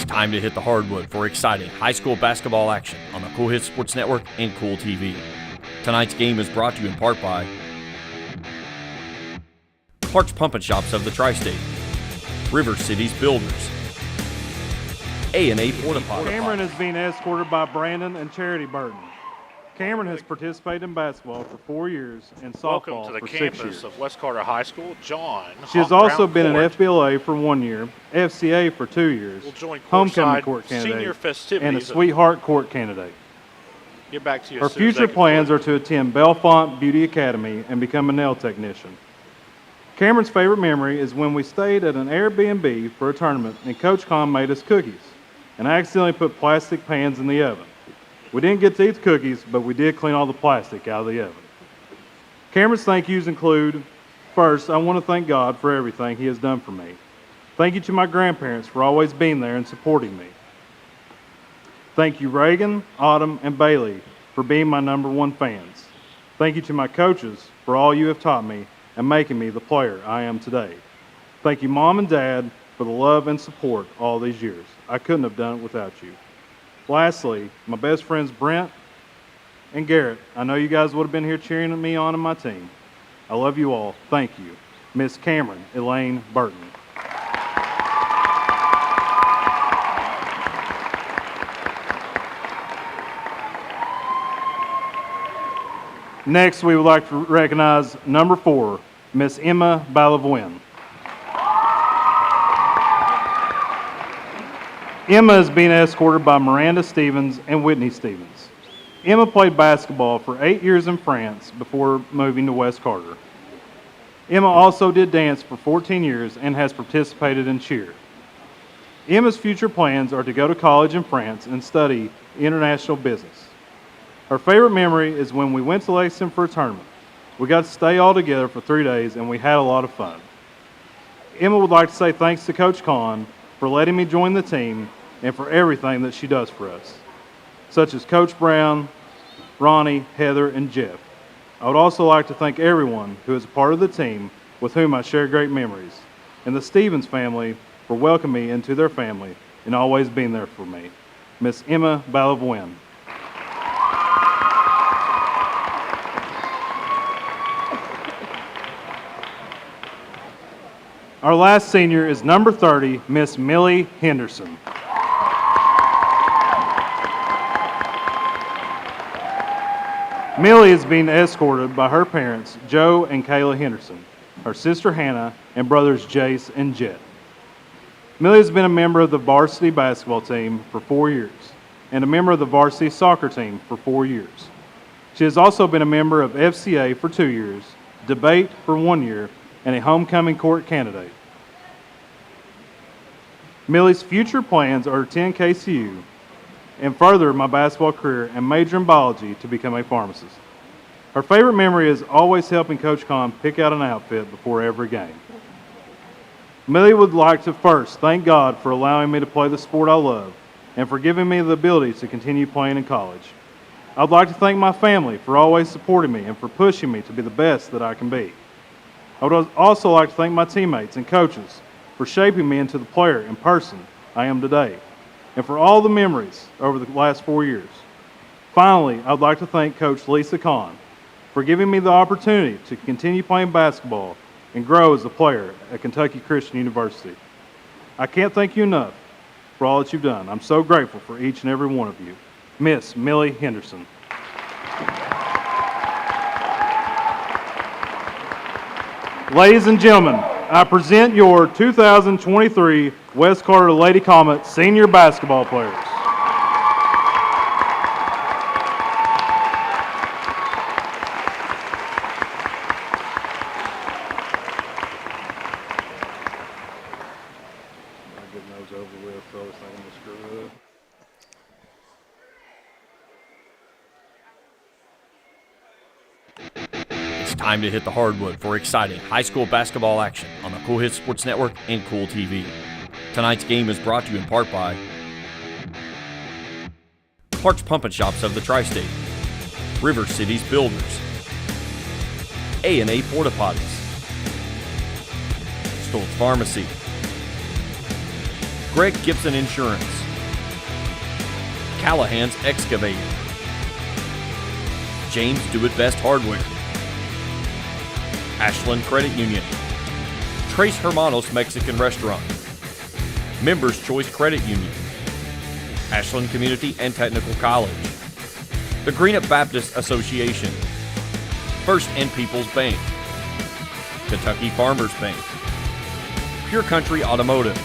time to hit the hardwood for exciting high school basketball action on the Cool Hits Sports Network and Cool TV. Tonight's game is brought to you in part by Clark's Pump & Shops of the Tri-State, River Cities Builders, A&A Porta Potty. Cameron is being escorted by Brandon and Charity Burton. Cameron has participated in basketball for 4 years and softball Welcome to the for 6 campus years. of West Carter High School. John. She has also been an FBLA for 1 year, FCA for 2 years, We'll join homecoming courtside court senior candidate, festivities and a sweetheart court candidate. Get back to you. Her future plans are to attend Bellefonte Beauty Academy and become a nail technician. Cameron's favorite memory is when we stayed at an Airbnb for a tournament and Coach Kahn made us cookies, and I accidentally put plastic pans in the oven. We didn't get to eat the cookies, but we did clean all the plastic out of the oven. Cameron's thank yous include, first, I want to thank God for everything He has done for me. Thank you to my grandparents for always being there and supporting me. Thank you, Reagan, Autumn, and Bailey, for being my #1 fans. Thank you to my coaches for all you have taught me and making me the player I am today. Thank you, Mom and Dad, for the love and support all these years. I couldn't have done it without you. Lastly, my best friends Brent and Garrett, I know you guys would have been here cheering me on and my team. I love you all. Thank you. Miss Cameron Elaine Burton. Next, we would like to recognize number 4, Miss Emma Balavuen. Emma is being escorted by Miranda Stevens and Whitney Stevens. Emma played basketball for 8 years in France before moving to West Carter. Emma also did dance for 14 years and has participated in cheer. Emma's future plans are to go to college in France and study international business. Her favorite memory is when we went to Lexington for a tournament. We got to stay all together for 3 days and we had a lot of fun. Emma would like to say thanks to Coach Kahn for letting me join the team and for everything that she does for us, such as Coach Brown, Ronnie, Heather, and Jeff. I would also like to thank everyone who is a part of the team with whom I share great memories, and the Stevens family for welcoming me into their family and always being there for me. Miss Emma Balavuen. Our last senior is number 30, Miss Millie Henderson. Millie is being escorted by her parents, Joe and Kayla Henderson, her sister Hannah, and brothers Jace and Jet. Millie has been a member of the varsity basketball team for 4 years and a member of the varsity soccer team for 4 years. She has also been a member of FCA for 2 years, debate for 1 year, and a homecoming court candidate. Millie's future plans are to attend KCU and further my basketball career and major in biology to become a pharmacist. Her favorite memory is always helping Coach Kahn pick out an outfit before every game. Millie would like to first thank God for allowing me to play the sport I love and for giving me the ability to continue playing in college. I'd like to thank my family for always supporting me and for pushing me to be the best that I can be. I would also like to thank my teammates and coaches for shaping me into the player and person I am today, and for all the memories over the last 4 years. Finally, I'd like to thank Coach Lisa Kahn for giving me the opportunity to continue playing basketball and grow as a player at Kentucky Christian University. I can't thank you enough for all that you've done. I'm so grateful for each and every one of you. Miss Millie Henderson. Ladies and gentlemen, I present your 2023 West Carter Lady Comet senior basketball players. Time to hit the hardwood for exciting high school basketball action on the Cool Hits Sports Network and Cool TV. Tonight's game is brought to you in part by Clark's Pump & Shops of the Tri-State, River Cities Builders, A&A Porta Potties, Stoltz Pharmacy, Greg Gibson Insurance, Callahan's Excavating, James Do It Best Hardware, Ashland Credit Union, Trace Hermanos Mexican Restaurant, Members Choice Credit Union, Ashland Community and Technical College, the Greenup Baptist Association, First and People's Bank, Kentucky Farmers Bank, Pure Country Automotive,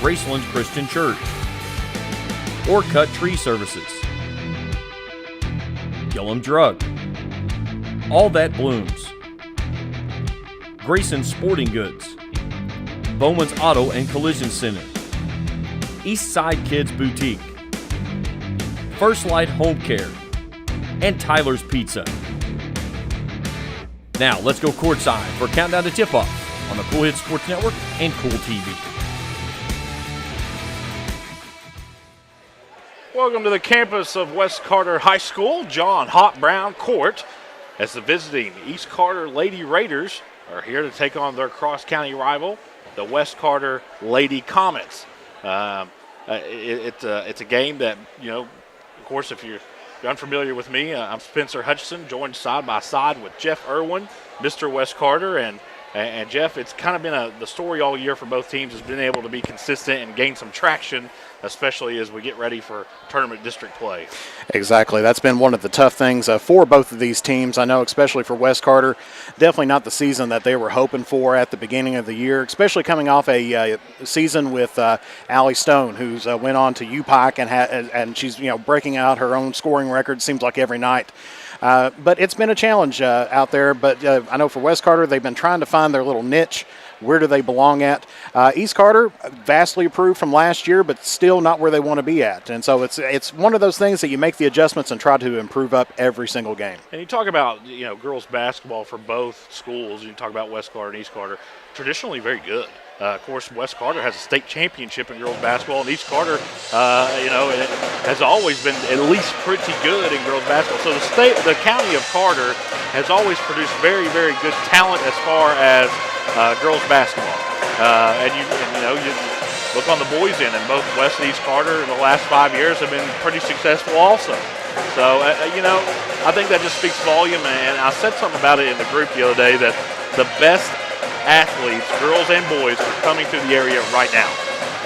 Graceland Christian Church, Orcut Tree Services, Gillum Drug, All That Blooms, Grayson Sporting Goods, Bowman's Auto and Collision Center, East Side Kids Boutique, First Light Home Care, and Tyler's Pizza. Now, let's go courtside for a countdown to tip-off on the Cool Hits Sports Network and Cool TV. Welcome to the campus of West Carter High School, John Hot Brown Court, as the visiting East Carter Lady Raiders are here to take on their cross-county rival, the West Carter Lady Comets. It's a game that, of course, if you're unfamiliar with me, I'm Spencer Hutchison, joined side by side with Jeff Irwin, Mr. West Carter, and Jeff, it's kind of been the story all year for both teams has been able to be consistent and gain some traction, especially as we get ready for tournament district play. Exactly. That's been one of the tough things for both of these teams. I know, especially for West Carter, definitely not the season that they were hoping for at the beginning of the year, especially coming off a season with Allie Stone, who's went on to UPike and she's breaking out her own scoring record, seems like every night. But it's been a challenge out there. But I know for West Carter, they've been trying to find their little niche. Where do they belong at? East Carter, vastly improved from last year, but still not where they want to be at. And so it's one of those things that you make the adjustments and try to improve up every single game. And you talk about, girls basketball for both schools. You talk about West Carter and East Carter, traditionally very good. Of course, West Carter has a state championship in girls basketball, and East Carter, it has always been at least pretty good in girls basketball. So the county of Carter has always produced very, very good talent as far as girls basketball. You look on the boys' end, and both West and East Carter in the last 5 years have been pretty successful also. So, I think that just speaks volume, and I said something about it in the group the other day that the best athletes, girls and boys, are coming through the area right now.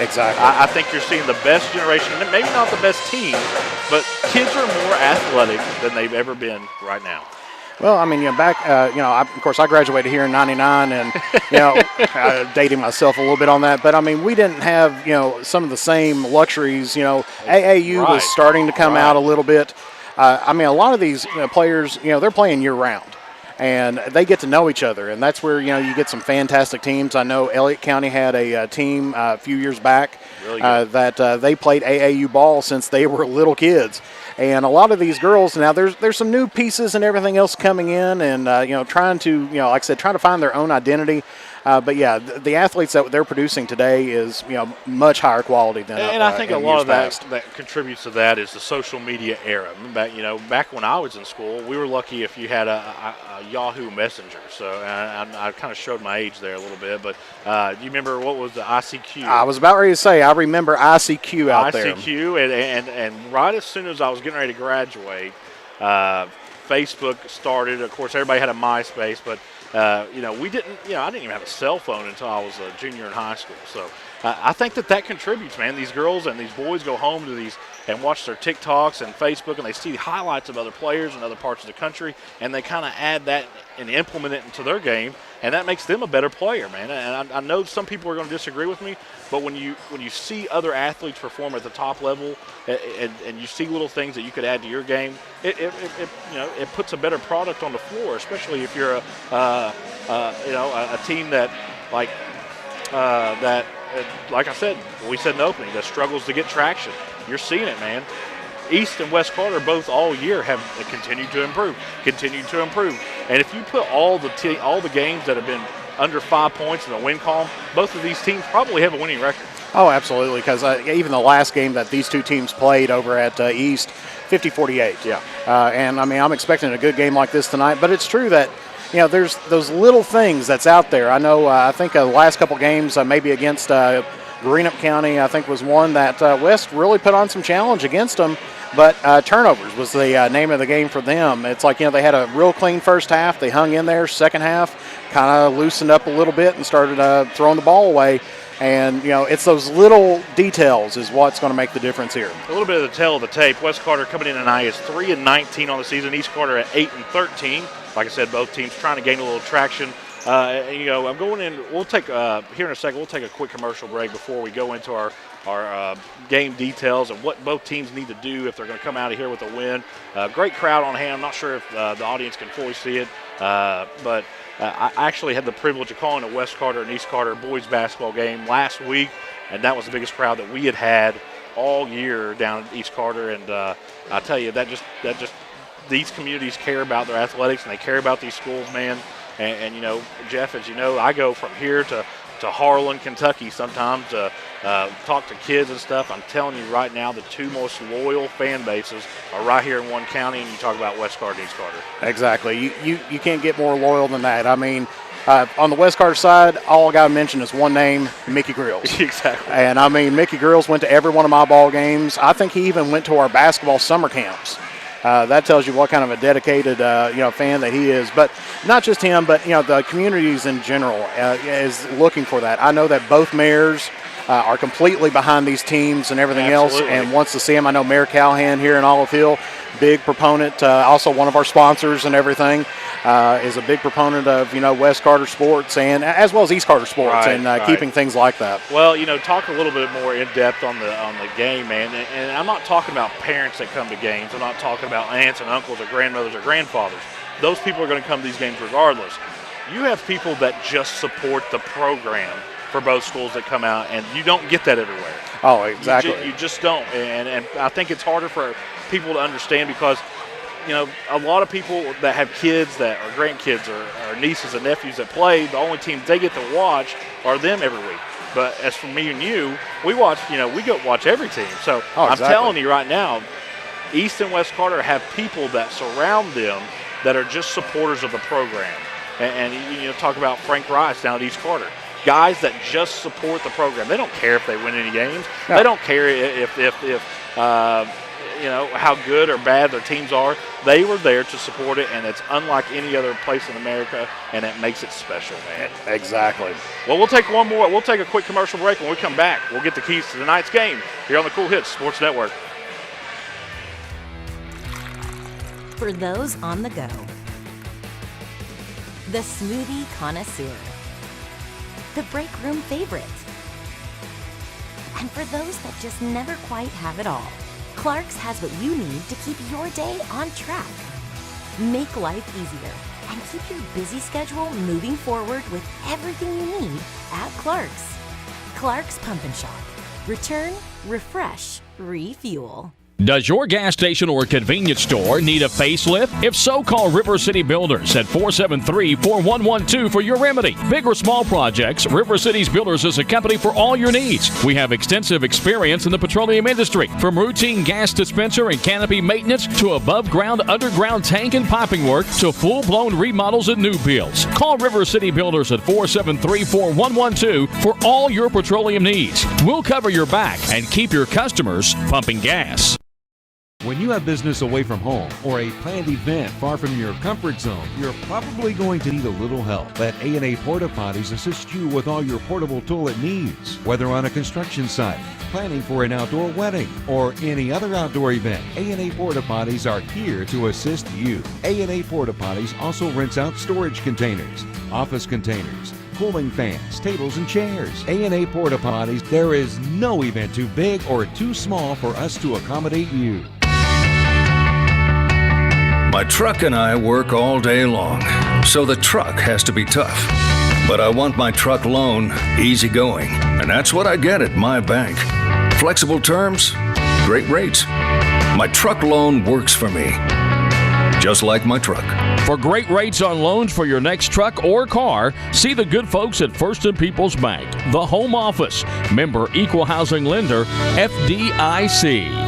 Exactly. I think you're seeing the best generation, maybe not the best team, but kids are more athletic than they've ever been right now. Well, of course, I graduated here in '99, and dating myself a little bit on that. But we didn't have some of the same luxuries. AAU was starting to come out a little bit. A lot of these players, they're playing year round, and they get to know each other, and that's where you get some fantastic teams. I know Elliott County had a team a few years back that they played AAU ball since they were little kids. And a lot of these girls now, there's some new pieces and everything else coming in, and trying to like I said, trying to find their own identity. But yeah, the athletes that they're producing today is much higher quality than. And I think a lot of that contributes to that is the social media era. Back when I was in school, we were lucky if you had a Yahoo Messenger. So I kind of showed my age there a little bit. But do you remember what was the ICQ? I was about ready to say I remember ICQ out there. ICQ, and right as soon as I was getting ready to graduate, Facebook started. Of course, everybody had a MySpace, but we didn't. I didn't even have a cell phone until I was a junior in high school. So I think that contributes, man. These girls and these boys go home to these and watch their TikToks and Facebook, and they see highlights of other players in other parts of the country, and they kind of add that and implement it into their game, and that makes them a better player, man. And I know some people are going to disagree with me, but when you see other athletes perform at the top level, and you see little things that you could add to your game, it puts a better product on the floor, especially if you're a team that like I said, we said in the opening, that struggles to get traction. You're seeing it, man. East and West Carter both all year have continued to improve. And if you put all the games that have been under 5 points in the win column, both of these teams probably have a winning record. Oh, absolutely, because even the last game that these two teams played over at East, 50-48. Yeah. And I'm expecting a good game like this tonight. But it's true that there's those little things that's out there. I know, I think the last couple games, maybe against Greenup County, I think was one that West really put on some challenge against them. But turnovers was the name of the game for them. It's like, they had a real clean first half. They hung in there. Second half kind of loosened up a little bit and started throwing the ball away. And, it's those little details is what's going to make the difference here. A little bit of the tail of the tape. West Carter coming in tonight is 3-19 on the season. East Carter at 8-13. Like I said, both teams trying to gain a little traction. I'm going in. We'll take here in a second. We'll take a quick commercial break before we go into our game details and what both teams need to do if they're going to come out of here with a win. Great crowd on hand. I'm not sure if the audience can fully see it, but I actually had the privilege of calling a West Carter and East Carter boys basketball game last week, and that was the biggest crowd that we had all year down at East Carter. And I tell you, that just these communities care about their athletics and they care about these schools, man. And Jeff, as you know, I go from here to Harlan, Kentucky sometimes to talk to kids and stuff. I'm telling you right now, the two most loyal fan bases are right here in one county, and you talk about West Carter and East Carter. Exactly. You can't get more loyal than that. I mean, on the West Carter side, all I got to mention is one name, Mickey Grills. Exactly. And, I mean, Mickey Grills went to every one of my ball games. I think he even went to our basketball summer camps. That tells you what kind of a dedicated, fan that he is. But not just him, but, the communities in general is looking for that. I know that both mayors are completely behind these teams and everything else and wants to see them. I know Mayor Callahan here in Olive Hill, big proponent, also one of our sponsors and everything, is a big proponent of, West Carter sports and as well as East Carter sports keeping things like that. Well, talk a little bit more in depth on the game, man. And I'm not talking about parents that come to games. I'm not talking about aunts and uncles or grandmothers or grandfathers. Those people are going to come to these games regardless. You have people that just support the program for both schools that come out, and you don't get that everywhere. Oh, exactly. You just don't. And I think it's harder for people to understand because, a lot of people that have kids that are grandkids or nieces and nephews that play, the only teams they get to watch are them every week. But as for me and you, we watch, we go watch every team. So I'm telling you right now, East and West Carter have people that surround them that are just supporters of the program. And talk about Frank Rice down at East Carter. Guys that just support the program. They don't care if they win any games. No. They don't care if how good or bad their teams are. They were there to support it, and it's unlike any other place in America, and it makes it special, man. Exactly. Well, we'll take a quick commercial break. When we come back, we'll get the keys to tonight's game here on the Cool Hits Sports Network. For those on the go, the smoothie connoisseur, the break room favorite, and for those that just never quite have it all, Clark's has what you need to keep your day on track. Make life easier and keep your busy schedule moving forward with everything you need at Clark's. Clark's Pump and Shop. Return, refresh, refuel. Does your gas station or convenience store need a facelift? If so, call River City Builders at 473-4112 for your remedy. Big or small projects, River City's Builders is a company for all your needs. We have extensive experience in the petroleum industry, from routine gas dispenser and canopy maintenance to above-ground, underground tank and piping work to full-blown remodels and new builds. Call River City Builders at 473-4112 for all your petroleum needs. We'll cover your back and keep your customers pumping gas. When you have business away from home or a planned event far from your comfort zone, you're probably going to need a little help. Let A&A Porta Potties assist you with all your portable toilet needs. Whether on a construction site, planning for an outdoor wedding, or any other outdoor event, A&A Porta Potties are here to assist you. A&A Porta Potties also rents out storage containers, office containers, cooling fans, tables, and chairs. A&A Porta Potties, there is no event too big or too small for us to accommodate you. My truck and I work all day long, so the truck has to be tough. But I want my truck loan easygoing, and that's what I get at my bank. Flexible terms, great rates. My truck loan works for me, just like my truck. For great rates on loans for your next truck or car, see the good folks at First and People's Bank, the home office. Member Equal Housing Lender, FDIC.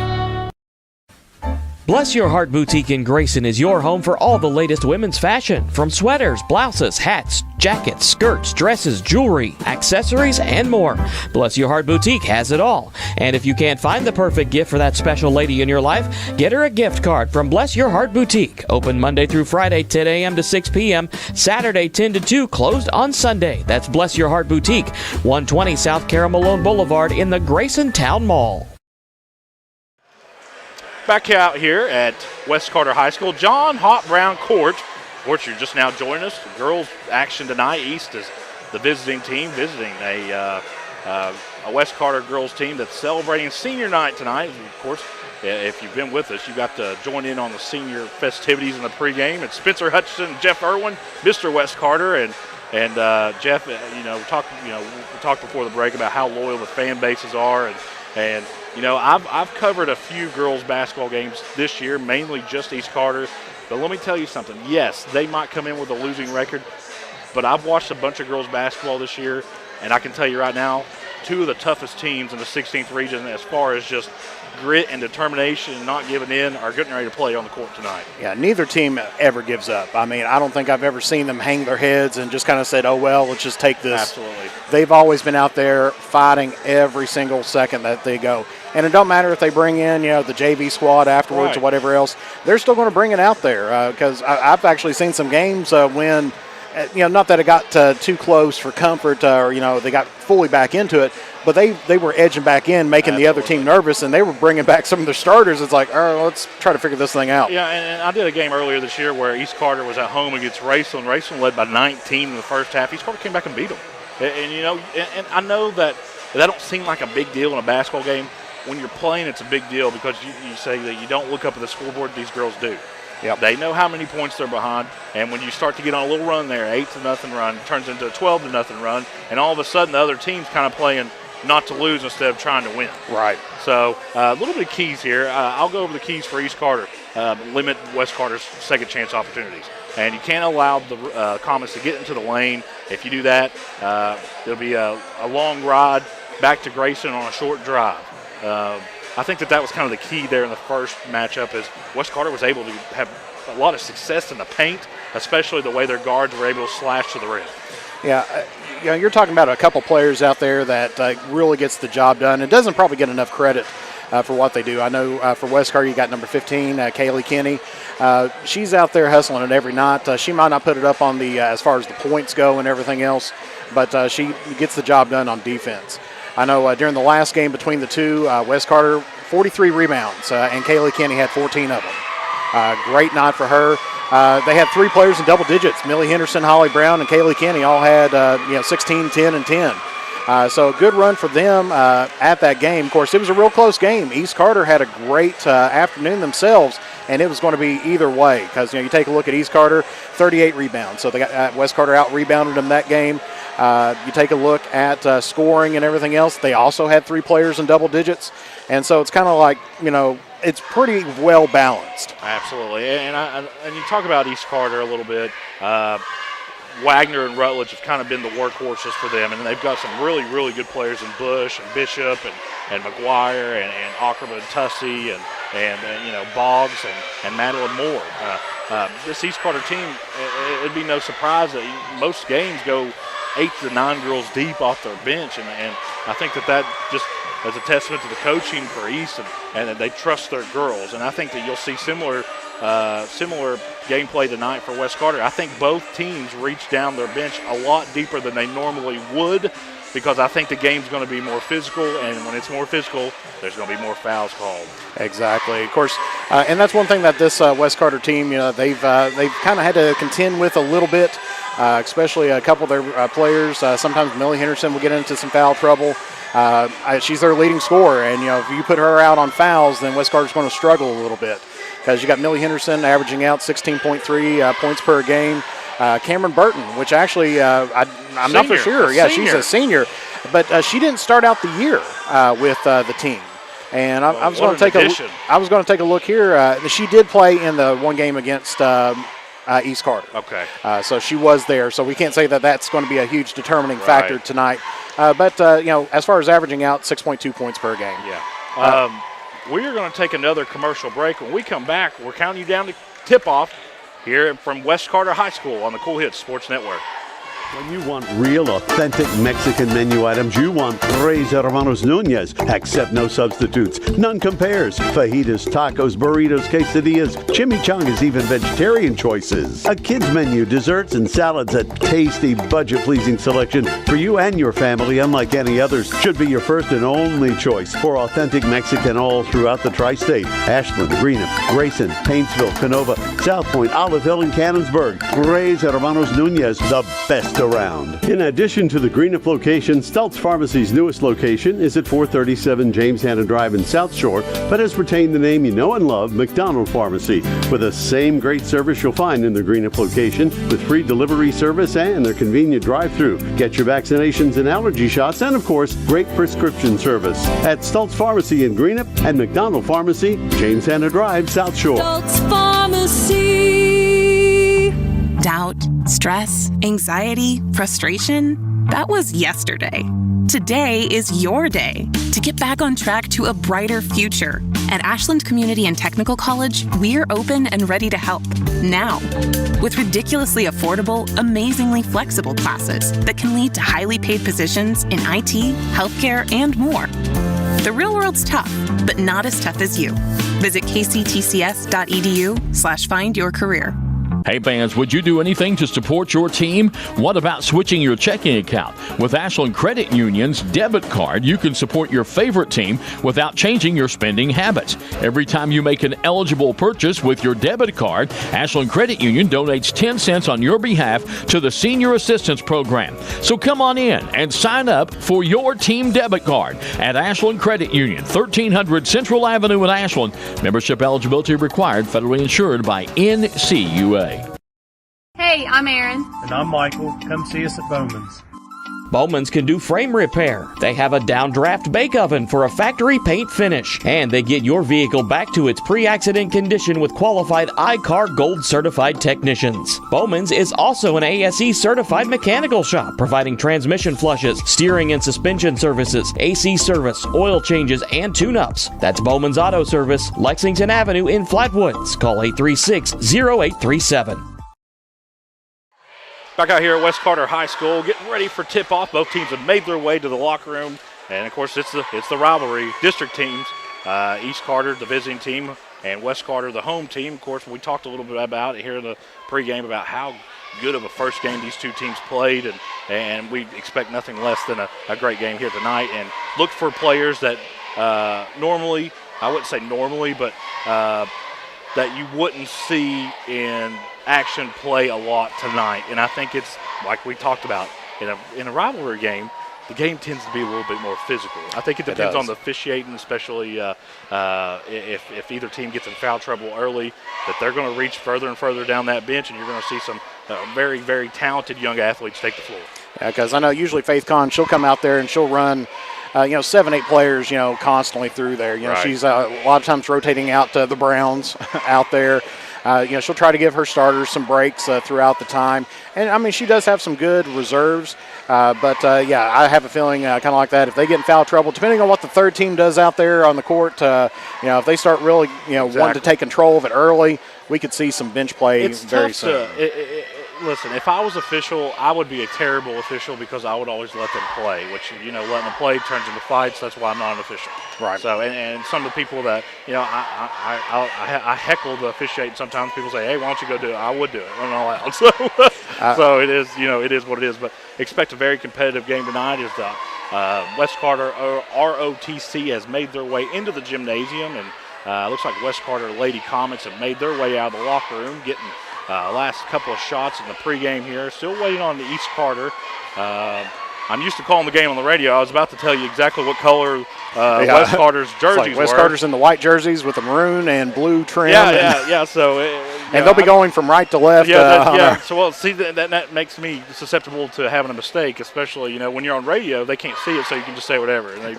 Bless Your Heart Boutique in Grayson is your home for all the latest women's fashion, from sweaters, blouses, hats, jackets, skirts, dresses, jewelry, accessories, and more. Bless Your Heart Boutique has it all. And if you can't find the perfect gift for that special lady in your life, get her a gift card from Bless Your Heart Boutique. Open Monday through Friday, 10 a.m. to 6 p.m., Saturday, 10 to 2, closed on Sunday. That's Bless Your Heart Boutique, 120 South Caramalone Boulevard in the Grayson Town Mall. Back out here at West Carter High School, John Hot Brown Court. Of course, you're just now joining us. The girls' action tonight. East is the visiting team, visiting a West Carter girls team that's celebrating senior night tonight. Of course, if you've been with us, you got to join in on the senior festivities in the pregame. It's Spencer Hutchinson and Jeff Irwin, Mr. West Carter, and Jeff. We talked before the break about how loyal the fan bases are, and I've covered a few girls basketball games this year, mainly just East Carter. But let me tell you something. Yes, they might come in with a losing record, but I've watched a bunch of girls basketball this year, and I can tell you right now, two of the toughest teams in the 16th region as far as just grit and determination and not giving in are getting ready to play on the court tonight. Yeah, neither team ever gives up. I mean, I don't think I've ever seen them hang their heads and just kind of said, oh, well, let's just take this. Absolutely. They've always been out there fighting every single second that they go. And it don't matter if they bring in, the JV squad afterwards or whatever else. They're still going to bring it out there because I've actually seen some games when, not that it got too close for comfort or, they got fully back into it, but they were edging back in, making the other team nervous, and they were bringing back some of their starters. It's like, all right, let's try to figure this thing out. Yeah, and I did a game earlier this year where East Carter was at home against Racel, and Racel led by 19 in the first half. East Carter came back and beat them. And I know that don't seem like a big deal in a basketball game. When you're playing, it's a big deal because you say that you don't look up at the scoreboard. These girls do. Yep. They know how many points they're behind, and when you start to get on a little run there, 8-0 run, turns into a 12-0 run, and all of a sudden the other team's kind of playing not to lose instead of trying to win. Right. So a little bit of keys here. I'll go over the keys for East Carter. Limit West Carter's second chance opportunities. And you can't allow the Comets to get into the lane. If you do that, there'll be a long ride back to Grayson on a short drive. I think that was kind of the key there in the first matchup is West Carter was able to have a lot of success in the paint, especially the way their guards were able to slash to the rim. Yeah, you're talking about a couple players out there that really gets the job done. It doesn't probably get enough credit for what they do. I know for West Carter you got number 15, Kaylee Kinney. She's out there hustling it every night. She might not put it up on the as far as the points go and everything else, but she gets the job done on defense. I know during the last game between the two, West Carter 43 rebounds, and Kaylee Kinney had 14 of them. Great night for her. They had three players in double digits. Millie Henderson, Holly Brown, and Kaylee Kinney all had 16, 10, and 10. So a good run for them at that game. Of course, it was a real close game. East Carter had a great afternoon themselves, and it was going to be either way because you take a look at East Carter, 38 rebounds. So they got West Carter out-rebounded them that game. You take a look at scoring and everything else. They also had three players in double digits. And so it's kind of like, it's pretty well balanced. Absolutely. And you talk about East Carter a little bit. Wagner and Rutledge have kind of been the workhorses for them, and they've got some really, really good players in Bush and Bishop and McGuire and Ackerman and Tussey and Boggs and Madeline Moore. This East Carter team, it'd be no surprise that most games go 8 to 9 girls deep off their bench, and I think that just as a testament to the coaching for East and that they trust their girls, and I think that you'll see similar gameplay tonight for West Carter. I think both teams reach down their bench a lot deeper than they normally would because I think the game's going to be more physical, and when it's more physical, there's going to be more fouls called. Exactly. Of course, and that's one thing that this West Carter team, they've kind of had to contend with a little bit, especially a couple of their players. Sometimes Millie Henderson will get into some foul trouble. She's their leading scorer, and if you put her out on fouls, then West Carter's going to struggle a little bit because you got Millie Henderson averaging out 16.3 points per game. Cameron Burton, which actually I'm not for sure. Yeah, she's a senior, but she didn't start out the year with the team. And I was going to take a look here. She did play in the one game against East Carter. Okay. So she was there. So we can't say that that's going to be a huge determining factor tonight. But as far as averaging out, 6.2 points per game. Yeah. We are going to take another commercial break. When we come back, we're counting you down to tip-off here from West Carter High School on the Cool Hits Sports Network. When you want real, authentic Mexican menu items, you want Tres Hermanos Nunez. Accept no substitutes. None compares. Fajitas, tacos, burritos, quesadillas, chimichangas, even vegetarian choices. A kids menu, desserts and salads, a tasty, budget-pleasing selection for you and your family, unlike any others. Should be your first and only choice for authentic Mexican all throughout the tri-state. Ashland, Greenup, Grayson, Paintsville, Canova, South Point, Olive Hill, and Cannonsburg. Tres Hermanos Nunez, the best around. In addition to the Greenup location, Stultz Pharmacy's newest location is at 437 James Hanna Drive in South Shore, but has retained the name you know and love, McDonald Pharmacy, with the same great service you'll find in the Greenup location, with free delivery service and their convenient drive-thru. Get your vaccinations and allergy shots, and of course, great prescription service at Stultz Pharmacy in Greenup and McDonald Pharmacy, James Hanna Drive, South Shore. Stultz Pharmacy. Doubt, stress, anxiety, frustration, that was yesterday. Today is your day to get back on track to a brighter future. At Ashland Community and Technical College, we're open and ready to help now. With ridiculously affordable, amazingly flexible classes that can lead to highly paid positions in IT, healthcare, and more. The real world's tough, but not as tough as you. Visit kctcs.edu/findyourcareer. Hey fans, would you do anything to support your team? What about switching your checking account? With Ashland Credit Union's debit card, you can support your favorite team without changing your spending habits. Every time you make an eligible purchase with your debit card, Ashland Credit Union donates 10 cents on your behalf to the Senior Assistance Program. So come on in and sign up for your team debit card at Ashland Credit Union, 1300 Central Avenue in Ashland. Membership eligibility required, federally insured by NCUA. Hey, I'm Aaron. And I'm Michael. Come see us at Bowman's. Bowman's can do frame repair. They have a downdraft bake oven for a factory paint finish. And they get your vehicle back to its pre-accident condition with qualified iCar Gold certified technicians. Bowman's is also an ASE certified mechanical shop, providing transmission flushes, steering and suspension services, AC service, oil changes, and tune-ups. That's Bowman's Auto Service, Lexington Avenue in Flatwoods. Call 836-0837. Back out here at West Carter High School, getting ready for tip-off. Both teams have made their way to the locker room, and of course it's the rivalry. District teams, East Carter, the visiting team, and West Carter, the home team. Of course, we talked a little bit about it here in the pregame about how good of a first game these two teams played, and we expect nothing less than a great game here tonight. And look for players that normally, I wouldn't say normally, but that you wouldn't see in action play a lot tonight. And I think it's like we talked about in a rivalry game, the game tends to be a little bit more physical. I think it depends on the officiating, especially if either team gets in foul trouble early, that they're going to reach further and further down that bench, and you're going to see some very, very talented young athletes take the floor. Yeah, because I know usually Faith Con, she'll come out there and she'll run 7-8 players, constantly through there. Right. She's a lot of times rotating out the Browns out there. She'll try to give her starters some breaks throughout the time. And, I mean, she does have some good reserves. But I have a feeling kind of like that. If they get in foul trouble, depending on what the third team does out there on the court, if they start really, wanting to take control of it early, we could see some bench play very soon. Listen, if I was official, I would be a terrible official because I would always let them play, which, letting them play turns into fights. That's why I'm not an official. Right. So, and some of the people that, I heckle the officiating. Sometimes people say, hey, why don't you go do it? I would do it. I'm not allowed. So it is, it is what it is. But expect a very competitive game tonight as the West Carter ROTC has made their way into the gymnasium. And looks like West Carter Lady Comets have made their way out of the locker room, getting last couple of shots in the pregame here. Still waiting on the East Carter. I'm used to calling the game on the radio. I was about to tell you exactly what color West Carter's jerseys were. West Carter's in the white jerseys with the maroon and blue trim. Yeah. So, and they'll be going from right to left. So, see, that makes me susceptible to having a mistake, especially, when you're on radio, they can't see it, so you can just say whatever. And they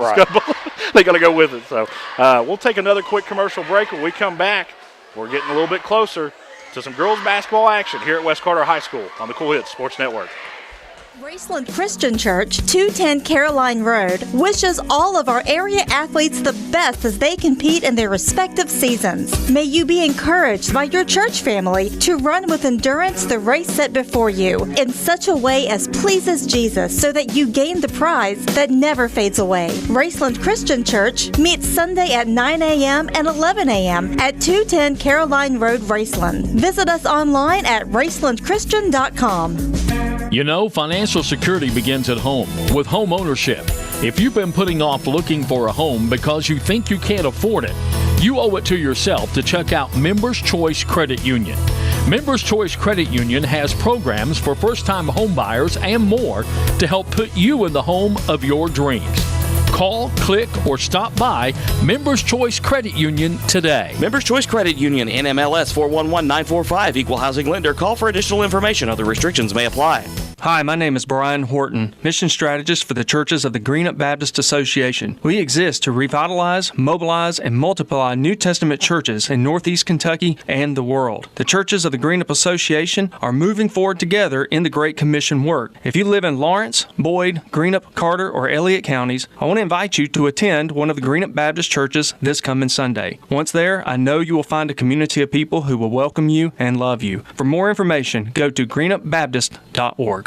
they got to go with it. So, we'll take another quick commercial break. When we come back, we're getting a little bit closer to some girls basketball action here at West Carter High School on the Cool Hits Sports Network. Raceland Christian Church, 210 Caroline Road, wishes all of our area athletes the best as they compete in their respective seasons. May you be encouraged by your church family to run with endurance the race set before you in such a way as pleases Jesus so that you gain the prize that never fades away. Raceland Christian Church meets Sunday at 9 a.m. and 11 a.m. at 210 Caroline Road, Raceland. Visit us online at racelandchristian.com. You know, financial security begins at home with home ownership. If you've been putting off looking for a home because you think you can't afford it, you owe it to yourself to check out Members Choice Credit Union. Members Choice Credit Union has programs for first-time home buyers and more to help put you in the home of your dreams. Call, click, or stop by Members Choice Credit Union today. Members Choice Credit Union, NMLS 411945, Equal Housing Lender. Call for additional information. Other restrictions may apply. Hi, my name is Brian Horton, Mission Strategist for the Churches of the Greenup Baptist Association. We exist to revitalize, mobilize, and multiply New Testament churches in Northeast Kentucky and the world. The Churches of the Greenup Association are moving forward together in the Great Commission work. If you live in Lawrence, Boyd, Greenup, Carter, or Elliott counties, I want to invite you to attend one of the Greenup Baptist churches this coming Sunday. Once there, I know you will find a community of people who will welcome you and love you. For more information, go to greenupbaptist.org.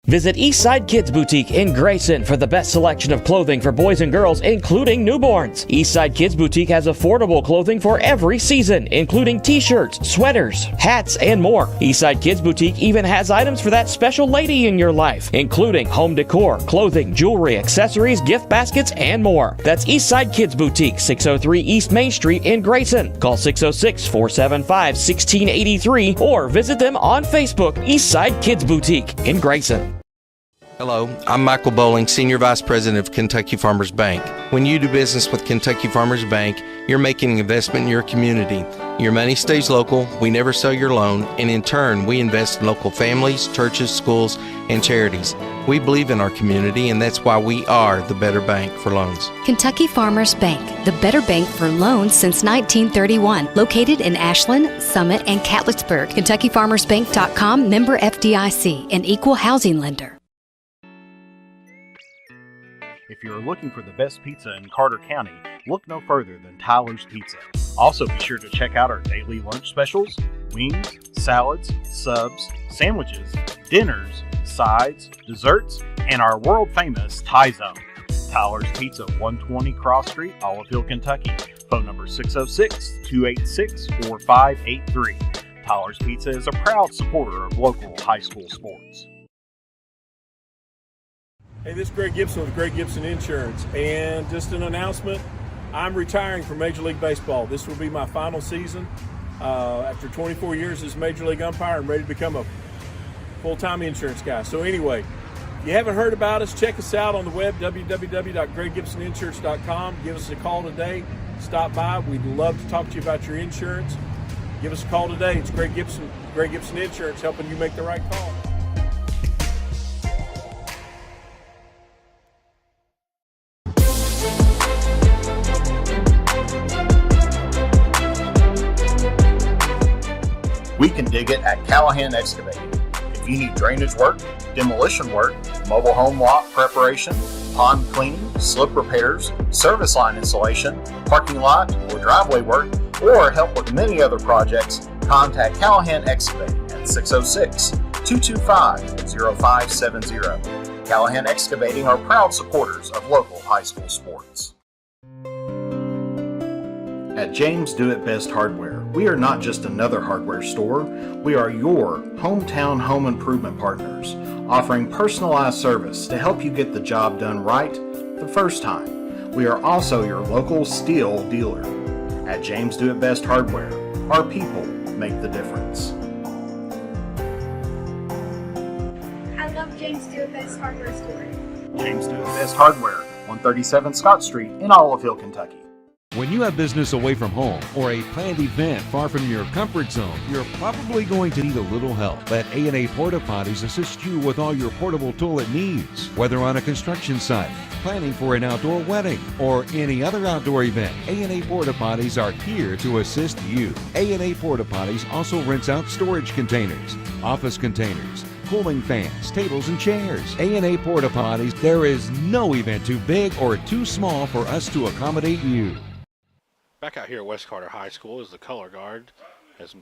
Visit Eastside Kids Boutique in Grayson for the best selection of clothing for boys and girls, including newborns. Eastside Kids Boutique has affordable clothing for every season, including t-shirts, sweaters, hats, and more. Eastside Kids Boutique even has items for that special lady in your life, including home decor, clothing, jewelry, accessories, gift baskets, and more. That's Eastside Kids Boutique, 603 East Main Street in Grayson. Call 606-475-1683 or visit them on Facebook, Eastside Kids Boutique in Grayson. Hello, I'm Michael Bowling, Senior Vice President of Kentucky Farmers Bank. When you do business with Kentucky Farmers Bank, you're making an investment in your community. Your money stays local, we never sell your loan, and in turn, we invest in local families, churches, schools, and charities. We believe in our community, and that's why we are the better bank for loans. Kentucky Farmers Bank, the better bank for loans since 1931. Located in Ashland, Summit, and Catlettsburg. KentuckyFarmersBank.com, member FDIC, an equal housing lender. If you're looking for the best pizza in Carter County, look no further than Tyler's Pizza. Also be sure to check out our daily lunch specials, wings, salads, subs, sandwiches, dinners, sides, desserts, and our world-famous Thai Zone. Tyler's Pizza, 120 Cross Street, Olive Hill, Kentucky. Phone number 606-286-4583. Tyler's Pizza is a proud supporter of local high school sports. Hey, this is Greg Gibson with Greg Gibson Insurance, and just an announcement, I'm retiring from Major League Baseball. This will be my final season. After 24 years as Major League umpire, I'm ready to become a full-time insurance guy. So anyway, if you haven't heard about us, check us out on the web, www.greggibsoninsurance.com. Give us a call today. Stop by. We'd love to talk to you about your insurance. Give us a call today. It's Greg Gibson Insurance, helping you make the right call. We can dig it at Callahan Excavating. If you need drainage work, demolition work, mobile home lot preparation, pond cleaning, slip repairs, service line installation, parking lot or driveway work, or help with many other projects, contact Callahan Excavating at 606-225-0570. Callahan Excavating are proud supporters of local high school sports. At James Do It Best Hardware, we are not just another hardware store, we are your hometown home improvement partners, offering personalized service to help you get the job done right the first time. We are also your local steel dealer. At James Do It Best Hardware, our people make the difference. I love James Do It Best Hardware Store. James Do It Best Hardware, 137 Scott Street in Olive Hill, Kentucky. When you have business away from home or a planned event far from your comfort zone, you're probably going to need a little help. Let A&A Porta Potties assist you with all your portable toilet needs. Whether on a construction site, planning for an outdoor wedding, or any other outdoor event, A&A Porta Potties are here to assist you. A&A Porta Potties also rents out storage containers, office containers, cooling fans, tables, and chairs. A&A Porta Potties, there is no event too big or too small for us to accommodate you. Back out here at West Carter High School is the color guard, as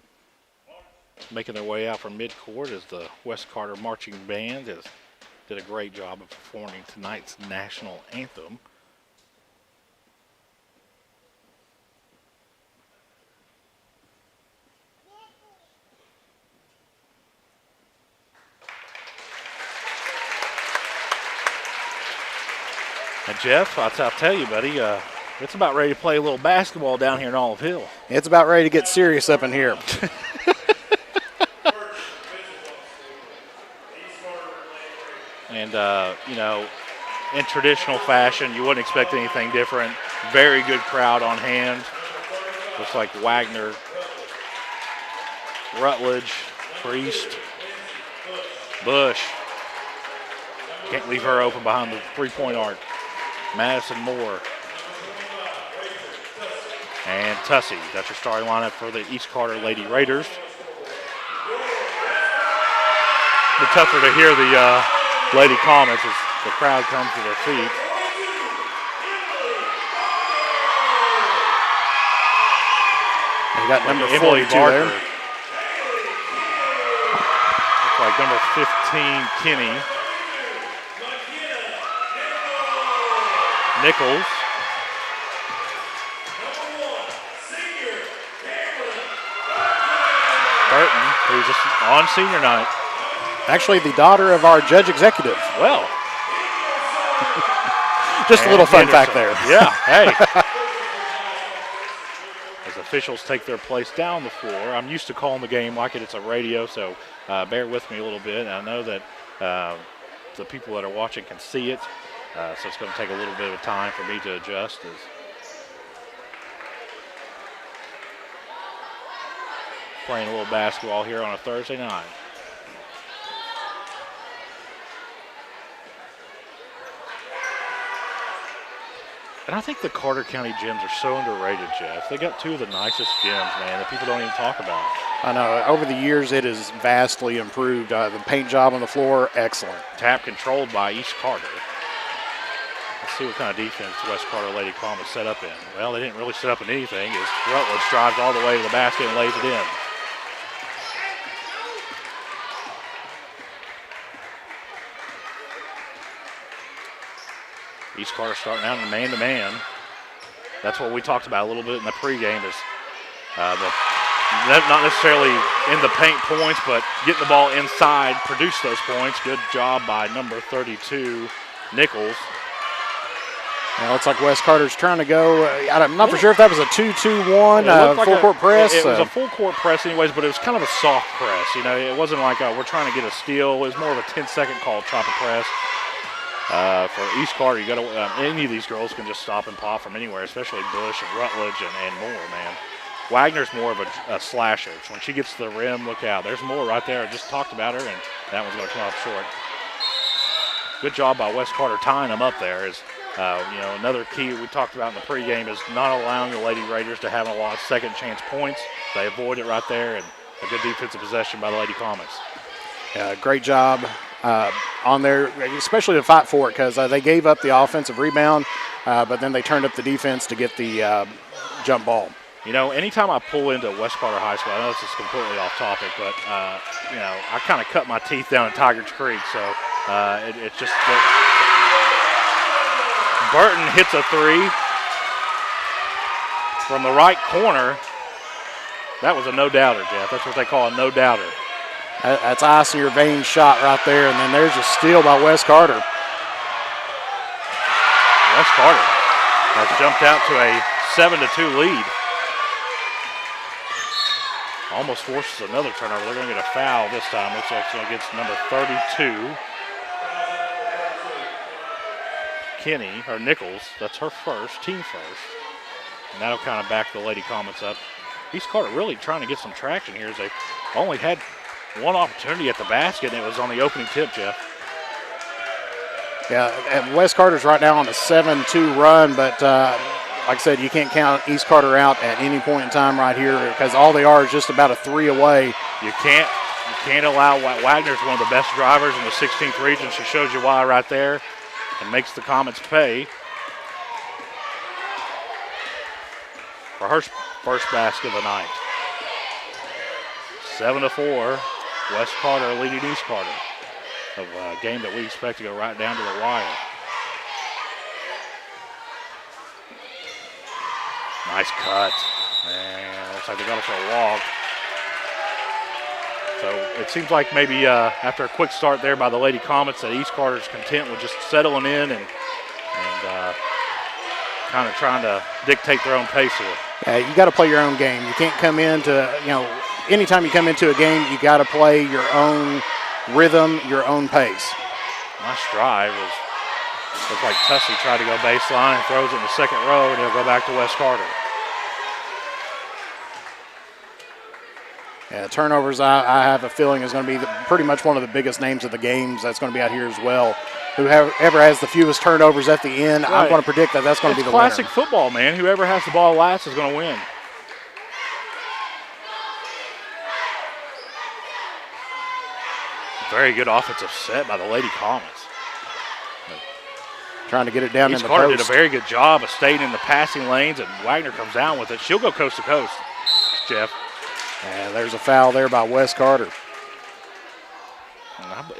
making their way out from midcourt as the West Carter marching band did a great job of performing tonight's national anthem. And Jeff, I'll tell you, buddy, it's about ready to play a little basketball down here in Olive Hill. It's about ready to get serious up in here. And, you know, in traditional fashion, you wouldn't expect anything different. Very good crowd on hand. Looks like Wagner, Rutledge, Priest, Bush. Can't leave her open behind the three-point arc. Madison Moore. And Tussey. That's your starting lineup for the East Carter Lady Raiders. It's tougher to hear the Lady comments as the crowd comes to their feet. You got number Emily 42 Barker. there. Looks like number 15, Kinney. Nichols. Burton, who's just on senior night. Actually, the daughter of our judge executive. Well. Just a little fun fact there. Yeah, hey. As officials take their place down the floor, I'm used to calling the game like it's a radio, so bear with me a little bit. I know that the people that are watching can see it, so it's going to take a little bit of time for me to adjust. Playing a little basketball here on a Thursday night. And I think the Carter County gyms are so underrated, Jeff. They got two of the nicest gyms, man, that people don't even talk about. I know. Over the years, it has vastly improved. The paint job on the floor, excellent. Tap controlled by East Carter. Let's see what kind of defense West Carter Lady Comets set up in. Well, they didn't really set up in anything as Rutledge drives all the way to the basket and lays it in. East Carter starting out in man-to-man. That's what we talked about a little bit in the pregame is not necessarily in the paint points, but getting the ball inside, produce those points. Good job by number 32, Nichols. It looks like West Carter's trying to go. I'm not for sure if that was a 2-2-1 full court press. It was a full court press anyways, but it was kind of a soft press. You know, it wasn't like we're trying to get a steal. It was more of a 10-second call chop and press. For East Carter, you got to any of these girls can just stop and pop from anywhere, especially Bush and Rutledge and Moore, man. Wagner's more of a slasher. So when she gets to the rim, look out. There's Moore right there. I just talked about her, and that one's going to come up short. Good job by West Carter tying them up there. You know, another key we talked about in the pregame is not allowing the Lady Raiders to have a lot of second chance points. They avoid it right there, and a good defensive possession by the Lady Comets. Yeah, great job on there, especially to fight for it because they gave up the offensive rebound, but then they turned up the defense to get the jump ball. You know, anytime I pull into West Carter High School, I know this is completely off topic, but, you know, I kind of cut my teeth down in Tigers Creek, so it's just Burton hits a three from the right corner. That was a no-doubter, Jeff. That's what they call a no-doubter. That's ice in your veins shot right there, and then there's a steal by West Carter. West Carter has jumped out to a 7-2 lead. Almost forces another turnover. They're going to get a foul this time. Looks like it's going to get number 32. Kinney, or Nichols, that's her first, team first. And that'll kind of back the Lady Comets up. East Carter really trying to get some traction here as they only had one opportunity at the basket, and it was on the opening tip, Jeff. Yeah, and West Carter's right now on a 7-2 run, but like I said, you can't count East Carter out at any point in time right here because all they are is just about a three away. You can't You can't allow Wagner's one of the best drivers in the 16th region. She shows you why right there and makes the Comets pay for her first basket of the night. 7-4, West Carter leading East Carter. A game that we expect to go right down to the wire. Nice cut. And looks like they got it for a walk. So it seems like maybe after a quick start there by the Lady Comets that East Carter's content with just settling in and kind of trying to dictate their own pace here. Yeah, you got to play your own game. You can't come into, anytime you come into a game, you got to play your own rhythm, your own pace. Nice drive. Looks like Tussey tried to go baseline and throws it in the second row, and he'll go back to West Carter. Yeah, turnovers, I have a feeling, is going to be pretty much one of the biggest names of the games that's going to be out here as well. Whoever has the fewest turnovers at the end, right. I'm going to predict that's going to be the winner. Classic football, man. Whoever has the ball last is going to win. Very good offensive set by the Lady Comets. Trying to get it down in the Carter post. did a very good job of staying in the passing lanes, and Wagner comes down with it. She'll go coast to coast, Jeff. And there's a foul there by Wes Carter.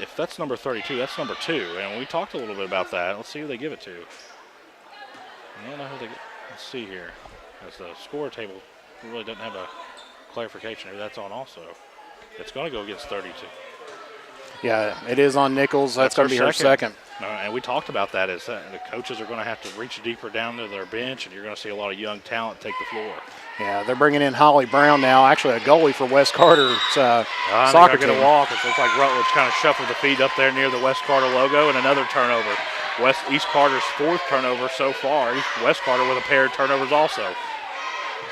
If that's number 32, that's number 2. And we talked a little bit about that. Let's see who they give it to. I don't know who they get. Let's see here. As the score table really doesn't have a clarification here. That's on also. It's going to go against 32. Yeah, it is on Nichols. That's going to be her second. No, and we talked about that as the coaches are going to have to reach deeper down to their bench, and you're going to see a lot of young talent take the floor. Yeah, they're bringing in Holly Brown now, actually a goalie for West Carter's soccer team. Going to walk. It looks like Rutledge kind of shuffled the feet up there near the West Carter logo, and another turnover. East Carter's 4th turnover so far. West Carter with a pair of turnovers also.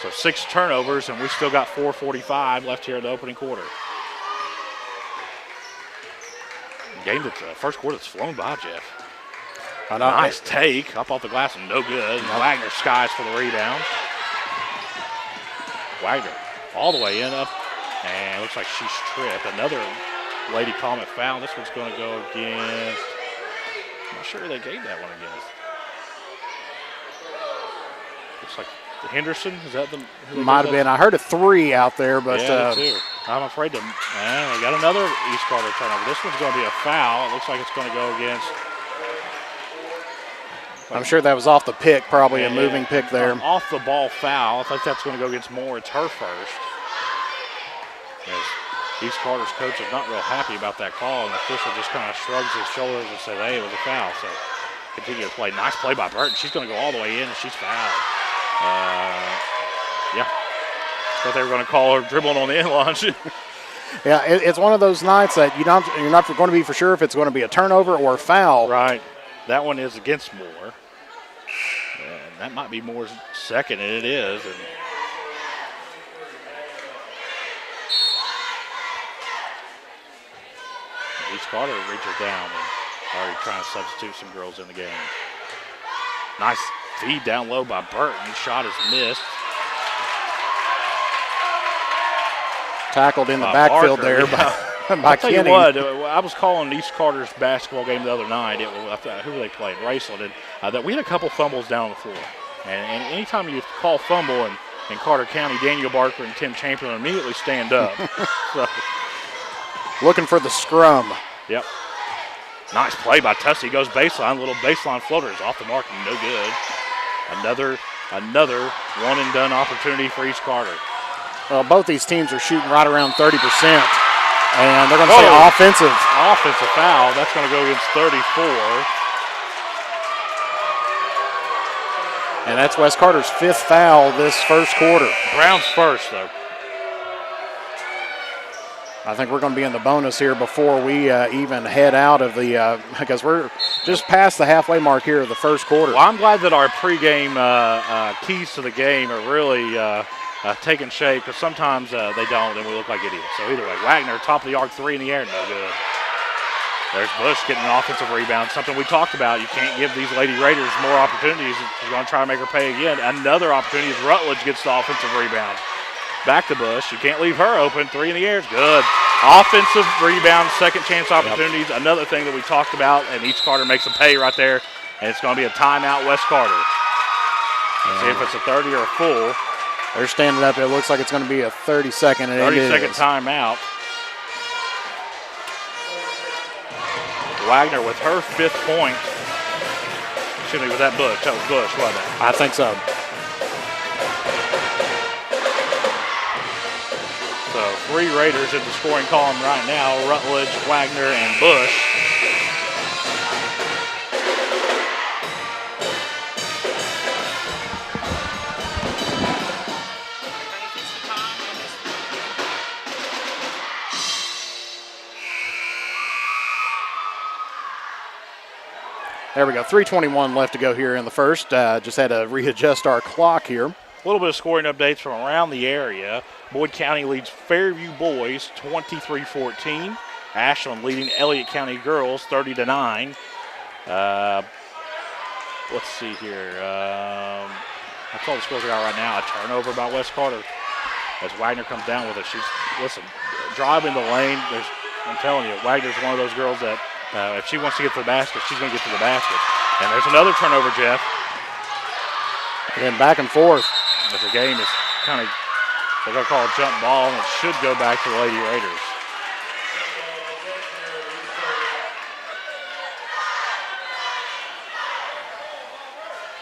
So 6 turnovers, and we still got 4:45 left here in the opening quarter. Game that's first quarter that's flown by, Jeff. Nice take up off the glass and no good. Wagner skies for the rebound. Wagner all the way in up, and looks like she's tripped. Another Lady Comet foul. This one's going to go against. I'm not sure who they gave that one against. Looks like Henderson. Is that the? Might have been. I heard a 3 out there, but yeah, too. I'm afraid to. We got another East Carter turnover. This one's going to be a foul. It looks like it's going to go against. I'm sure that was off the pick, probably a moving pick there. Off the ball foul. I think that's going to go against Moore. It's her first. As East Carter's coach is not real happy about that call, and the official just kind of shrugs his shoulders and says, hey, it was a foul. So continue to play. Nice play by Burton. She's going to go all the way in, and she's fouled. Yeah. Thought they were going to call her dribbling on the end launch. Yeah, it's one of those nights that you're not going to be for sure if it's going to be a turnover or a foul. Right. That one is against Moore. And that might be Moore's second, and it is. And East Carter reaches down and already trying to substitute some girls in the game. Nice feed down low by Burton. Shot is missed. Tackled in the backfield Barker, there by I'll tell Kenny. you what, I was calling East Carter's basketball game the other night. Who were they playing? Raceland. And that we had a couple fumbles down on the floor. And anytime you call fumble in Carter County, Daniel Barker and Tim Champion immediately stand up. So. Looking for the scrum. Yep. Nice play by Tussey. Goes baseline. Little baseline floater is off the mark and no good. Another one and done opportunity for East Carter. Well, both these teams are shooting right around 30%. And they're going to say offensive. Offensive foul. That's going to go against 34. And that's West Carter's 5th foul this first quarter. Brown's first, though. I think we're going to be in the bonus here before we even head out of the because we're just past the halfway mark here of the first quarter. Well, I'm glad that our pregame keys to the game are really taking shape, because sometimes they don't and we look like idiots. So either way, Wagner, top of the arc, 3 in the air, no good. There's Bush getting an offensive rebound, something we talked about. You can't give these Lady Raiders more opportunities. You're going to try to make her pay again. Another opportunity is Rutledge gets the offensive rebound. Back to Bush. You can't leave her open. 3 in the air is good. Offensive rebound, second chance opportunities, another thing that we talked about, and East Carter makes them pay right there, and it's going to be a timeout, West Carter. See if it's a 30 or a full. They're standing up. It looks like it's going to be a 30-second. 30-second timeout. Wagner with her 5th point. Excuse me, with that Bush. That was Bush, wasn't it? I think so. So 3 Raiders in the scoring column right now. Rutledge, Wagner, and Bush. There we go. 3:21 left to go here in the first. Just had to readjust our clock here. A little bit of scoring updates from around the area. Boyd County leads Fairview boys 23-14. Ashland leading Elliott County girls 30-9. Let's see here. That's all the scores we got right now. A turnover by West Carter as Wagner comes down with it. She's, listen, driving the lane. I'm telling you, Wagner's one of those girls that if she wants to get to the basket, she's going to get to the basket. And there's another turnover, Jeff. And back and forth. But the game is kind of, they're going to call a jump ball, and it should go back to the Lady Raiders.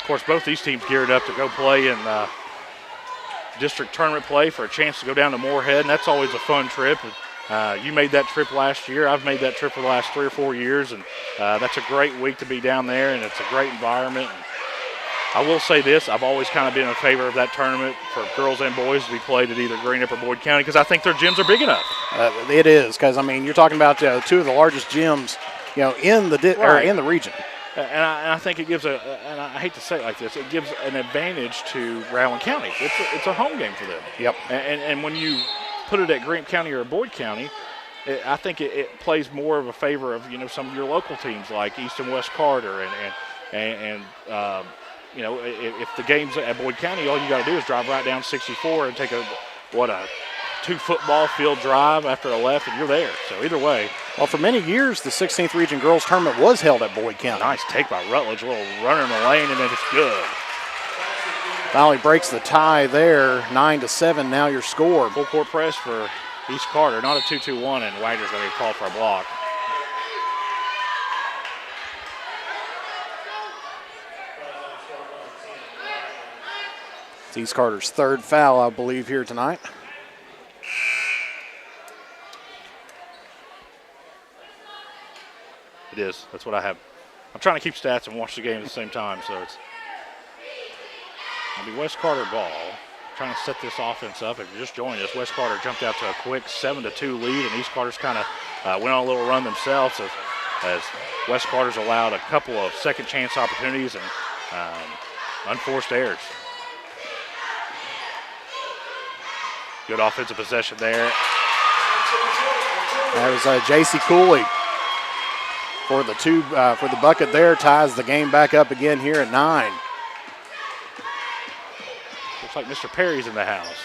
Of course, both these teams geared up to go play in district tournament play for a chance to go down to Moorhead, and that's always a fun trip. You made that trip last year. I've made that trip for the last 3 or 4 years, and that's a great week to be down there, and it's a great environment. And I will say this, I've always kind of been in favor of that tournament for girls and boys to be played at either Greenup or Boyd County because I think their gyms are big enough. It is, because, I mean, you're talking about 2 of the largest gyms, in the in the region. And I think it gives and I hate to say it like this, it gives an advantage to Rowan County. It's a home game for them. Yep. And when you put it at Greenup County or Boyd County, I think it plays more of a favor of some of your local teams like East and West Carter and if the game's at Boyd County, all you got to do is drive right down 64 and take a 2-football field drive after a left, and you're there. So either way. Well, for many years, the 16th Region Girls Tournament was held at Boyd County. Nice take by Rutledge, a little runner in the lane, and then it's good. Finally breaks the tie there, 9-7. Now your score. Full court press for East Carter, not a 2-2-1, and Wagner's going to get called for a block. It's East Carter's 3rd foul, I believe, here tonight. It is. That's what I have. I'm trying to keep stats and watch the game at the same time, so it's going to be West Carter ball. Trying to set this offense up. If you're just joining us, West Carter jumped out to a quick 7-2 lead, and East Carter's kind of went on a little run themselves as West Carter's allowed a couple of second chance opportunities and unforced errors. Good offensive possession there. That was J.C. Cooley for the bucket there. Ties the game back up again here at 9. Looks like Mr. Perry's in the house.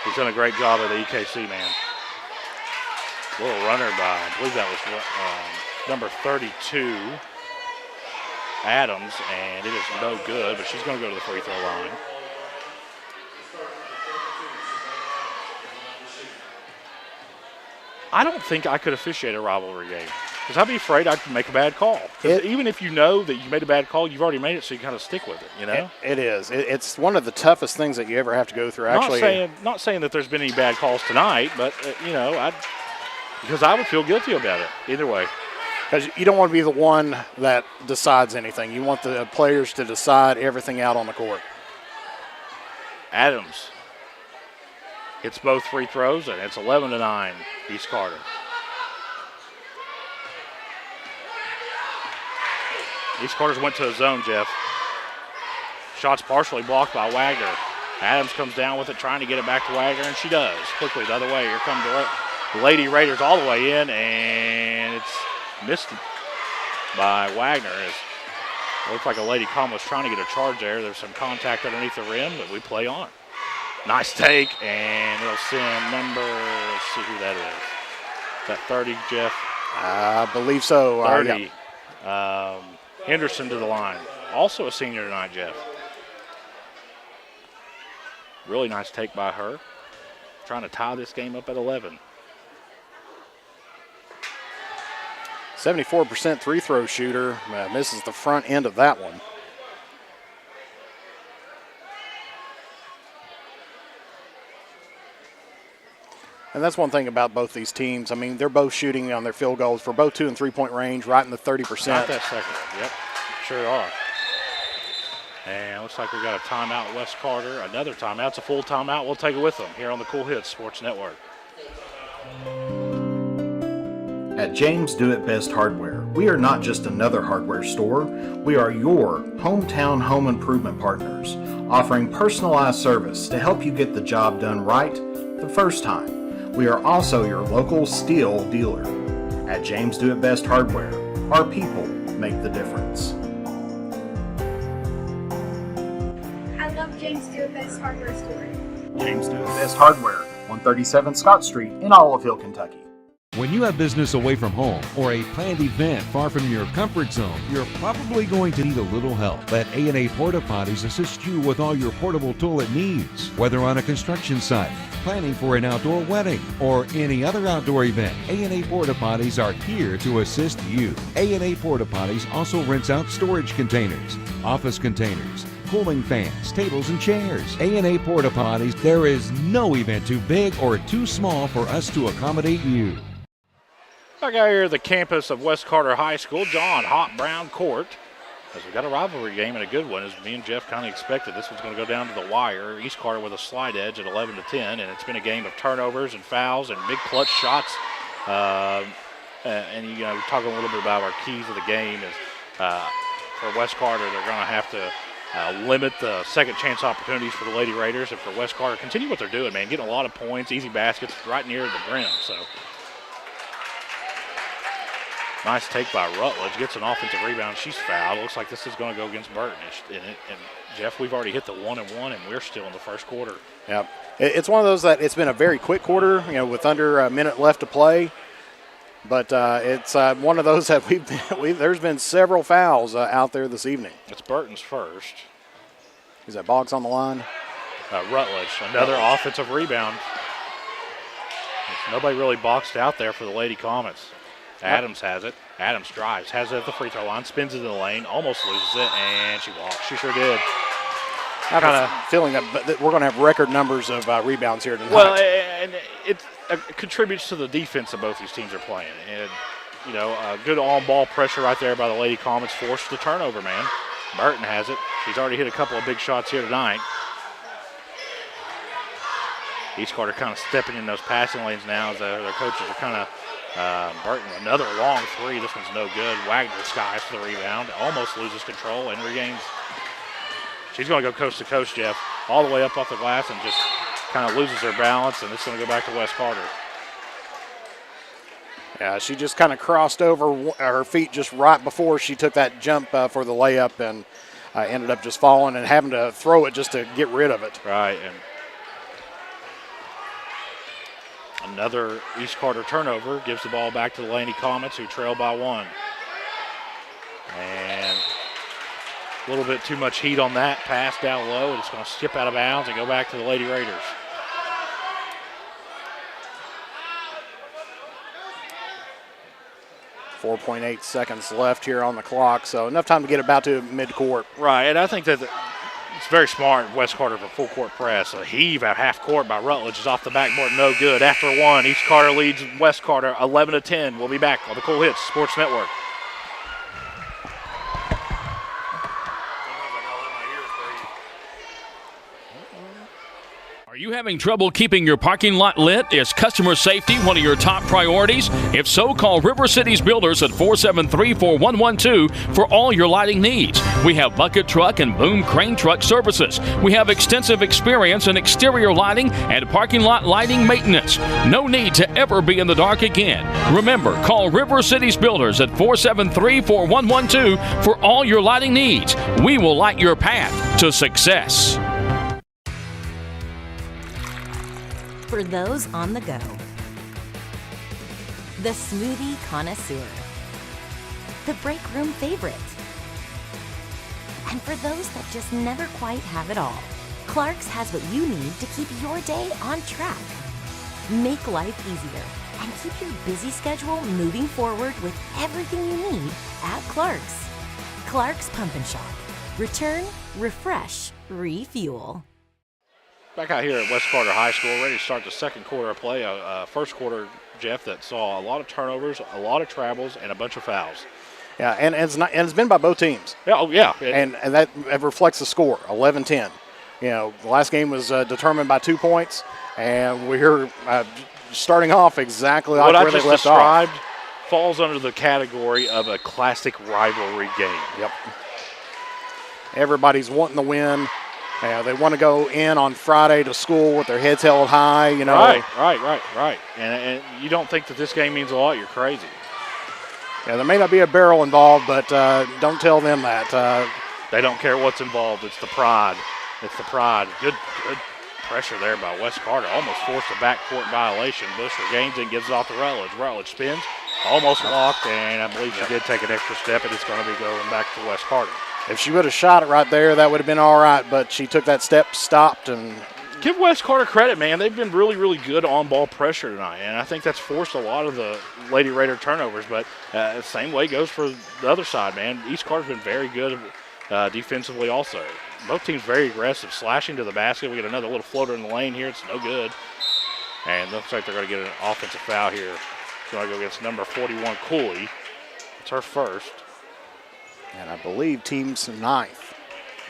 He's done a great job of the EKC man. Little runner by, I believe that was number 32, Adams, and it is no good, but she's going to go to the free throw line. I don't think I could officiate a rivalry game because I'd be afraid I'd make a bad call. Even if you know that you made a bad call, you've already made it, so you kind of stick with it, It is. It's one of the toughest things that you ever have to go through, actually. Not saying that there's been any bad calls tonight, but, because I would feel guilty about it either way. Because you don't want to be the one that decides anything. You want the players to decide everything out on the court. Adams hits both free throws, and it's 11-9, East Carter. East Carter's went to a zone, Jeff. Shot's partially blocked by Wagner. Adams comes down with it, trying to get it back to Wagner, and she does. Quickly the other way. Here come the Lady Raiders all the way in, and it's missed by Wagner. It looks like a Lady Com was trying to get a charge there. There's some contact underneath the rim, but we play on. Nice take, and it'll send number, let's see who that is. Is that 30, Jeff? I believe so. 30. Yeah. Henderson to the line. Also a senior tonight, Jeff. Really nice take by her. Trying to tie this game up at 11. 74% free throw shooter. Misses the front end of that one. And that's one thing about both these teams. I mean, they're both shooting on their field goals for both 2- and 3-point range, right in the 30%. Not that second. Yep, sure are. And looks like we got a timeout, West Carter. Another timeout. It's a full timeout. We'll take it with them here on the Cool Hits Sports Network. At James Do It Best Hardware, we are not just another hardware store. We are your hometown home improvement partners, offering personalized service to help you get the job done right the first time. We are also your local steel dealer. At James Do It Best Hardware, our people make the difference. I love James Do It Best Hardware Store. James Do It Best Hardware, 137 Scott Street in Olive Hill, Kentucky. When you have business away from home or a planned event far from your comfort zone, you're probably going to need a little help. Let A&A Porta Potties assist you with all your portable toilet needs. Whether on a construction site, planning for an outdoor wedding, or any other outdoor event, A&A Porta Potties are here to assist you. A&A Porta Potties also rents out storage containers, office containers, cooling fans, tables, and chairs. A&A Porta Potties, there is no event too big or too small for us to accommodate you. Back out here at the campus of West Carter High School, John Hot Brown Court. As we got a rivalry game and a good one, as me and Jeff kind of expected. This one's going to go down to the wire. East Carter with a slight edge at 11-10, and it's been a game of turnovers and fouls and big clutch shots. And you know, talking a little bit about our keys of the game is for West Carter, they're going to have to limit the second chance opportunities for the Lady Raiders, and for West Carter, continue what they're doing, man, getting a lot of points, easy baskets right near the rim. So. Nice take by Rutledge. Gets an offensive rebound. She's fouled. Looks like this is going to go against Burton. And Jeff, we've already hit the 1-1, and we're still in the first quarter. Yeah, it's one of those that it's been a very quick quarter, you know, with under a minute left to play. But it's one of those that there's been several fouls out there this evening. It's Burton's first. Is that Boggs on the line? Rutledge, another offensive rebound. Nobody really boxed out there for the Lady Comets. Adams has it. Adams drives, has it at the free throw line, spins it in the lane, almost loses it, and she walks. She sure did. I have a feeling that we're going to have record numbers of rebounds here tonight. Well, and it contributes to the defense that both these teams are playing. And, you know, good on-ball pressure right there by the Lady Comets forced the turnover, man. Burton has it. She's already hit a couple of big shots here tonight. East Carter kind of stepping in those passing lanes now as their coaches are kind of Burton, another long three. This one's no good. Wagner skies for the rebound. Almost loses control and regains. She's going to go coast to coast, Jeff, all the way up off the glass and just kind of loses her balance, and it's going to go back to West Carter. Yeah, she just kind of crossed over her feet just right before she took that jump for the layup and ended up just falling and having to throw it just to get rid of it. Right, and another East Carter turnover gives the ball back to the Lady Comets, who trail by 1. And a little bit too much heat on that pass down low, and it's going to skip out of bounds and go back to the Lady Raiders. .8 seconds left here on the clock, so enough time to get about to midcourt. Right, and I think that it's very smart, West Carter, for full court press. A heave at half court by Rutledge is off the backboard, no good. After 1, East Carter leads West Carter 11-10. We'll be back on the Cool Hits Sports Network. Are you having trouble keeping your parking lot lit? Is customer safety one of your top priorities? If so, call River Cities Builders at 473-4112 for all your lighting needs. We have bucket truck and boom crane truck services. We have extensive experience in exterior lighting and parking lot lighting maintenance. No need to ever be in the dark again. Remember, call River Cities Builders at 473-4112 for all your lighting needs. We will light your path to success. For those on the go, the smoothie connoisseur, the break room favorite, and for those that just never quite have it all, Clark's has what you need to keep your day on track. Make life easier and keep your busy schedule moving forward with everything you need at Clark's. Clark's Pump and Shop. Return, refresh, refuel. Back out here at West Carter High School, ready to start the second quarter of play. First quarter, Jeff, that saw a lot of turnovers, a lot of travels, and a bunch of fouls. Yeah, and it's been by both teams. Yeah, oh, yeah. And that reflects the score, 11-10. You know, the last game was determined by 2 points, and we're starting off exactly like where they left off. What I just described falls under the category of a classic rivalry game. Yep. Everybody's wanting to win. They want to go in on Friday to school with their heads held high, you know. Right. And you don't think that this game means a lot, you're crazy. Yeah, there may not be a barrel involved, but don't tell them that. They don't care what's involved. It's the pride. Good pressure there by West Carter. Almost forced a backcourt violation. Bush regains and gives it off to Rutledge. Rutledge spins, almost walked, and I believe she did take an extra step, and it's going to be going back to West Carter. If she would have shot it right there, that would have been all right, but she took that step, stopped, and give West Carter credit, man. They've been really, really good on-ball pressure tonight, and I think that's forced a lot of the Lady Raider turnovers, but the same way goes for the other side, man. East Carter's been very good defensively also. Both teams very aggressive, slashing to the basket. We get another little floater in the lane here. It's no good. And looks like they're going to get an offensive foul here. It's going to go against number 41, Cooley. It's her first. And I believe team's ninth.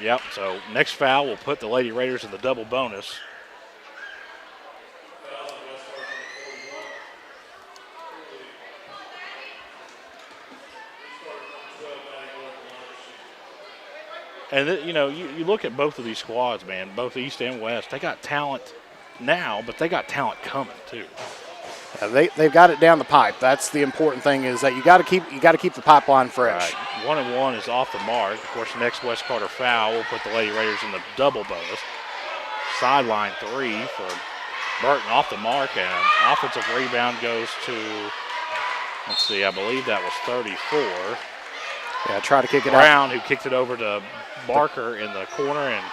Yep, so next foul will put the Lady Raiders in the double bonus. And, you look at both of these squads, man, both East and West. They got talent now, but they got talent coming, too. They've got it down the pipe. That's the important thing, is that you got to keep the pipeline fresh. Right. 1-1 is off the mark. Of course, the next West Carter foul will put the Lady Raiders in the double bonus. Sideline three for Burton, off the mark, and offensive rebound goes to, let's see, I believe that was 34. Yeah, try to kick it out. Brown, who kicked it over to Barker in the corner, and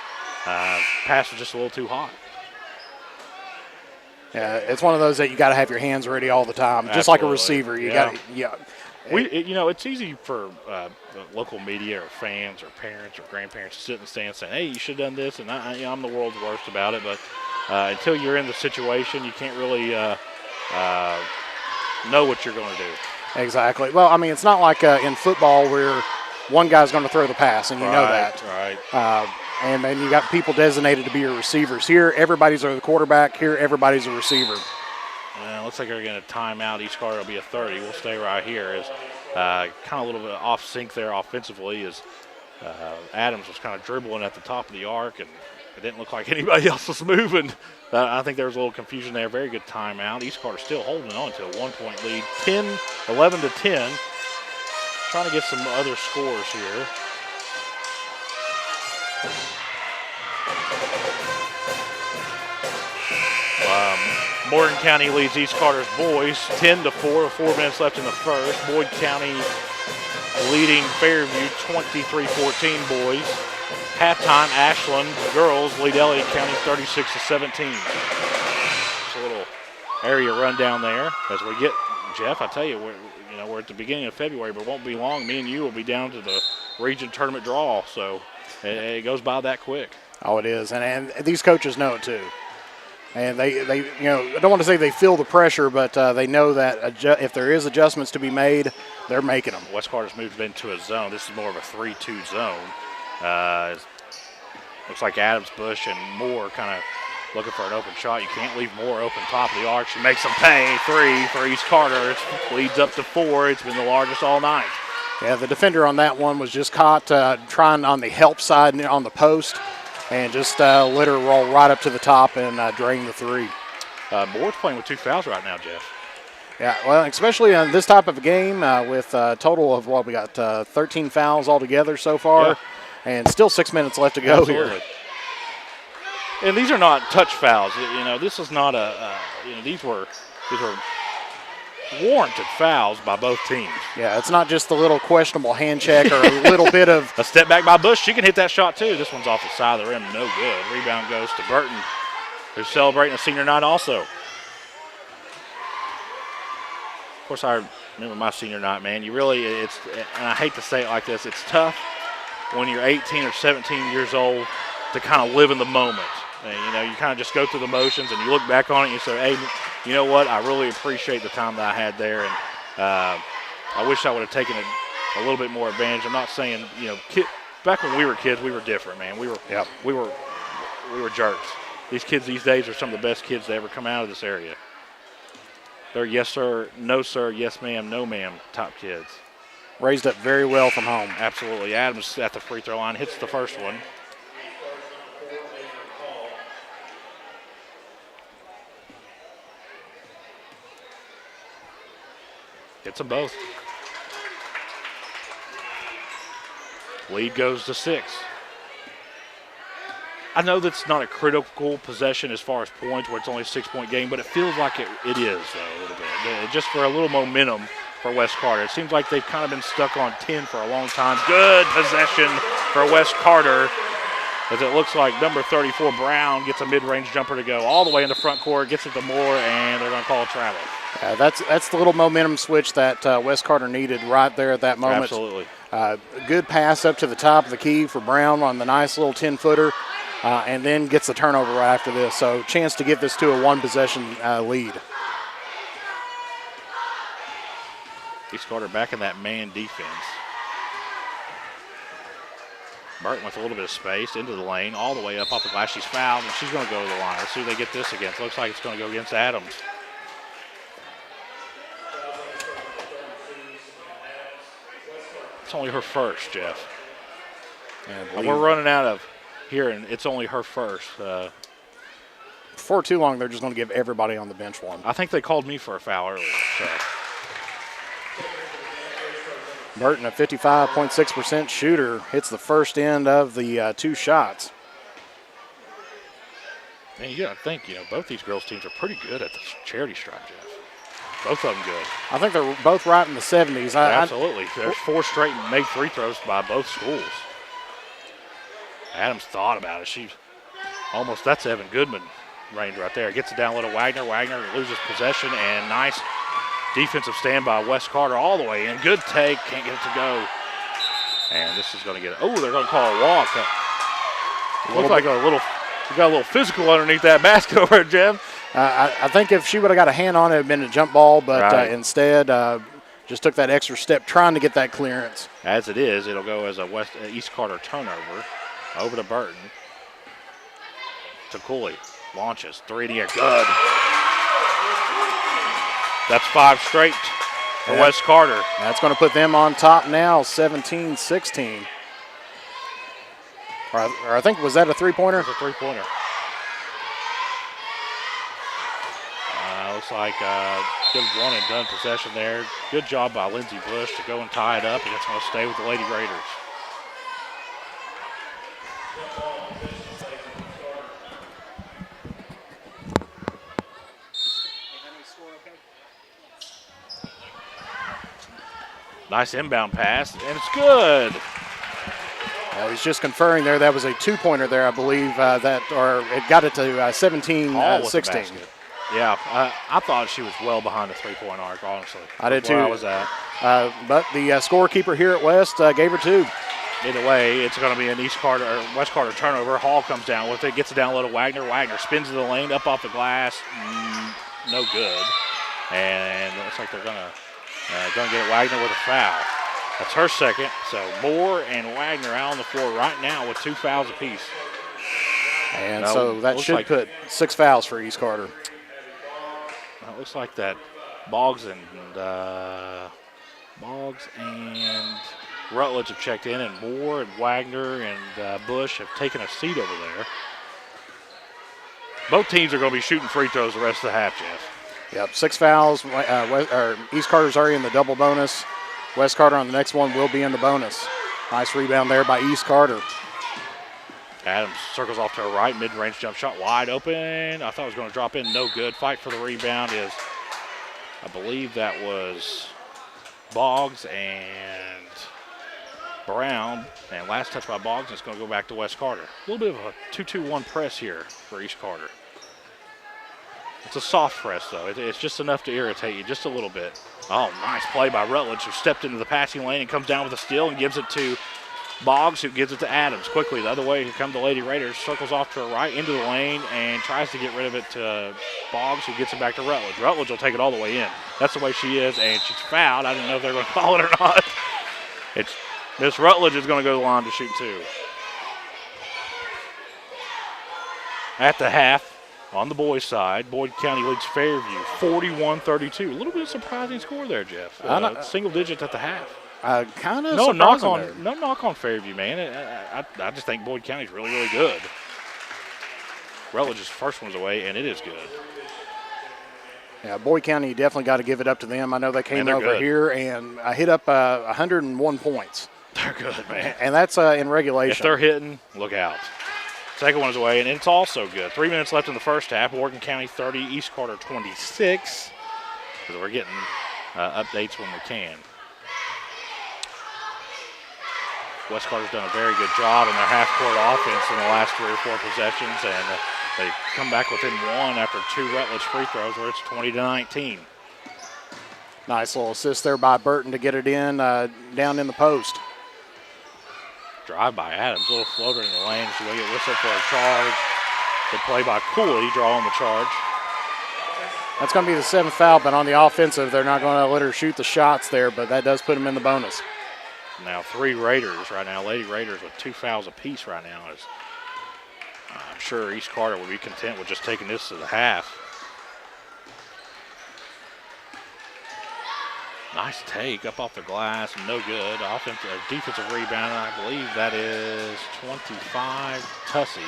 pass was just a little too hot. Yeah, it's one of those that you got to have your hands ready all the time, just like a receiver. You got to, it's easy for the local media or fans or parents or grandparents to sit in the stands saying, "Hey, you should have done this," and I'm the world's worst about it. But until you're in the situation, you can't really know what you're going to do. Exactly. Well, I mean, it's not like in football where one guy's going to throw the pass, and you know that. Right. And then you got people designated to be your receivers. Here, everybody's the quarterback. Here, everybody's a receiver. Looks like they're going to time out. Each card will be a 30. We'll stay right here. As kind of a little bit off sync there offensively, as Adams was kind of dribbling at the top of the arc, and it didn't look like anybody else was moving. I think there was a little confusion there. Very good timeout. East Carter still holding on to a 1-point lead, 11-10. Trying to get some other scores here. Morgan County leads East Carter's boys 10-4 with 4 minutes left in the first. Boyd County leading Fairview 23-14 boys. Halftime, Ashland girls lead Elliott County 36-17. Just a little area rundown there as we get, Jeff, I tell you, we're at the beginning of February, but it won't be long. Me and you will be down to the region tournament draw, so it goes by that quick. Oh, it is, and these coaches know it too. And they I don't want to say they feel the pressure, but they know that if there is adjustments to be made, they're making them. West Carter's moved into a zone. This is more of a 3-2 zone. Looks like Adams, Bush, and Moore kind of looking for an open shot. You can't leave Moore open top of the arc. She makes them pay. 3 for East Carter. It leads up to 4. It's been the largest all night. Yeah, the defender on that one was just caught trying on the help side on the post, and just let her roll right up to the top and drain the 3. Moore's playing with 2 fouls right now, Jeff. Yeah, well, especially on this type of a game with a total of, we got 13 fouls altogether so far, and still 6 minutes left to go here. And these are not touch fouls. This is not these were warranted fouls by both teams. Yeah, it's not just the little questionable hand check or a little bit of a step back by Bush. She can hit that shot too. This one's off the side of the rim, no good. Rebound goes to Burton, who's celebrating a senior night also. Of course, I remember my senior night, man. And I hate to say it like this, it's tough when you're 18 or 17 years old to kind of live in the moment. And, you kind of just go through the motions and you look back on it and you say, hey, you know what? I really appreciate the time that I had there. And I wish I would have taken a little bit more advantage. I'm not saying, back when we were kids, we were different, man. We were jerks. These kids these days are some of the best kids to ever come out of this area. They're yes, sir, no, sir, yes, ma'am, no, ma'am top kids. Raised up very well from home. Absolutely. Adams at the free throw line hits the first one. Hits them both. Lead goes to 6. I know that's not a critical possession as far as points where it's only a 6-point game, but it feels like it is, though, a little bit. Just for a little momentum for West Carter. It seems like they've kind of been stuck on 10 for a long time. Good possession for West Carter, as it looks like number 34, Brown, gets a mid-range jumper to go all the way in the front court, gets it to Moore, and they're going to call a travel. That's the little momentum switch that West Carter needed right there at that moment. Absolutely. A good pass up to the top of the key for Brown on the nice little 10-footer, and then gets the turnover right after this. So chance to get this to a one-possession lead. East Carter back in that man defense. Burton with a little bit of space into the lane, all the way up off the glass. She's fouled, and she's going to go to the line. Let's see who they get this against. Looks like it's going to go against Adams. It's only her first, Jeff. And we're running out of here, and it's only her first. Before too long, they're just going to give everybody on the bench one. I think they called me for a foul earlier. So. Burton, a 55.6% shooter, hits the first end of the 2 shots. And you got to think, both these girls' teams are pretty good at the charity stripe, Jeff. Both of them good. I think they're both right in the 70s. Absolutely. There's 4 straight made free throws by both schools. Adams thought about it. That's Evan Goodman range right there. Gets it down a little Wagner. Wagner loses possession, and nice defensive stand by West Carter all the way in. Good take. Can't get it to go. And this is going to get it. Oh, they're going to call a walk. Looks like we got a little physical underneath that basket over there, Jeff. I think if she would have got a hand on it, it would have been a jump ball, but instead just took that extra step trying to get that clearance. As it is, it'll go as a East Carter turnover. Over to Burton. To Cooley. Launches. 3 in the air. Good. That's 5 straight for West Carter. That's going to put them on top now, 17-16. Or I think, was that a three-pointer? It was a three-pointer. Looks like a good one-and-done possession there. Good job by Lindsey Bush to go and tie it up, and it's going to stay with the Lady Raiders. Nice inbound pass, and it's good. Well, he's just conferring there. That was a 2-pointer there, I believe, it got it to 17-16. Yeah, I thought she was well behind the 3-point arc, honestly. I did too. Where I was at. But the scorekeeper here at West gave her 2. Either way, it's going to be an West Carter turnover. Hall comes down with it, gets it down a little Wagner. Wagner spins to the lane, up off the glass. No good. And it looks like they're going to get it Wagner with a foul. That's her second. So Moore and Wagner out on the floor right now with 2 fouls apiece. And so that should put 6 fouls for East Carter. It looks like that Boggs and Rutledge have checked in, and Moore and Wagner and Bush have taken a seat over there. Both teams are going to be shooting free throws the rest of the half, Jeff. Yep, 6 fouls. East Carter's already in the double bonus. West Carter on the next one will be in the bonus. Nice rebound there by East Carter. Adams circles off to her right, mid-range jump shot wide open. I thought it was going to drop in, no good. Fight for the rebound is, I believe that was Boggs and Brown. And last touch by Boggs, and it's going to go back to Wes Carter. A little bit of a 2-2-1 press here for East Carter. It's a soft press, though. It's just enough to irritate you just a little bit. Oh, nice play by Rutledge, who stepped into the passing lane and comes down with a steal and gives it to Boggs, who gives it to Adams quickly. The other way, here come the Lady Raiders. Circles off to her right into the lane and tries to get rid of it to Boggs, who gets it back to Rutledge. Rutledge will take it all the way in. That's the way she is, and she's fouled. I didn't know if they were going to call it or not. Miss Rutledge is going to go to the line to shoot 2. At the half, on the boys' side, Boyd County leads Fairview 41-32. A little bit of surprising score there, Jeff. Single digits at the half. Kind of no surprising. No knock on Fairview, man. I just think Boyd County's really, really good. Rutledge's first one's away, and it is good. Yeah, Boyd County definitely got to give it up to them. I know they came over here and hit up 101 points. They're good, man. And that's in regulation. If they're hitting, look out. Second one is away, and it's also good. 3 minutes left in the first half. Morgan County 30, East Carter 26. So we're getting updates when we can. West Carter's done a very good job in their half-court offense in the last 3 or 4 possessions, and they come back within 1 after 2 Rutledge free throws, where it's 20-19. Nice little assist there by Burton to get it in down in the post. Drive by Adams, little floater in the lane. She's going to get whistled for a charge. Good play by Cooley, drawing the charge. That's going to be the 7th foul, but on the offensive, they're not going to let her shoot the shots there, but that does put them in the bonus. Now 3 Raiders right now, Lady Raiders with 2 fouls apiece right now. I'm sure East Carter would be content with just taking this to the half. Nice take up off the glass, no good. Defensive rebound, I believe that is 25, Tussey.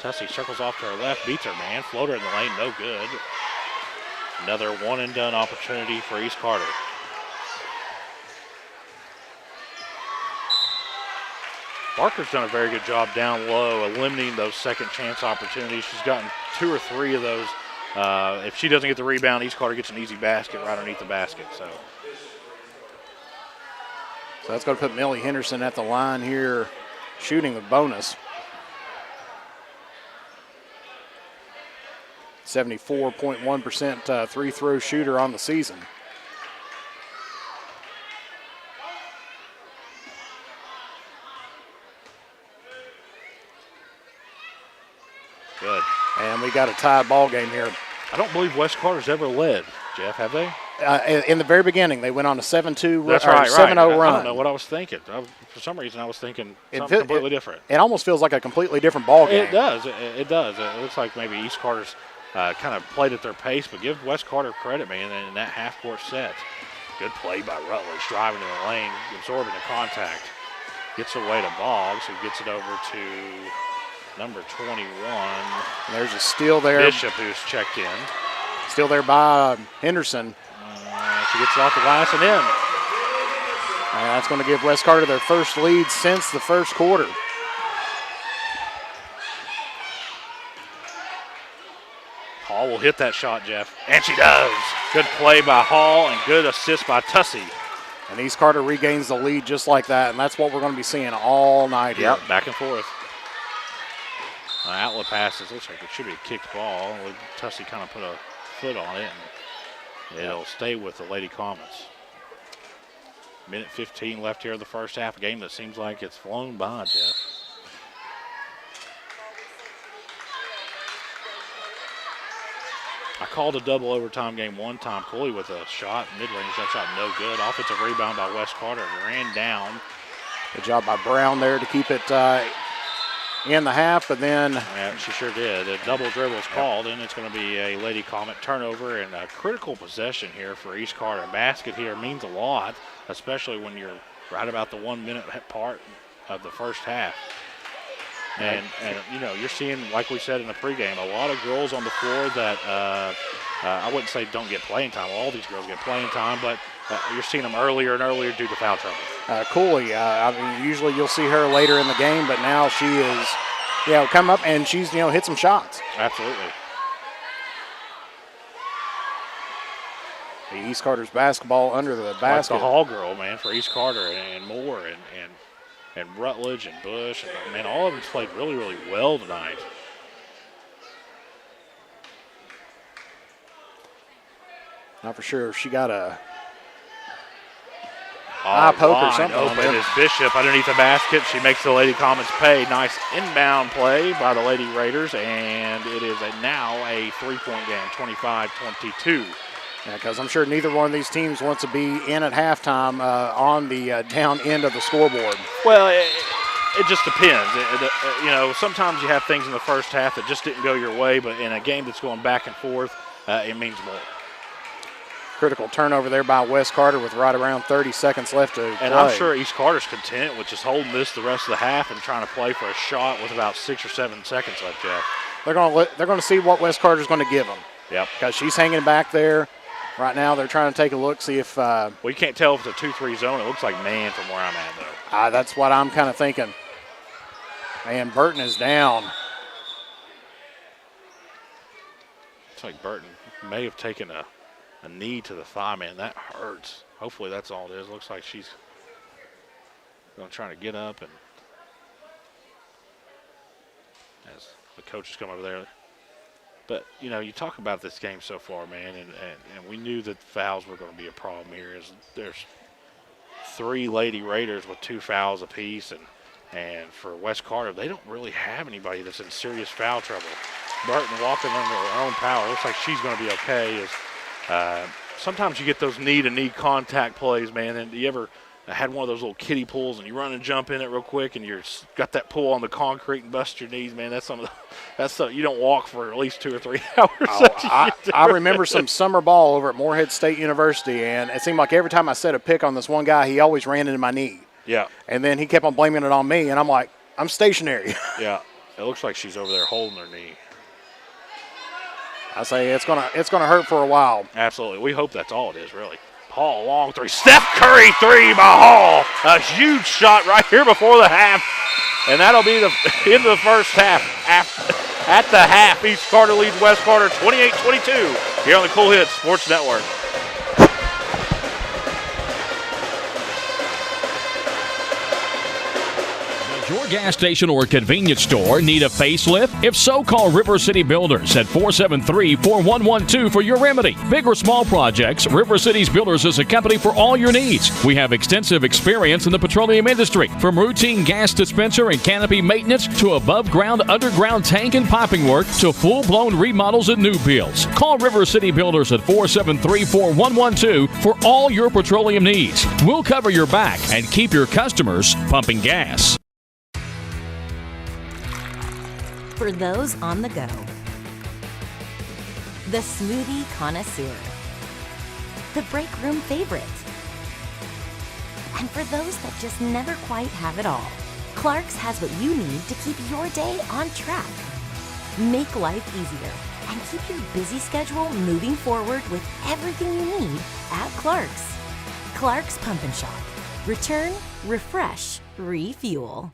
Tussey circles off to her left, beats her man. Floater in the lane, no good. Another one-and-done opportunity for East Carter. Barker's done a very good job down low, eliminating those second chance opportunities. She's gotten 2 or 3 of those. If she doesn't get the rebound, East Carter gets an easy basket right underneath the basket. So that's going to put Millie Henderson at the line here, shooting the bonus. 74.1% three-throw shooter on the season. Good. And we got a tied ball game here. I don't believe West Carter's ever led, Jeff, have they? In the very beginning, they went on a 7-2 That's right, 7-0 run. I don't know what I was thinking. For some reason, I was thinking something completely different. It almost feels like a completely different ball game. It does. It does. It looks like maybe East Carter's kind of played at their pace, but give West Carter credit, man, in that half-court set. Good play by Rutledge, driving in the lane, absorbing the contact. Gets away to Boggs, who gets it over to number 21. There's a steal there. Bishop, who's checked in. Still there by Henderson. She gets it off the glass and in. And that's going to give West Carter their first lead since the first quarter. Hall will hit that shot, Jeff. And she does. Good play by Hall and good assist by Tussey. And East Carter regains the lead just like that, and that's what we're going to be seeing all night here. Yep, back and forth. Outlet passes. Looks like it should be a kicked ball. Tussey kind of put a foot on it, and it'll stay with the Lady Comets. Minute 15 left here in the first half. A game that seems like it's flown by, Jeff. I called a double overtime game one time. Cooley with a shot, mid-range jump shot, no good. Offensive rebound by West Carter, ran down. Good job by Brown there to keep it in the half, but then... Yeah, she sure did. A double dribble is called, and it's going to be a Lady Comet turnover and a critical possession here for East Carter. A basket here means a lot, especially when you're right about the 1 minute part of the first half. And you know, you're seeing, like we said in the pregame, a lot of girls on the floor that I wouldn't say don't get playing time. All these girls get playing time, but you're seeing them earlier and earlier due to foul trouble. Cooley, I mean, usually you'll see her later in the game, but now she is, come up and she's, hit some shots. Absolutely. The East Carter's basketball under the basket. Like the Hall girl, man, for East Carter and Moore and Rutledge and Bush. And, man, all of them played really, really well tonight. Not for sure if she got a eye poke or something. Open is Bishop underneath the basket. She makes the Lady Comets pay. Nice inbound play by the Lady Raiders, and it is now a three-point game, 25-22. Yeah, because I'm sure neither one of these teams wants to be in at halftime on the down end of the scoreboard. Well, it just depends. Sometimes you have things in the first half that just didn't go your way, but in a game that's going back and forth, it means more. Critical turnover there by West Carter with right around 30 seconds left to play. And I'm sure East Carter's content with just holding this the rest of the half and trying to play for a shot with about 6 or 7 seconds left, Jeff. They're going to see what West Carter's going to give them. Yep. Because she's hanging back there. Right now they're trying to take a look, see if well, you can't tell if it's a 2-3 zone. It looks like man from where I'm at, though. That's what I'm kind of thinking. And Burton is down. Looks like Burton may have taken a knee to the thigh, man. That hurts. Hopefully that's all it is. Looks like she's going to try to get up, and as the coaches come over there. But, you talk about this game so far, man, and we knew that fouls were going to be a problem here. There's 3 Lady Raiders with 2 fouls apiece, and for West Carter, they don't really have anybody that's in serious foul trouble. Burton walking under her own power. Looks like she's going to be okay. Sometimes you get those knee-to-knee contact plays, man, and you ever had one of those little kiddie pulls and you run and jump in it real quick and you're got that pull on the concrete and bust your knees, man. That's something you don't walk for at least 2 or 3 hours. I remember some summer ball over at Morehead State University, and it seemed like every time I set a pick on this one guy, he always ran into my knee. Yeah. And then he kept on blaming it on me, and I'm like, I'm stationary. Yeah. It looks like she's over there holding her knee. I say it's gonna hurt for a while. Absolutely. We hope that's all it is, really. Hall, long 3. Steph Curry 3 by Hall. A huge shot right here before the half. And that'll be the end of the first half. At the half, East Carter leads West Carter 28-22 here on the Cool Hits Sports Network. Your gas station or convenience store need a facelift? If so, call River City Builders at 473-4112 for your remedy. Big or small projects, River City's Builders is a company for all your needs. We have extensive experience in the petroleum industry, from routine gas dispenser and canopy maintenance to above-ground, underground tank and piping work to full-blown remodels and new builds. Call River City Builders at 473-4112 for all your petroleum needs. We'll cover your back and keep your customers pumping gas. For those on the go, the smoothie connoisseur, the break room favorite, and for those that just never quite have it all, Clark's has what you need to keep your day on track. Make life easier and keep your busy schedule moving forward with everything you need at Clark's. Clark's Pump and Shop. Return, refresh, refuel.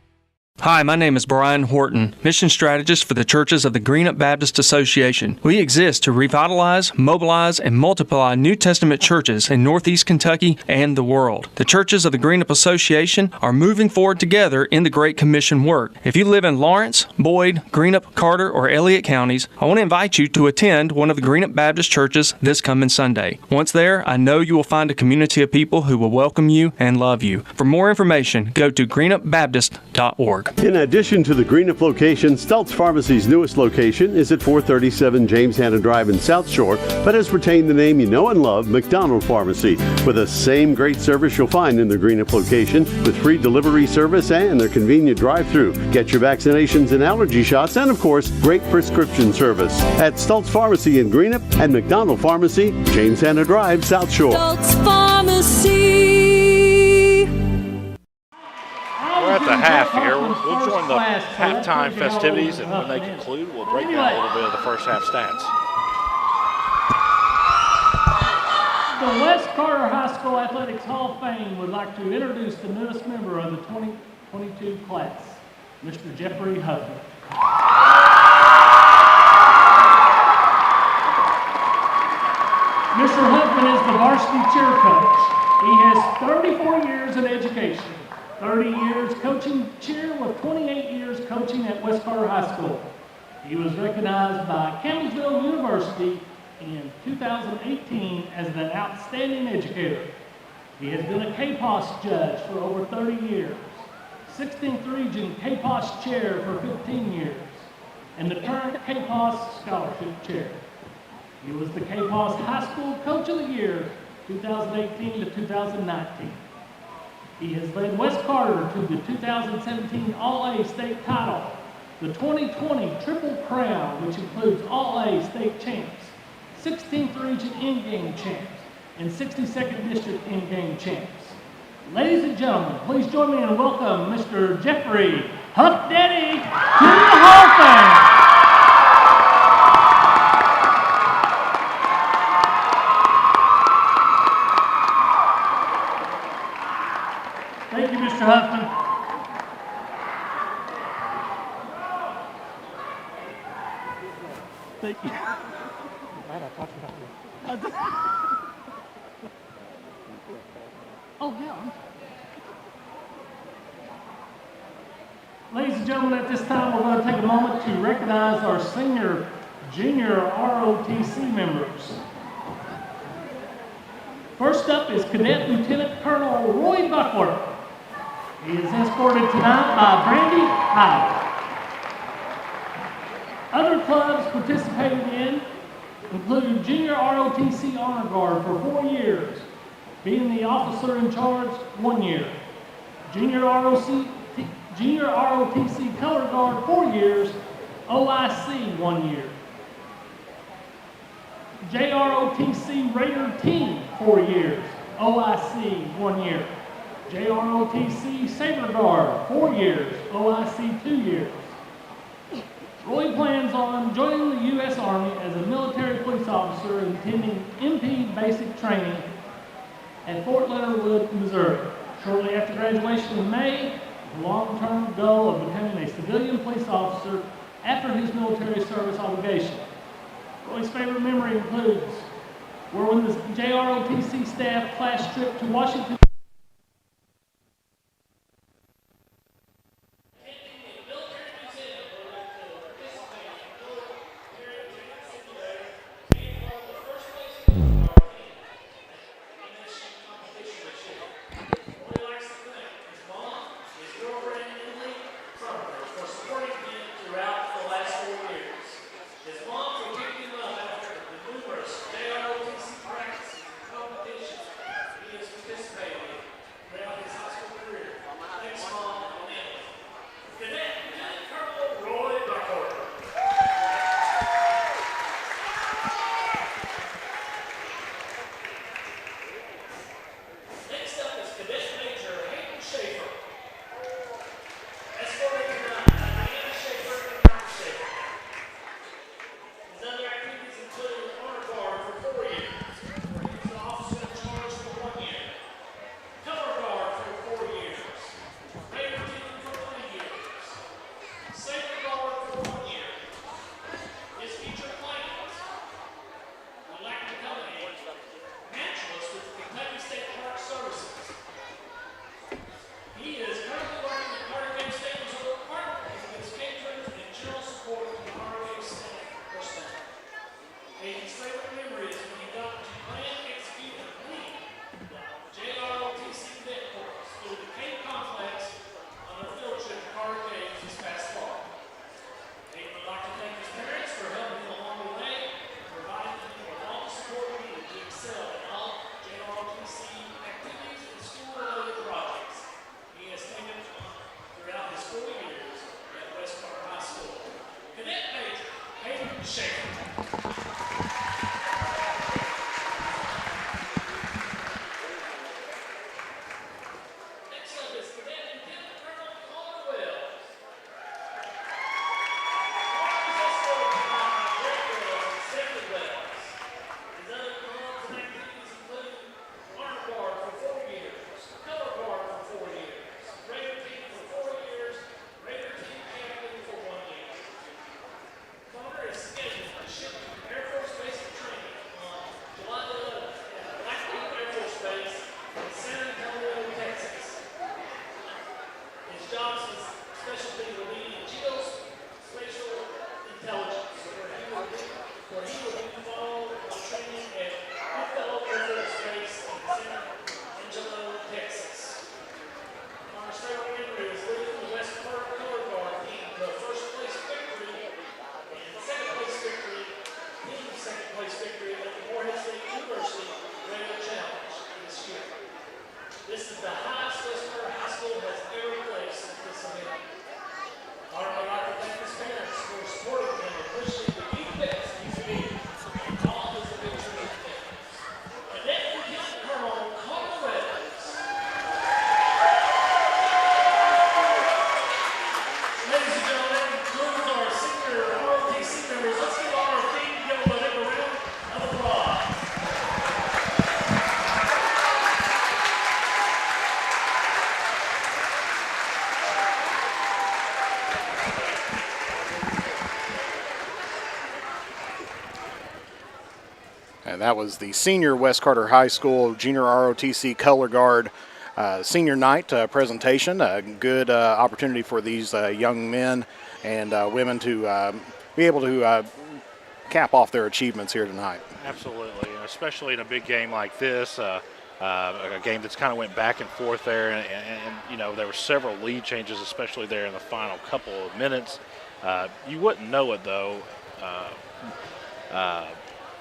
Hi, my name is Brian Horton, Mission Strategist for the Churches of the Greenup Baptist Association. We exist to revitalize, mobilize, and multiply New Testament churches in Northeast Kentucky and the world. The Churches of the Greenup Association are moving forward together in the Great Commission work. If you live in Lawrence, Boyd, Greenup, Carter, or Elliott counties, I want to invite you to attend one of the Greenup Baptist churches this coming Sunday. Once there, I know you will find a community of people who will welcome you and love you. For more information, go to greenupbaptist.org. In addition to the Greenup location, Stultz Pharmacy's newest location is at 437 James Hanna Drive in South Shore, but has retained the name you know and love, McDonald Pharmacy, with the same great service you'll find in the Greenup location, with free delivery service and their convenient drive-thru. Get your vaccinations and allergy shots, and of course, great prescription service at Stultz Pharmacy in Greenup and McDonald Pharmacy, James Hanna Drive, South Shore. Stultz Pharmacy. We're at the half here. We'll join the halftime festivities, and when they conclude, we'll break down a little bit of the first half stats. The West Carter High School Athletics Hall of Fame would like to introduce the newest member of the 2022 class, Mr. Jeffrey Husband. Mr. Husband is the varsity cheer coach. He has 34 years in education, 30 years coaching cheer with 28 years coaching at West Carter High School. He was recognized by Campbellsville University in 2018 as an outstanding educator. He has been a KPOS judge for over 30 years, 16th Region KPOS chair for 15 years, and the current KPOS scholarship chair. He was the KPOS High School Coach of the Year 2018 to 2019. He has led West Carter to the 2017 All-A state title, the 2020 Triple Crown, which includes All-A state champs, 16th Region in-game champs, and 62nd District in-game champs. Ladies and gentlemen, please join me in welcome Mr. Jeffrey Huff Daddy to the Hall of Fame. Thank you, Mr. Huffman. Thank you. Oh, yeah. Ladies and gentlemen, at this time, we're going to take a moment to recognize our senior, junior ROTC members. First up is Cadet Lieutenant Colonel Roy Buckler. He is escorted tonight by Brandy Howard. Other clubs participating in include Junior ROTC Honor Guard for 4 years, being the officer in charge 1 year. Junior ROTC Color Guard 4 years, OIC 1 year. JROTC Raider Team 4 years, OIC 1 year. JROTC Saber Guard 4 years, OIC 2 years. Roy plans on joining the U.S. Army as a military police officer and attending MP basic training at Fort Leonard Wood, Missouri. Shortly after graduation in May, the long-term goal of becoming a civilian police officer after his military service obligation. Roy's favorite memory includes when the JROTC staff class trip to Washington. And that was the senior West Carter High School Junior ROTC Color Guard senior night presentation. A good opportunity for these young men and women to be able to cap off their achievements here tonight. Absolutely, and especially in a big game like this, a game that's kind of went back and forth there, and you know, there were several lead changes, especially there in the final couple of minutes. You wouldn't know it though,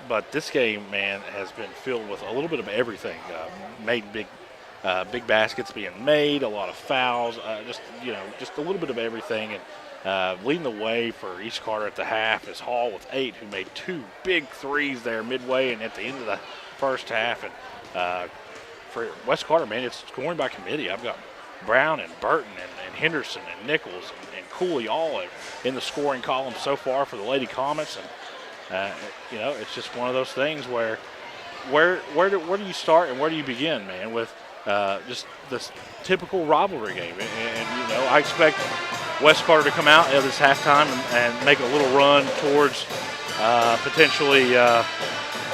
but this game, man, has been filled with a little bit of everything. Made big baskets being made, a lot of fouls, just a little bit of everything. And leading the way for East Carter at the half is Hall with 8, who made 2 big threes there midway and at the end of the first half. And for West Carter, man, it's scoring by committee. I've got Brown and Burton and Henderson and Nichols and Cooley all in the scoring column so far for the Lady Comets. And it's just one of those things where do you start and where do you begin, man, with just this typical rivalry game. And I expect West Carter to come out at this halftime and make a little run towards potentially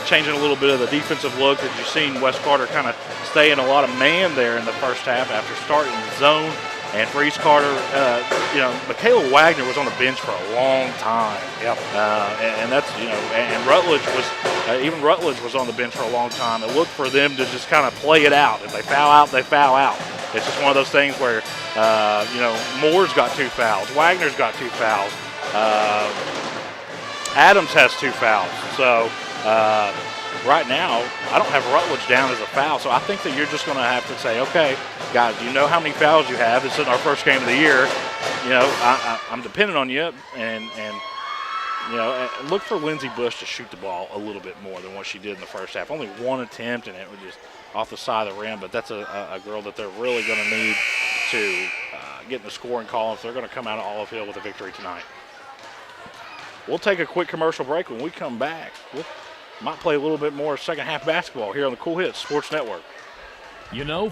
changing a little bit of the defensive look that you've seen West Carter kind of stay in a lot of man there in the first half after starting the zone. And for East Carter, Michaela Wagner was on the bench for a long time. Yep. And that's, and Rutledge was on the bench for a long time. It looked for them to just kind of play it out. If they foul out, they foul out. It's just one of those things where, Moore's got 2 fouls. Wagner's got 2 fouls. Adams has 2 fouls. So right now, I don't have Rutledge down as a foul. So I think that you're just going to have to say, okay, guys, you know how many fouls you have. This is our first game of the year. I'm dependent on you. And look for Lindsey Bush to shoot the ball a little bit more than what she did in the first half. Only 1 attempt, and it was just off the side of the rim. But that's a girl that they're really going to need to get in the scoring column if they're going to come out of Olive Hill with a victory tonight. We'll take a quick commercial break. When we come back, we might play a little bit more second half basketball here on the Cool Hits Sports Network.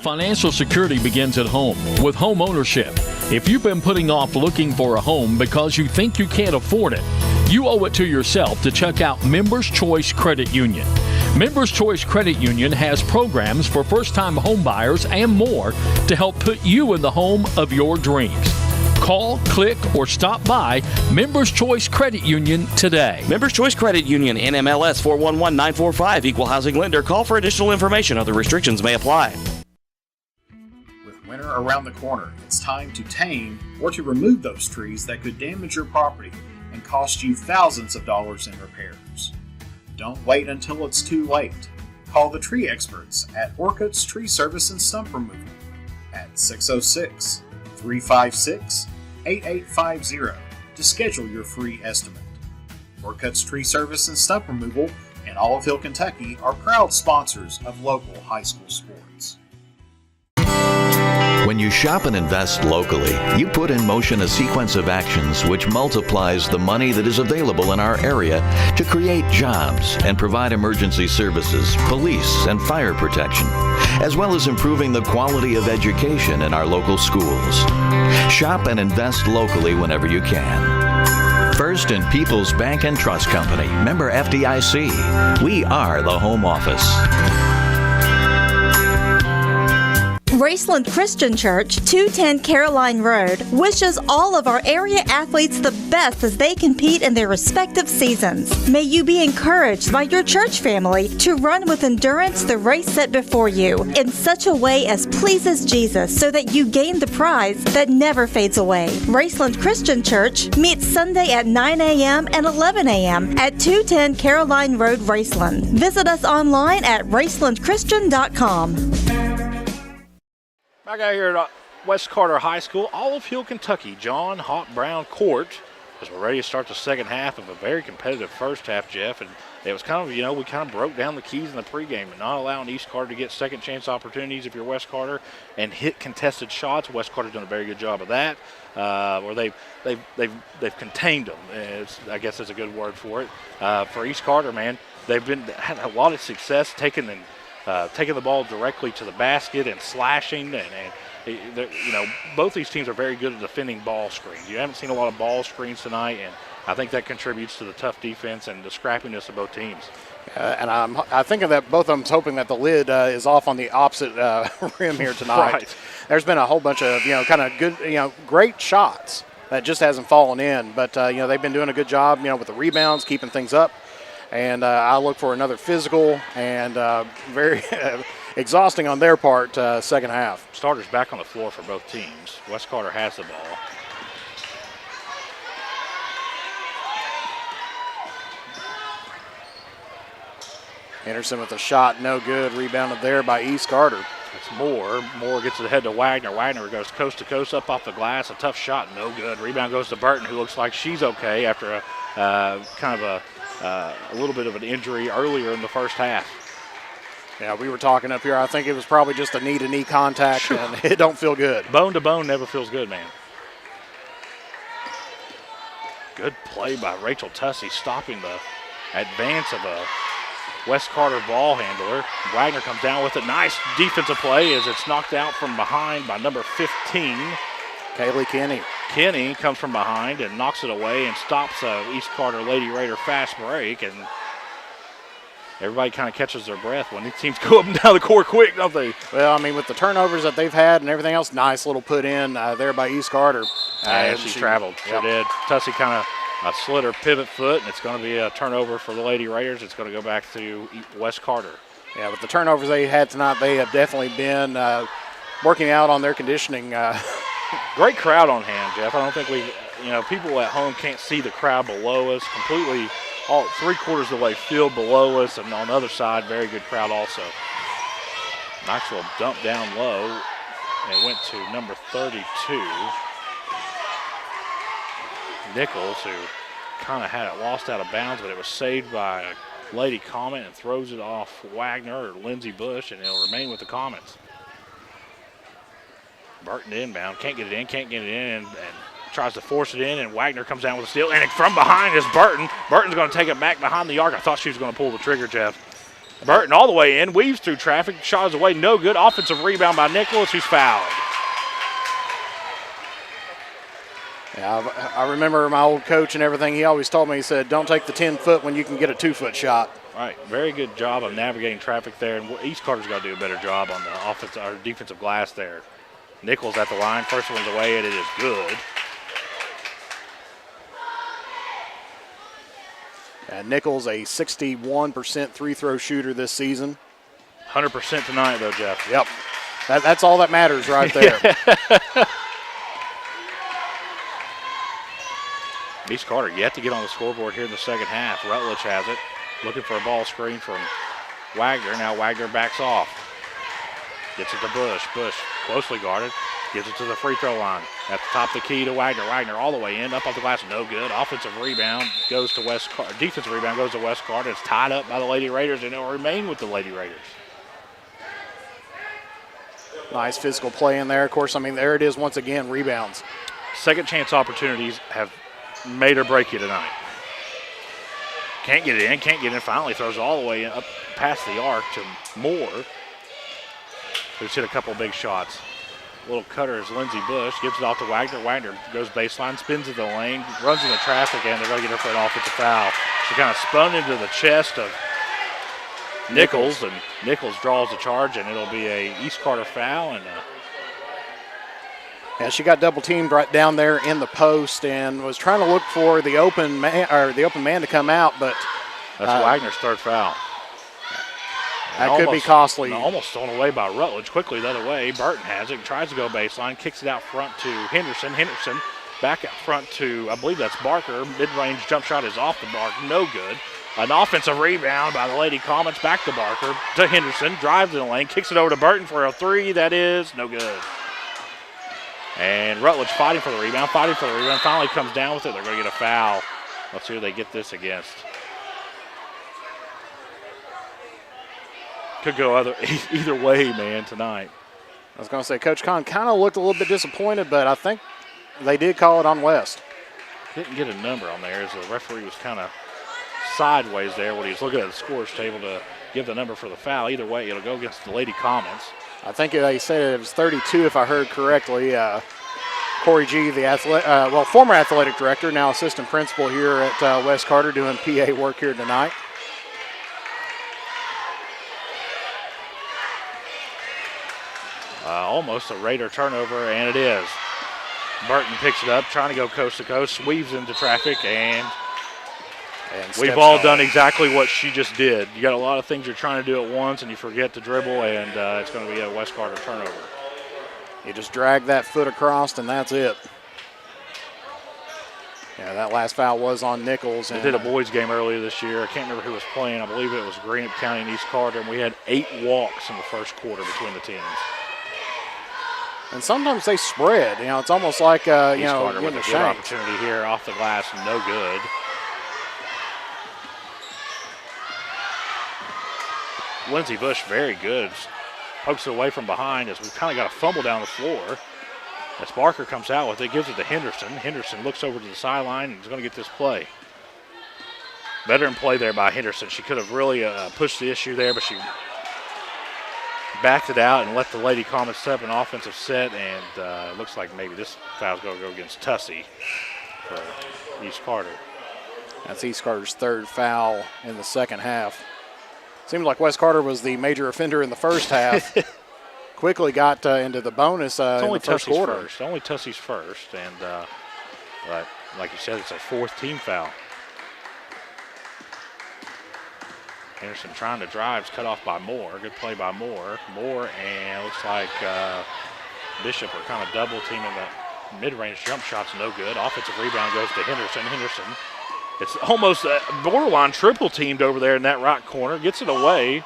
Financial security begins at home with home ownership. If you've been putting off looking for a home because you think you can't afford it, you owe it to yourself to check out Members Choice Credit Union. Members Choice Credit Union has programs for first-time home buyers and more to help put you in the home of your dreams. Call, click, or stop by Members Choice Credit Union today. Members Choice Credit Union, NMLS 411945, Equal Housing Lender. Call for additional information. Other restrictions may apply. With winter around the corner, it's time to tame or to remove those trees that could damage your property and cost you thousands of dollars in repairs. Don't wait until it's too late. Call the tree experts at Orcutt's Tree Service and Stump Removal at 606-356-8850 to schedule your free estimate. Orcutt's Tree Service and Stump Removal in Olive Hill, Kentucky are proud sponsors of local high school sports. When you shop and invest locally, you put in motion a sequence of actions which multiplies the money that is available in our area to create jobs and provide emergency services, police, and fire protection, as well as improving the quality of education in our local schools. Shop and invest locally whenever you can. First in People's Bank and Trust Company, member FDIC. We are the home office. Raceland Christian Church, 210 Caroline Road, wishes all of our area athletes the best as they compete in their respective seasons. May you be encouraged by your church family to run with endurance the race set before you in such a way as pleases Jesus so that you gain the prize that never fades away. Raceland Christian Church meets Sunday at 9 a.m. and 11 a.m. at 210 Caroline Road, Raceland. Visit us online at racelandchristian.com. Back out here at West Carter High School, Olive Hill, Kentucky, John Hawk Brown Court, as we're ready to start the second half of a very competitive first half, Jeff. And it was kind of, we kind of broke down the keys in the pregame and not allowing East Carter to get second chance opportunities if you're West Carter and hit contested shots. West Carter's done a very good job of that, where they've contained them. I guess that's a good word for it. For East Carter, man, they've had a lot of success taking the ball directly to the basket and slashing, and both these teams are very good at defending ball screens. You haven't seen a lot of ball screens tonight, I think that contributes to the tough defense and the scrappiness of both teams. And I think that both of them's hoping that the lid is off on the opposite rim here tonight. Right. There's been a whole bunch of kind of good great shots that just hasn't fallen in, but they've been doing a good job with the rebounds, keeping things up. And I look for another physical and very exhausting on their part second half. Starters back on the floor for both teams. West Carter has the ball. Henderson with a shot, no good. Rebounded there by East Carter. It's Moore. Moore gets it ahead to Wagner. Wagner goes coast to coast up off the glass. A tough shot, no good. Rebound goes to Burton, who looks like she's okay after a little bit of an injury earlier in the first half. Yeah, we were talking up here. I think it was probably just a knee-to-knee contact, and it don't feel good. Bone to bone never feels good, man. Good play by Rachel Tussey, stopping the advance of a West Carter ball handler. Wagner comes down with it. Nice defensive play as it's knocked out from behind by number 15. Kaylee Kenny. Kenny comes from behind and knocks it away and stops East Carter Lady Raider fast break. And everybody kind of catches their breath when these teams go up and down the court quick, don't they? Well, I mean, with the turnovers that they've had and everything else, nice little put in there by East Carter. Yeah, she traveled. Sure did. Tussey kind of slid her pivot foot, and it's going to be a turnover for the Lady Raiders. It's going to go back to West Carter. Yeah, with the turnovers they had tonight, they have definitely been working out on their conditioning. Great crowd on hand, Jeff. I don't think people at home can't see the crowd below us. Completely, all 3/4 of the way filled below us, and on the other side, very good crowd also. Nice little dump down low. It went to number 32. Nichols, who kind of had it lost out of bounds, but it was saved by a Lady Comet and throws it off Wagner or Lindsey Bush, and it'll remain with the Comets. Burton inbound, can't get it in, and tries to force it in, and Wagner comes down with a steal, and from behind is Burton. Burton's going to take it back behind the arc. I thought she was going to pull the trigger, Jeff. Burton all the way in, weaves through traffic, shot is away, no good. Offensive rebound by Nichols, who's fouled. Yeah, I remember my old coach and everything. He always told me, he said, don't take the 10-foot when you can get a 2-foot shot. Right, very good job of navigating traffic there, and East Carter's got to do a better job on the offensive or defensive glass there. Nichols at the line, first one's away, and it is good. And Nichols, a 61% free-throw shooter this season. 100% tonight, though, Jeff. Yep, that's all that matters right there. East Carter yet to get on the scoreboard here in the second half. Rutledge has it, looking for a ball screen from Wagner. Now Wagner backs off. Gets it to Bush. Bush closely guarded. Gives it to the free throw line. At the top of the key to Wagner. Wagner all the way in, up off the glass, no good. Offensive rebound goes to West Carter. Defensive rebound goes to West Carter. It's tied up by the Lady Raiders, and it will remain with the Lady Raiders. Nice physical play in there. Of course, I mean, there it is once again, rebounds. Second chance opportunities have made or break you tonight. Can't get it in, finally throws it all the way up past the arc to Moore, who's hit a couple big shots. Little cutter is Lindsey Bush, gives it off to Wagner. Wagner goes baseline, spins in the lane, runs into traffic, and they're going to get her for an offensive foul. She kind of spun into the chest of Nichols, and Nichols draws the charge, and it'll be a East Carter foul. And she got double teamed right down there in the post and was trying to look for the open man to come out, but that's Wagner's third foul. That could be costly. Almost thrown away by Rutledge. Quickly the other way. Burton has it, tries to go baseline, kicks it out front to Henderson. Henderson back out front to, I believe that's Barker. Mid-range jump shot is off the mark, no good. An offensive rebound by the Lady Comets, back to Barker, to Henderson, drives in the lane, kicks it over to Burton for a three. That is no good. And Rutledge fighting for the rebound, finally comes down with it. They're going to get a foul. Let's see who they get this against. Could go either way, man, tonight. I was going to say, Coach Kahn kind of looked a little bit disappointed, but I think they did call it on West. Didn't get a number on there as the referee was kind of sideways there when he was looking at the scorer's table to give the number for the foul. Either way, it'll go against the Lady Comets. I think they said it was 32 if I heard correctly. Of Corey G., the former athletic director, now assistant principal here at West Carter, doing PA work here tonight. Almost a Raider turnover, and it is. Burton picks it up, trying to go coast to coast, weaves into traffic, and we've all done exactly what she just did. You got a lot of things you're trying to do at once, and you forget to dribble, and it's going to be a West Carter turnover. You just drag that foot across, and that's it. Yeah, that last foul was on Nichols. They did a boys game earlier this year. I can't remember who was playing. I believe it was Greenup County and East Carter, and we had 8 walks in the first quarter between the teams. And sometimes they spread. You know, it's almost like, East Carter getting with a a good shank. opportunity here off the glass, no good. Lindsey Bush, very good. Pokes it away from behind as we've kind of got a fumble down the floor. As Barker comes out with it, gives it to Henderson. Henderson looks over to the sideline and is going to get this play. Veteran play there by Henderson. She could have really pushed the issue there, but she backed it out and let the Lady Comets set up an offensive set, and looks like maybe this foul's going to go against Tussey for East Carter. That's East Carter's 3rd foul in the second half. Seemed like West Carter was the major offender in the first half. Quickly got into the bonus in the first quarter. First. Only Tussey's first, and but like you said, it's a 4th team foul. Henderson trying to drive, is cut off by Moore. Good play by Moore. Moore, and looks like Bishop are kind of double teaming the mid-range jump shots, no good. Offensive rebound goes to Henderson. Henderson, it's almost borderline triple teamed over there in that right corner. Gets it away.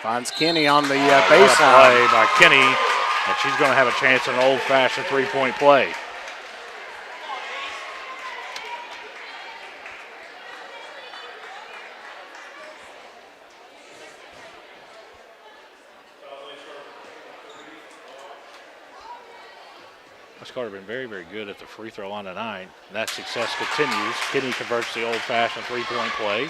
Finds Kenny on the What a baseline. play by Kenny, and she's going to have a chance at an old-fashioned three-point play. West Carter been very, very good at the free throw line tonight. And that success continues. Kenny converts the old-fashioned three-point play.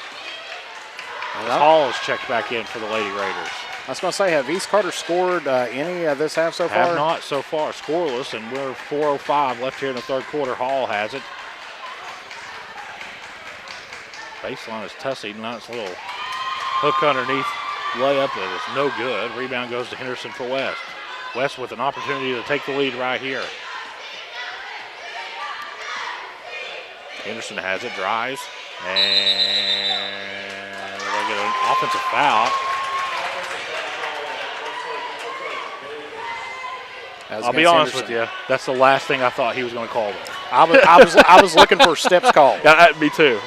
Hall is checked back in for the Lady Raiders. I was going to say, have East Carter scored any this half so far? Have not so far. Scoreless, and we're 4:05 left here in the third quarter. Hall has it. Baseline is Tussey. Nice little hook underneath layup that is no good. Rebound goes to Henderson for West. West with an opportunity to take the lead right here. Henderson has it, drives, and they'll get an offensive foul. I'll be honest with you, that's the last thing I thought he was going to call there. I was looking for steps called. Yeah, me too.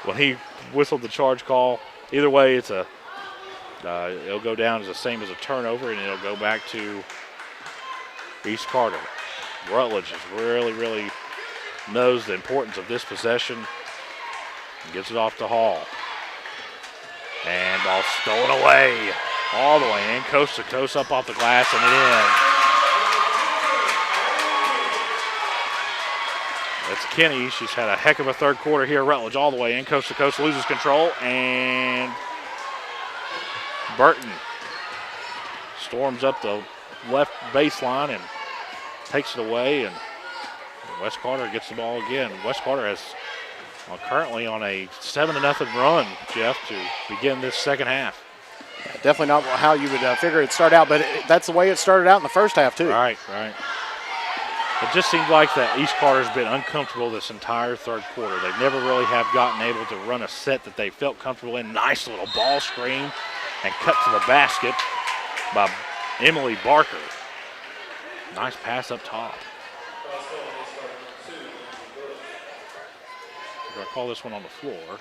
When he whistled the charge call, either way, it's it'll go down as the same as a turnover, and it'll go back to East Carter. Rutledge is really, really knows the importance of this possession and gets it off to Hall. And ball stolen away. All the way in, coast to coast, up off the glass and in. That's Kenny. She's had a heck of a third quarter here. Rutledge all the way in, coast to coast, loses control, and Burton storms up the left baseline and takes it away, and West Carter gets the ball again. West Carter is currently on a 7-0 run, Jeff, to begin this second half. Definitely not how you would figure it'd start out, but that's the way it started out in the first half, too. Right. It just seems like that East Carter's been uncomfortable this entire third quarter. They never really have gotten able to run a set that they felt comfortable in. Nice little ball screen and cut to the basket by Emily Barker. Nice pass up top. We're going to call this one on the floor.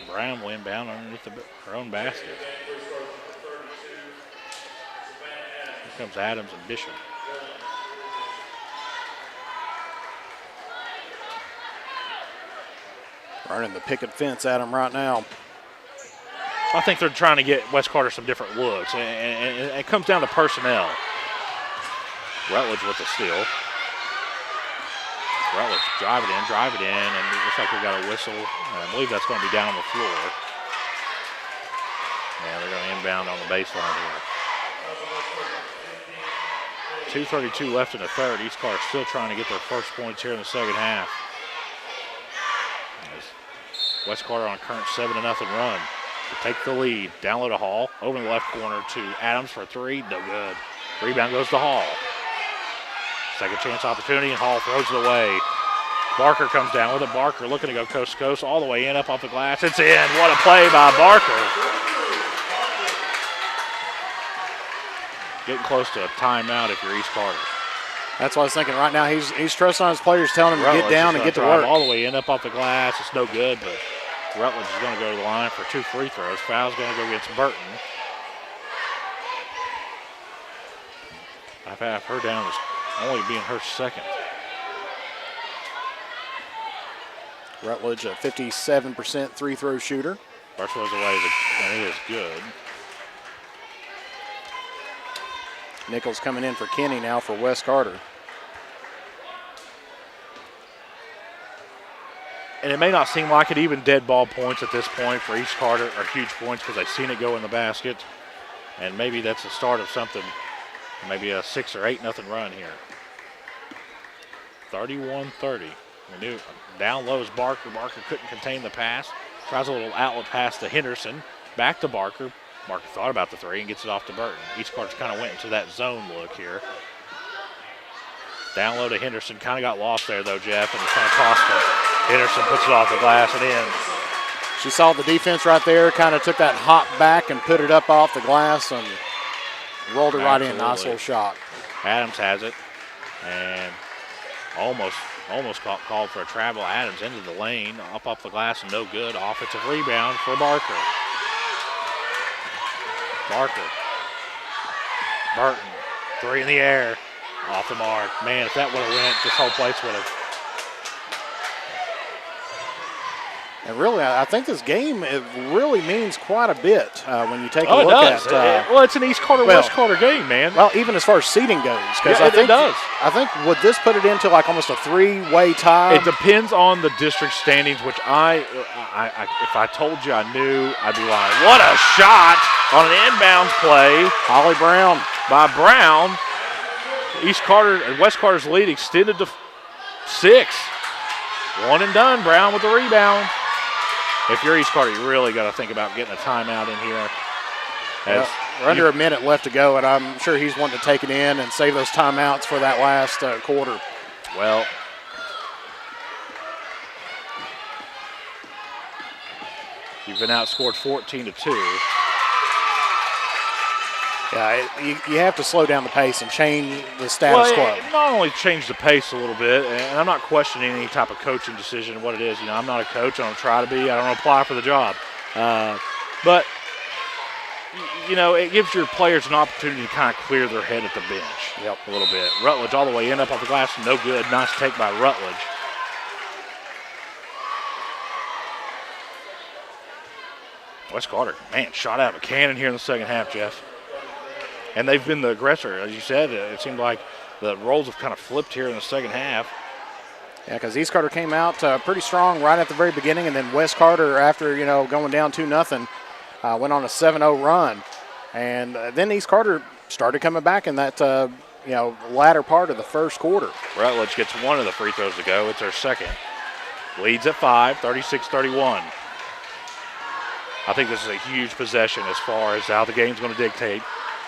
Brown will inbound underneath her own basket. Here comes Adams and Bishop. Running the picket fence at him right now. I think they're trying to get West Carter some different looks, and it comes down to personnel. Rutledge with the steal. Rutledge drive it in, and it looks like we got a whistle. And I believe that's going to be down on the floor. Yeah, they're going to inbound on the baseline here. 2:32 left in the third. East Clark still trying to get their first points here in the second half. As West Carter on a current 7-0 run to take the lead. Down low to Hall. Over in the left corner to Adams for three. No good. Rebound goes to Hall. Second chance opportunity, and Hall throws it away. Barker comes down with it. Barker looking to go coast to coast all the way in, up off the glass. It's in. What a play by Barker. Getting close to a timeout if you're East Carter. That's what I was thinking. Right now, he's trusting on his players, telling him to get down and get to work. All the way in, up off the glass. It's no good, but Rutledge is going to go to the line for 2 free throws. Foul's going to go against Burton. I've her down as only being her second. Rutledge, a 57% free-throw shooter. First throws away, and it is good. Nichols coming in for Kenny now for West Carter. And it may not seem like it, even dead ball points at this point for East Carter are huge points because they've seen it go in the basket. And maybe that's the start of something, maybe a 6 or 8-0 run here. 31-30. We knew down low is Barker. Barker couldn't contain the pass. Tries a little outlet pass to Henderson. Back to Barker. Barker thought about the three and gets it off to Burton. East Carter's kind of went into that zone look here. Down low to Henderson. Kind of got lost there, though, Jeff, and it's kind of cost him. Henderson puts it off the glass and in. She saw the defense right there, kind of took that hop back and put it up off the glass and rolled it right in. Nice little shot. Adams has it, and almost called for a travel. Adams into the lane, up off the glass, and no good. Offensive rebound for Barker. Burton, three in the air, off the mark. Man, if that would have went, this whole place would have. And really, I think this game, it really means quite a bit when you take a look at it. Well, it's an East Carter, West Carter game, man. Well, even as far as seeding goes. Yeah, it does. I think would this put it into like almost a 3-way tie? It depends on the district standings, which I if I told you I knew, I'd be lying. What a shot on an inbounds play. Holly Brown. By Brown. East Carter and West Carter's lead extended to 6. One and done. Brown with the rebound. If you're East Carter, you really got to think about getting a timeout in here. We're under a minute left to go, and I'm sure he's wanting to take it in and save those timeouts for that last quarter. Well, you've been outscored 14-2. Yeah, you have to slow down the pace and change the status quo. It not only change the pace a little bit, and I'm not questioning any type of coaching decision, what it is. You know, I'm not a coach. I don't try to be. I don't apply for the job. But, you know, it gives your players an opportunity to kind of clear their head at the bench a little bit. Rutledge all the way in, up off the glass, no good. Nice take by Rutledge. West Carter, man, shot out of a cannon here in the second half, Jeff. And they've been the aggressor. As you said, it seemed like the roles have kind of flipped here in the second half. Yeah, because East Carter came out pretty strong right at the very beginning, and then West Carter, after, going down 2-0, went on a 7-0 run. And then East Carter started coming back in that, latter part of the first quarter. Rutledge gets one of the free throws to go. It's her second. Leads at 5, 36-31. I think this is a huge possession as far as how the game's going to dictate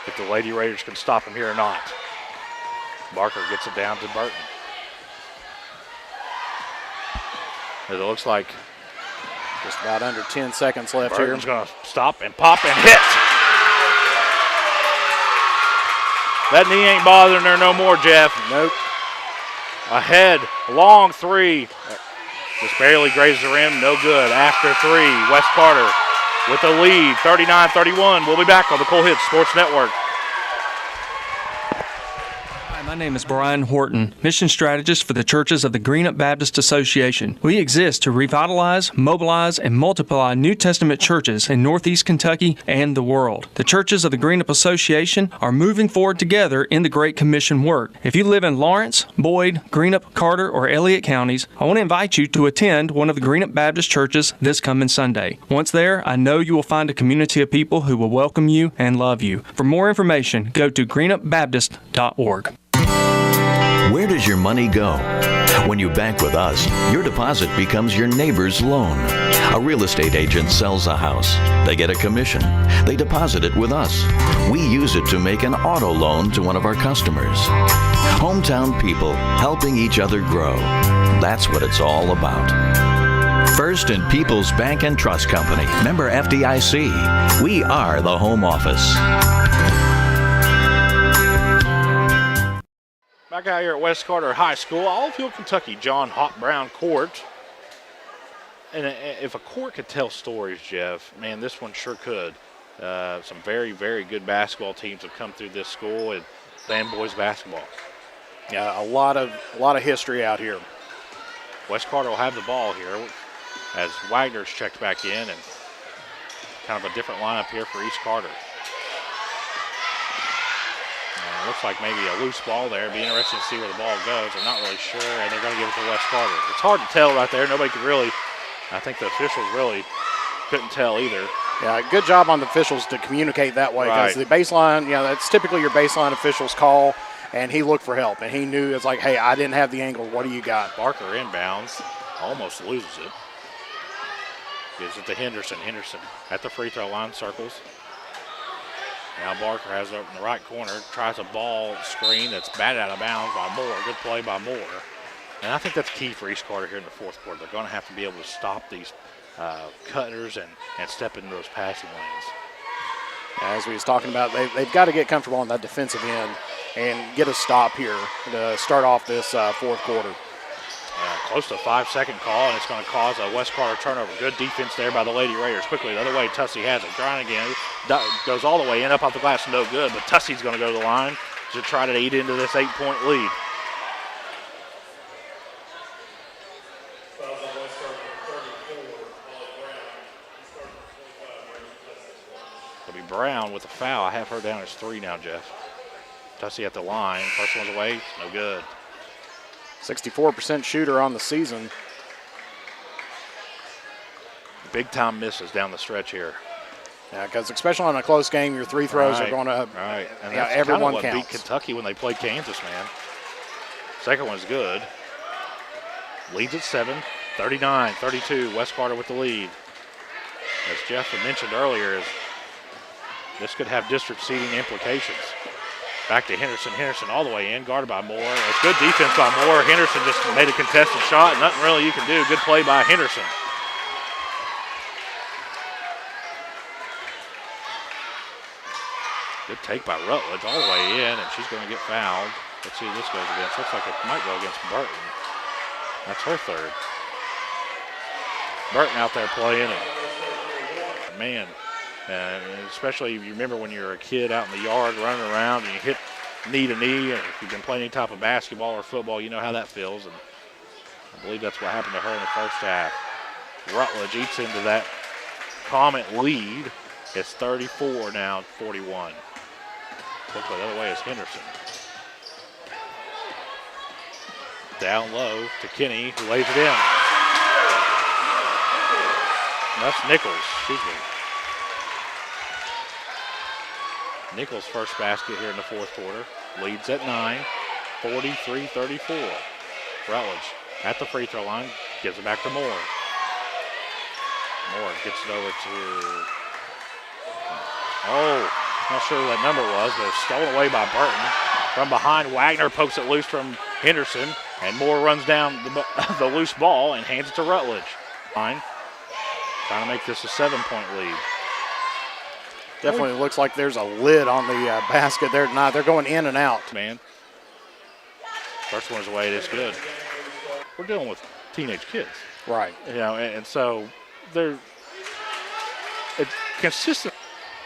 if the Lady Raiders can stop him here or not. Barker gets it down to Burton. As it looks like just about under 10 seconds left Burton's here. Going to stop and pop and hit. That knee ain't bothering her no more, Jeff. Nope. Ahead, long three. Just barely grazes the rim, no good. After three, West Carter with the lead, 39-31. We'll be back on the Coal Hits Sports Network. Hi, my name is Brian Horton, Mission Strategist for the Churches of the Greenup Baptist Association. We exist to revitalize, mobilize, and multiply New Testament churches in Northeast Kentucky and the world. The Churches of the Greenup Association are moving forward together in the Great Commission work. If you live in Lawrence, Boyd, Greenup, Carter, or Elliott counties, I want to invite you to attend one of the Greenup Baptist churches this coming Sunday. Once there, I know you will find a community of people who will welcome you and love you. For more information, go to greenupbaptist.org. Where does your money go? When you bank with us, your deposit becomes your neighbor's loan. A real estate agent sells a house. They get a commission. They deposit it with us. We use it to make an auto loan to one of our customers. Hometown people helping each other grow. That's what it's all about. First and People's Bank and Trust Company, member FDIC. We are the home office. Back out here at West Carter High School, Allfield, Kentucky, John Hawk Brown Court. And if a court could tell stories, Jeff, man, this one sure could. Some very, very good basketball teams have come through this school and playing boys basketball. Yeah, a lot of history out here. West Carter will have the ball here as Wagner's checked back in, and kind of a different lineup here for East Carter. Looks like maybe a loose ball there. It'd be interesting to see where the ball goes. They're not really sure, and they're going to give it to West Carter. It's hard to tell right there. Nobody could really, I think the officials really couldn't tell either. Yeah, good job on the officials to communicate that way, because the baseline, that's typically your baseline officials call, and he looked for help, and he knew it's like, hey, I didn't have the angle. What do you got? Barker inbounds, almost loses it. Gives it to Henderson. Henderson at the free throw line, circles. Now Barker has it up in the right corner, tries a ball screen that's batted out of bounds by Moore. Good play by Moore. And I think that's key for East Carter here in the fourth quarter. They're going to have to be able to stop these cutters and step into those passing lanes. As we was talking about, they've got to get comfortable on that defensive end and get a stop here to start off this fourth quarter. Close to a 5-second call, and it's going to cause a West Carter turnover. Good defense there by the Lady Raiders. Quickly, the other way, Tussey has it. Trying again. Goes all the way in, up off the glass, no good. But Tussey's going to go to the line to try to eat into this 8-point lead. It'll be Brown with a foul. I have her down as 3 now, Jeff. Tussey at the line. First one's away. No good. 64% shooter on the season. Big time misses down the stretch here. Yeah, because especially on a close game, your three throws are going to. Right, and that's everyone counts. Beat Kentucky when they played Kansas, man. Second one's good. Leads at 7, 39-32. West Carter with the lead. As Jeff had mentioned earlier, this could have district seeding implications. Back to Henderson. Henderson all the way in, guarded by Moore. It's good defense by Moore. Henderson just made a contested shot. Nothing really you can do. Good play by Henderson. Good take by Rutledge all the way in, and she's going to get fouled. Let's see who this goes against. Looks like it might go against Burton. That's her third. Burton out there playing, and man, and especially if you remember when you were a kid out in the yard running around and you hit knee to knee, and if you've been playing any type of basketball or football, you know how that feels. And I believe that's what happened to her in the first half. Rutledge eats into that Comet lead. It's 34 now, 41. Quickly the other way is Henderson. Down low to Kinney, who lays it in. That's Nichols, excuse me. Nichols' first basket here in the fourth quarter. Leads at 9, 43-34. Rutledge at the free throw line, gives it back to Moore. Moore gets it over to, not sure who that number was, but it's stolen away by Burton. From behind, Wagner pokes it loose from Henderson, and Moore runs down the loose ball and hands it to Rutledge. Fine. Trying to make this a 7-point lead. Definitely looks like there's a lid on the basket there tonight. They're going in and out. Man. First one's away, it's good. We're dealing with teenage kids. Right. You know, and so it's consistent.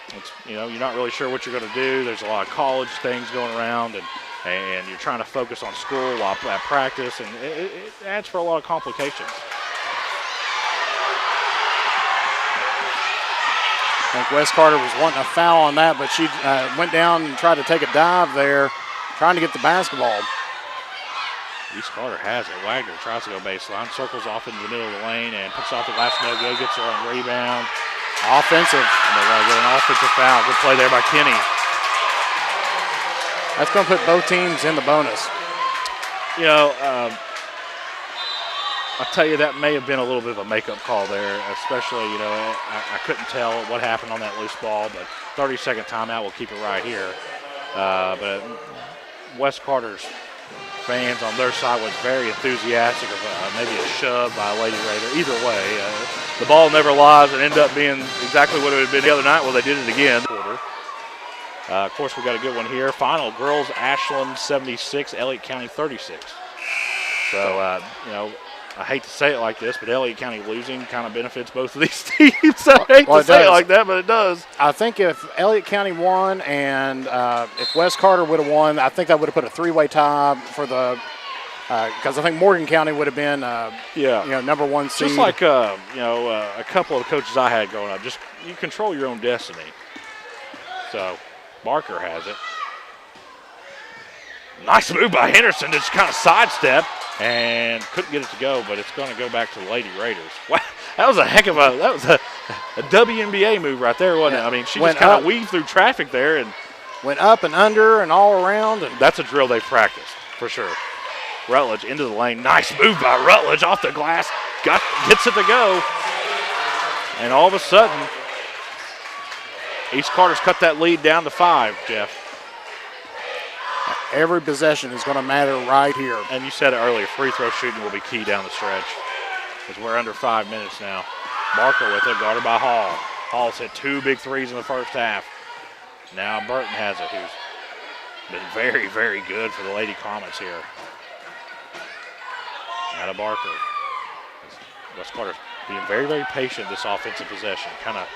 It's, you're not really sure what you're going to do. There's a lot of college things going around, and and you're trying to focus on school while at practice, and it adds for a lot of complications. I think West Carter was wanting a foul on that, but she went down and tried to take a dive there, trying to get the basketball. East Carter has it. Wagner tries to go baseline, circles off into the middle of the lane, and puts off the glass, no good, gets her on rebound. Offensive. And they're going to get an offensive foul. Good play there by Kenny. That's going to put both teams in the bonus. You know, I'll tell you, that may have been a little bit of a makeup call there, especially, you know, I couldn't tell what happened on that loose ball, but 30-second timeout will keep it right here. But West Carter's fans on their side was very enthusiastic of maybe a shove by a Lady Raider. Either way, the ball never lies and ended up being exactly what it had been the other night. Well, they did it again. Of course, we got a good one here. Final, girls, Ashland 76, Elliott County 36. So, you know, I hate to say it like this, but Elliott County losing kind of benefits both of these teams. I hate to say it like that, but it does. I think if Elliott County won and if West Carter would have won, I think that would have put a three-way tie for the because I think Morgan County would have been you know, number one seed. Just like you know, a couple of coaches I had growing up, just you control your own destiny. So Barker has it. Nice move by Henderson, just kind of sidestep and couldn't get it to go, but it's going to go back to the Lady Raiders. Wow, that was a heck of a WNBA move right there, wasn't it? I mean, she just kind of weaved through traffic there and went up and under and all around. And that's a drill they practiced for sure. Rutledge into the lane. Nice move by Rutledge off the glass. Gets it to go. And all of a sudden, East Carter's cut that lead down to 5, Jeff. Every possession is going to matter right here. And you said it earlier, free throw shooting will be key down the stretch because we're under 5 minutes now. Barker with it, guarded by Hall. Hall's hit 2 big threes in the first half. Now Burton has it, who's been very, very good for the Lady Comets here. Now to Barker. West Carter's being very, very patient this offensive possession. Kind of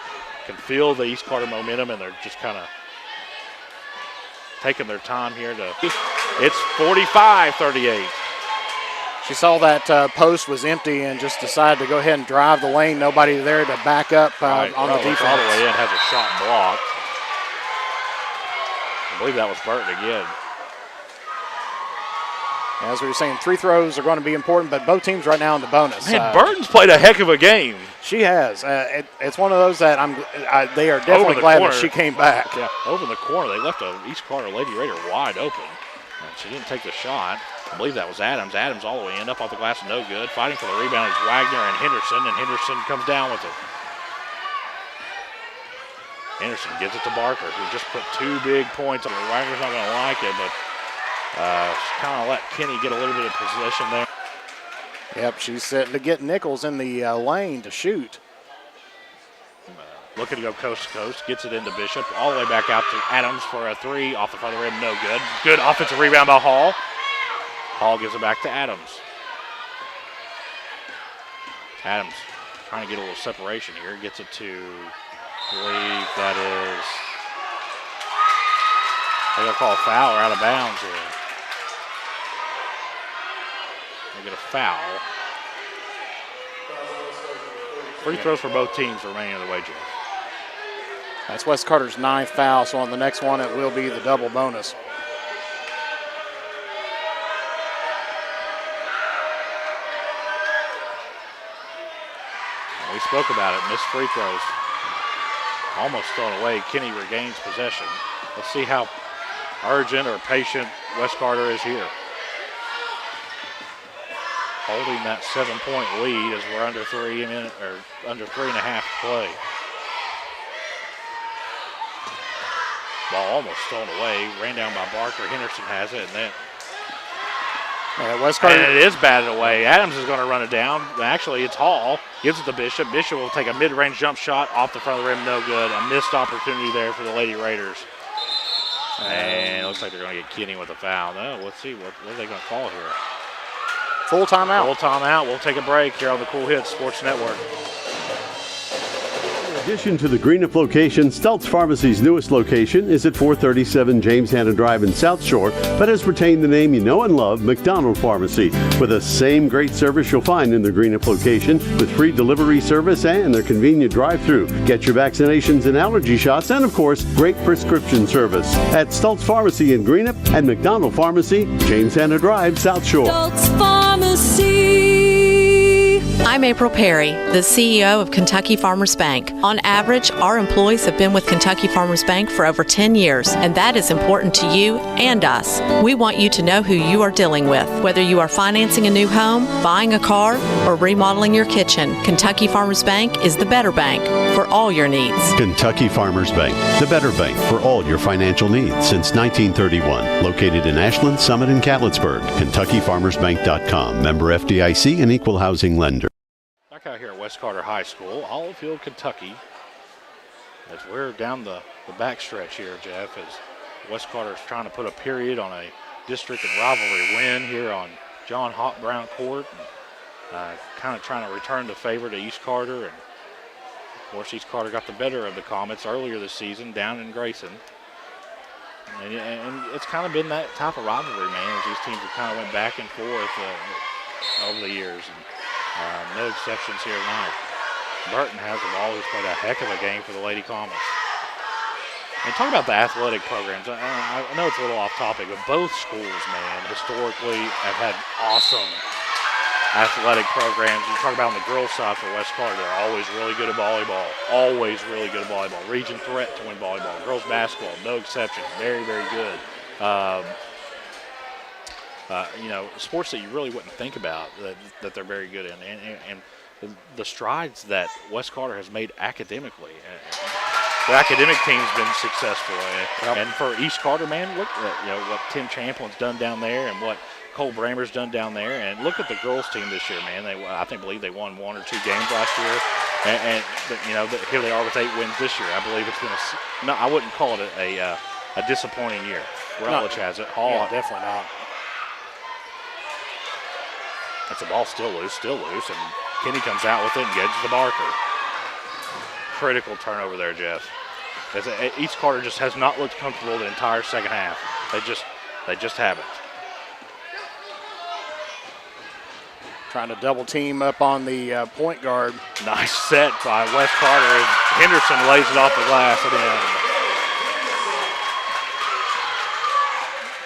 can feel the East Carter momentum, and they're just kind of taking their time here to. It's 45-38. She saw that post was empty and just decided to go ahead and drive the lane. Nobody there to back up on the defense. All the way in, has a shot blocked. I believe that was Burton again. As we were saying, free throws are going to be important, but both teams right now in the bonus. Man, Burton's played a heck of a game. She has. It's one of those that they are definitely glad that she came back. Yeah, over in the corner. They left a East Carter Lady Raider wide open. And she didn't take the shot. I believe that was Adams. Adams all the way in, up off the glass, no good. Fighting for the rebound is Wagner and Henderson comes down with it. Henderson gives it to Barker, who just put 2 big points on it. Wagner's not going to like it, but kind of let Kenny get a little bit of possession there. Yep, she's setting to get Nichols in the lane to shoot. Looking to go coast to coast, gets it into Bishop, all the way back out to Adams for a 3 off the front of the rim, no good. Good offensive rebound by Hall. Hall gives it back to Adams. Adams trying to get a little separation here, gets it to, I believe that is, they're going to call a foul or out of bounds here. They get a foul. Free throws for both teams remaining in the way, Jeff. That's West Carter's 9th foul, so on the next one it will be the double bonus. We spoke about it, missed free throws. Almost thrown away. Kenny regains possession. Let's see how urgent or patient West Carter is here. Holding that 7-point lead as we're under 3 minutes or under 3.5 to play. Ball almost thrown away. Ran down by Barker. Henderson has it, and then West Carter. And it is batted away. Adams is going to run it down. Actually, it's Hall. Gives it to Bishop. Bishop will take a mid-range jump shot off the front of the rim. No good. A missed opportunity there for the Lady Raiders. And it looks like they're going to get Kenny with a foul. No, let's see. What are they going to call here? Full timeout. Full timeout. We'll take a break here on the Cool Hits Sports Network. addition to the Greenup location, Stultz Pharmacy's newest location is at 437 James Hanna Drive in South Shore, but has retained the name you know and love, McDonald Pharmacy, with the same great service you'll find in the Greenup location, with free delivery service and their convenient drive-thru. Get your vaccinations and allergy shots, and of course, great prescription service at Stultz Pharmacy in Greenup and McDonald Pharmacy, James Hanna Drive, South Shore. Stultz Pharmacy. I'm April Perry, the CEO of Kentucky Farmers Bank. On average, our employees have been with Kentucky Farmers Bank for over 10 years, and that is important to you and us. We want you to know who you are dealing with. Whether you are financing a new home, buying a car, or remodeling your kitchen, Kentucky Farmers Bank is the better bank for all your needs. Kentucky Farmers Bank, the better bank for all your financial needs since 1931. Located in Ashland, Summit, and Catlettsburg. KentuckyFarmersBank.com. Member FDIC and equal housing lender. Back out here at West Carter High School, Olivefield, Kentucky. As we're down the back stretch here, Jeff, as West Carter is trying to put a period on a district and rivalry win here on John Hawk Brown Court. Kind of trying to return the favor to East Carter. And of course, East Carter got the better of the Comets earlier this season down in Grayson. And it's kind of been that type of rivalry, man, as these teams have kind of went back and forth over the years. And no exceptions here tonight. Burton has the ball, who's played a heck of a game for the Lady Comets. And talk about the athletic programs. I know it's a little off topic, but both schools, man, historically have had awesome athletic programs. You talk about on the girls' side for West Carter, they're always really good at volleyball. Always really good at volleyball. Region threat to win volleyball. Girls' basketball, no exception. Very, very good. Sports that you really wouldn't think about that they're very good in. And the strides that West Carter has made academically. The academic team's been successful. And for East Carter, man, look at what Tim Champlin's done down there and what Cole Bramer's done down there. And look at the girls' team this year, man. I believe they won 1 or 2 games last year. And here they are with 8 wins this year. I believe it's been I wouldn't call it a disappointing year. Rutledge has it. Hall, definitely not. That's the ball still loose, and Kenny comes out with it and gets to Barker. Critical turnover there, Jeff. East Carter just has not looked comfortable the entire second half. They just haven't. Trying to double team up on the point guard. Nice set by West Carter. Henderson lays it off the glass and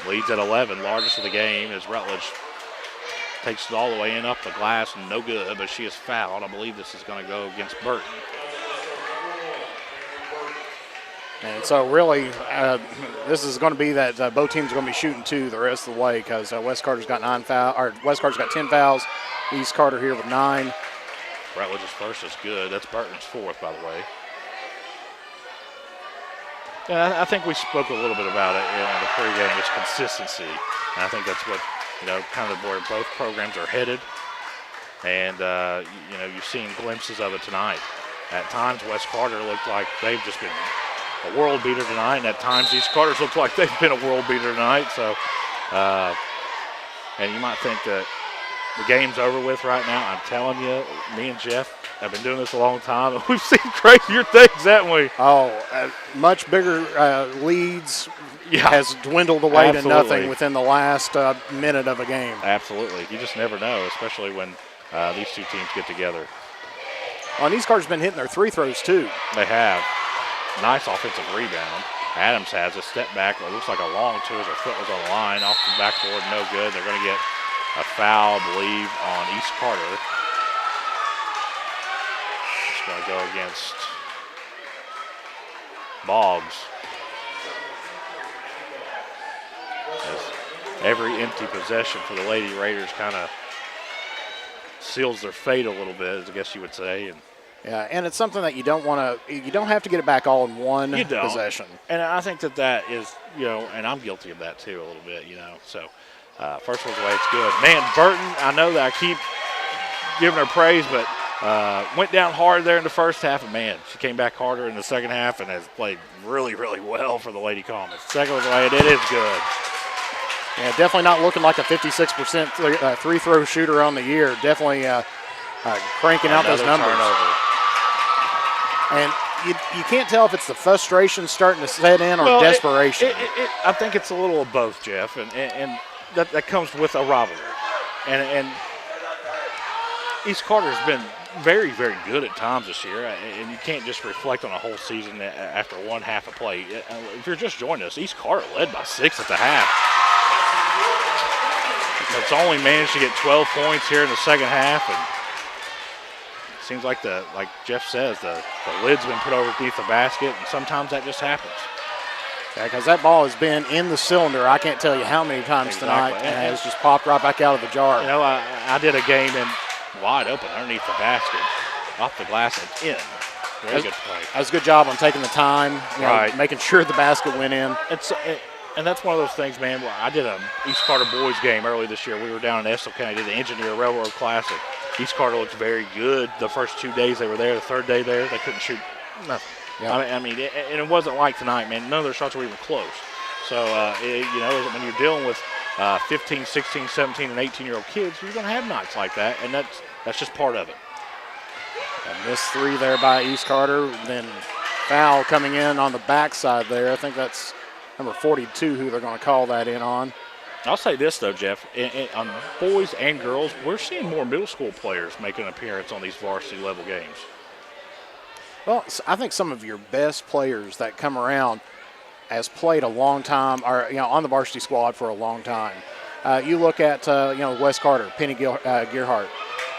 in. Leads at 11, largest of the game, as Rutledge takes it all the way in up the glass, and no good, but she is fouled. I believe this is going to go against Burton. And so really, this is going to be that both teams are going to be shooting 2 the rest of the way, because West Carter's got 10 fouls. East Carter here with 9. Rutledge's first is good. That's Burton's 4th, by the way. Yeah, I think we spoke a little bit about it in the pregame. It's consistency, and I think that's what kind of where both programs are headed. And you've seen glimpses of it tonight. At times, West Carter looked like they've just been a world beater tonight, and at times East Carter's looked like they've been a world beater tonight. So, and you might think that the game's over with right now. I'm telling you, me and Jeff have been doing this a long time, and we've seen crazier things, haven't we? Oh, much bigger leads has dwindled away to nothing within the last minute of a game. Absolutely. You just never know, especially when these two teams get together. Well, and East Carter's been hitting their 3 throws, too. They have. Nice offensive rebound. Adams has a step back. It looks like a long 2 as her foot was on the line. Off the backboard, no good. They're going to get a foul, I believe, on East Carter. It's going to go against Boggs. As every empty possession for the Lady Raiders kind of seals their fate a little bit, I guess you would say. Yeah, and it's something that you don't have to get it back all in one possession. And I think that is, and I'm guilty of that too a little bit, So first one's away, it's good. Man, Burton, I know that I keep giving her praise, but went down hard there in the first half, and man, she came back harder in the second half and has played really, really well for the Lady Comets. Second one's away, and it is good. Yeah, definitely not looking like a 56% three-throw shooter on the year. Definitely cranking out those numbers. Turnover. And you can't tell if it's the frustration starting to set in or desperation. I think it's a little of both, Jeff, and that comes with a rivalry. And East Carter's been very, very good at times this year, and you can't just reflect on a whole season after one half of play. If you're just joining us, East Carter led by 6 at the half. It's only managed to get 12 points here in the second half, and it seems like like Jeff says, the lid's been put underneath the basket, and sometimes that just happens. Yeah, because that ball has been in the cylinder, I can't tell you how many times tonight, and has just popped right back out of the jar. You know, I did a game in wide open underneath the basket, off the glass and in. Very good play. That was a good job on taking the time, right, making sure the basket went in. And that's one of those things, man. I did an East Carter boys game early this year. We were down in Estill County, did the Engineer Railroad Classic. East Carter looked very good the first 2 days they were there. The third day there, they couldn't shoot nothing. Yep. I mean, and it wasn't like tonight, man. None of their shots were even close. So, when you're dealing with 15, 16, 17, and 18-year-old kids, you're going to have nights like that, and that's just part of it. A missed 3 there by East Carter, then foul coming in on the backside there. I think that's number 42 who they're going to call that in on. I'll say this, though, Jeff. On boys and girls, we're seeing more middle school players make an appearance on these varsity-level games. Well, I think some of your best players that come around has played a long time, or on the varsity squad for a long time. You look at Wes Carter, Penny Gearhart.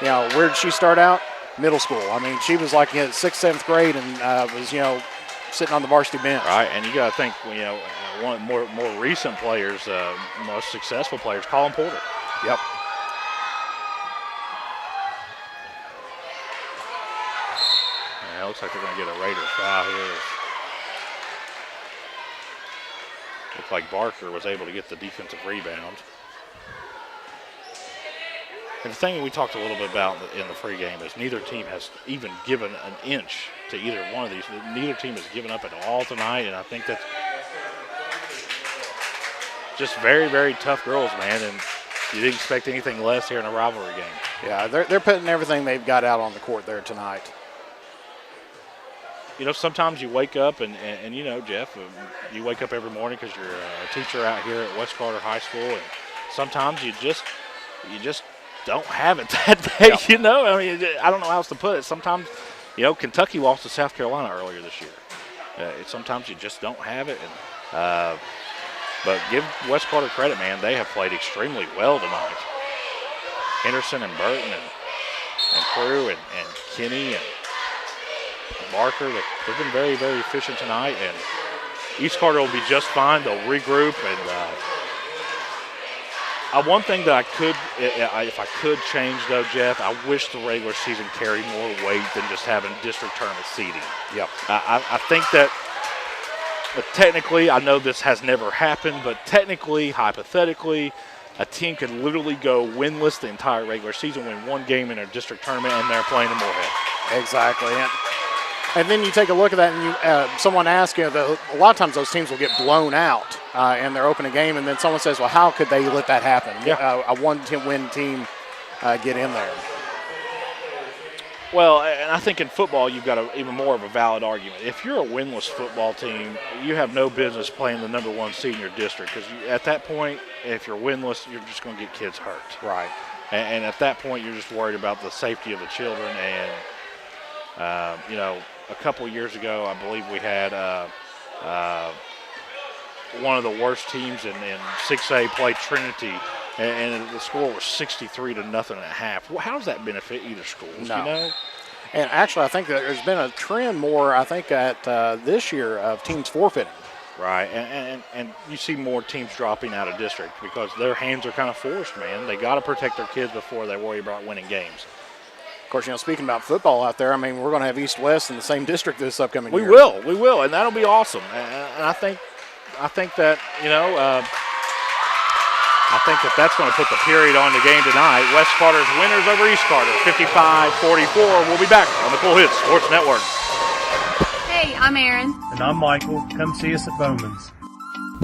Where did she start out? Middle school. I mean, she was like in 6th, 7th grade and was sitting on the varsity bench. Right, and you got to think one more recent players, most successful players, Colin Porter. Yep. It looks like they're going to get a Raiders foul here. Looks like Barker was able to get the defensive rebound. And the thing we talked a little bit about in the pregame is neither team has even given an inch to either one of these. Neither team has given up at all tonight, and I think that's just very, very tough girls, man, and you didn't expect anything less here in a rivalry game. Yeah, they're putting everything they've got out on the court there tonight. Sometimes you wake up and Jeff, you wake up every morning because you're a teacher out here at West Carter High School, and sometimes you just don't have it that day. Yep. I mean, I don't know how else to put it. Sometimes, Kentucky lost to South Carolina earlier this year. Sometimes you just don't have it. And but give West Carter credit, man. They have played extremely well tonight. Henderson and Burton and Crew and Kinney and Barker, they've been very, very efficient tonight, and East Carter will be just fine. They'll regroup, and one thing that if I could change, though, Jeff, I wish the regular season carried more weight than just having district tournament seeding. Yep. I think that technically, I know this has never happened, but technically, hypothetically, a team could literally go winless the entire regular season, win one game in a district tournament, and they're playing in Moorhead. Exactly. And then you take a look at that, and someone asks you, a lot of times those teams will get blown out in their opening game, and then someone says, well, how could they let that happen? Yeah. A one-win team get in there. Well, and I think in football you've got even more of a valid argument. If you're a winless football team, you have no business playing the number 1 seed in your district, because at that point, if you're winless, you're just going to get kids hurt. Right. And at that point, you're just worried about the safety of the children. And, a couple of years ago, I believe we had one of the worst teams in 6A play Trinity, and the score was 63-0 at half. Well, how does that benefit either school? No. And actually, I think that there's been a trend more, at this year of teams forfeiting. Right, and you see more teams dropping out of district because their hands are kind of forced, man. They got to protect their kids before they worry about winning games. Of course, speaking about football out there, I mean, we're going to have East-West in the same district this upcoming year. We will, and that'll be awesome. And I think that, that's going to put the period on the game tonight. West Carter's winners over East Carter, 55-44. We'll be back on the Full Hits Sports Network. Hey, I'm Aaron. And I'm Michael. Come see us at Bowman's.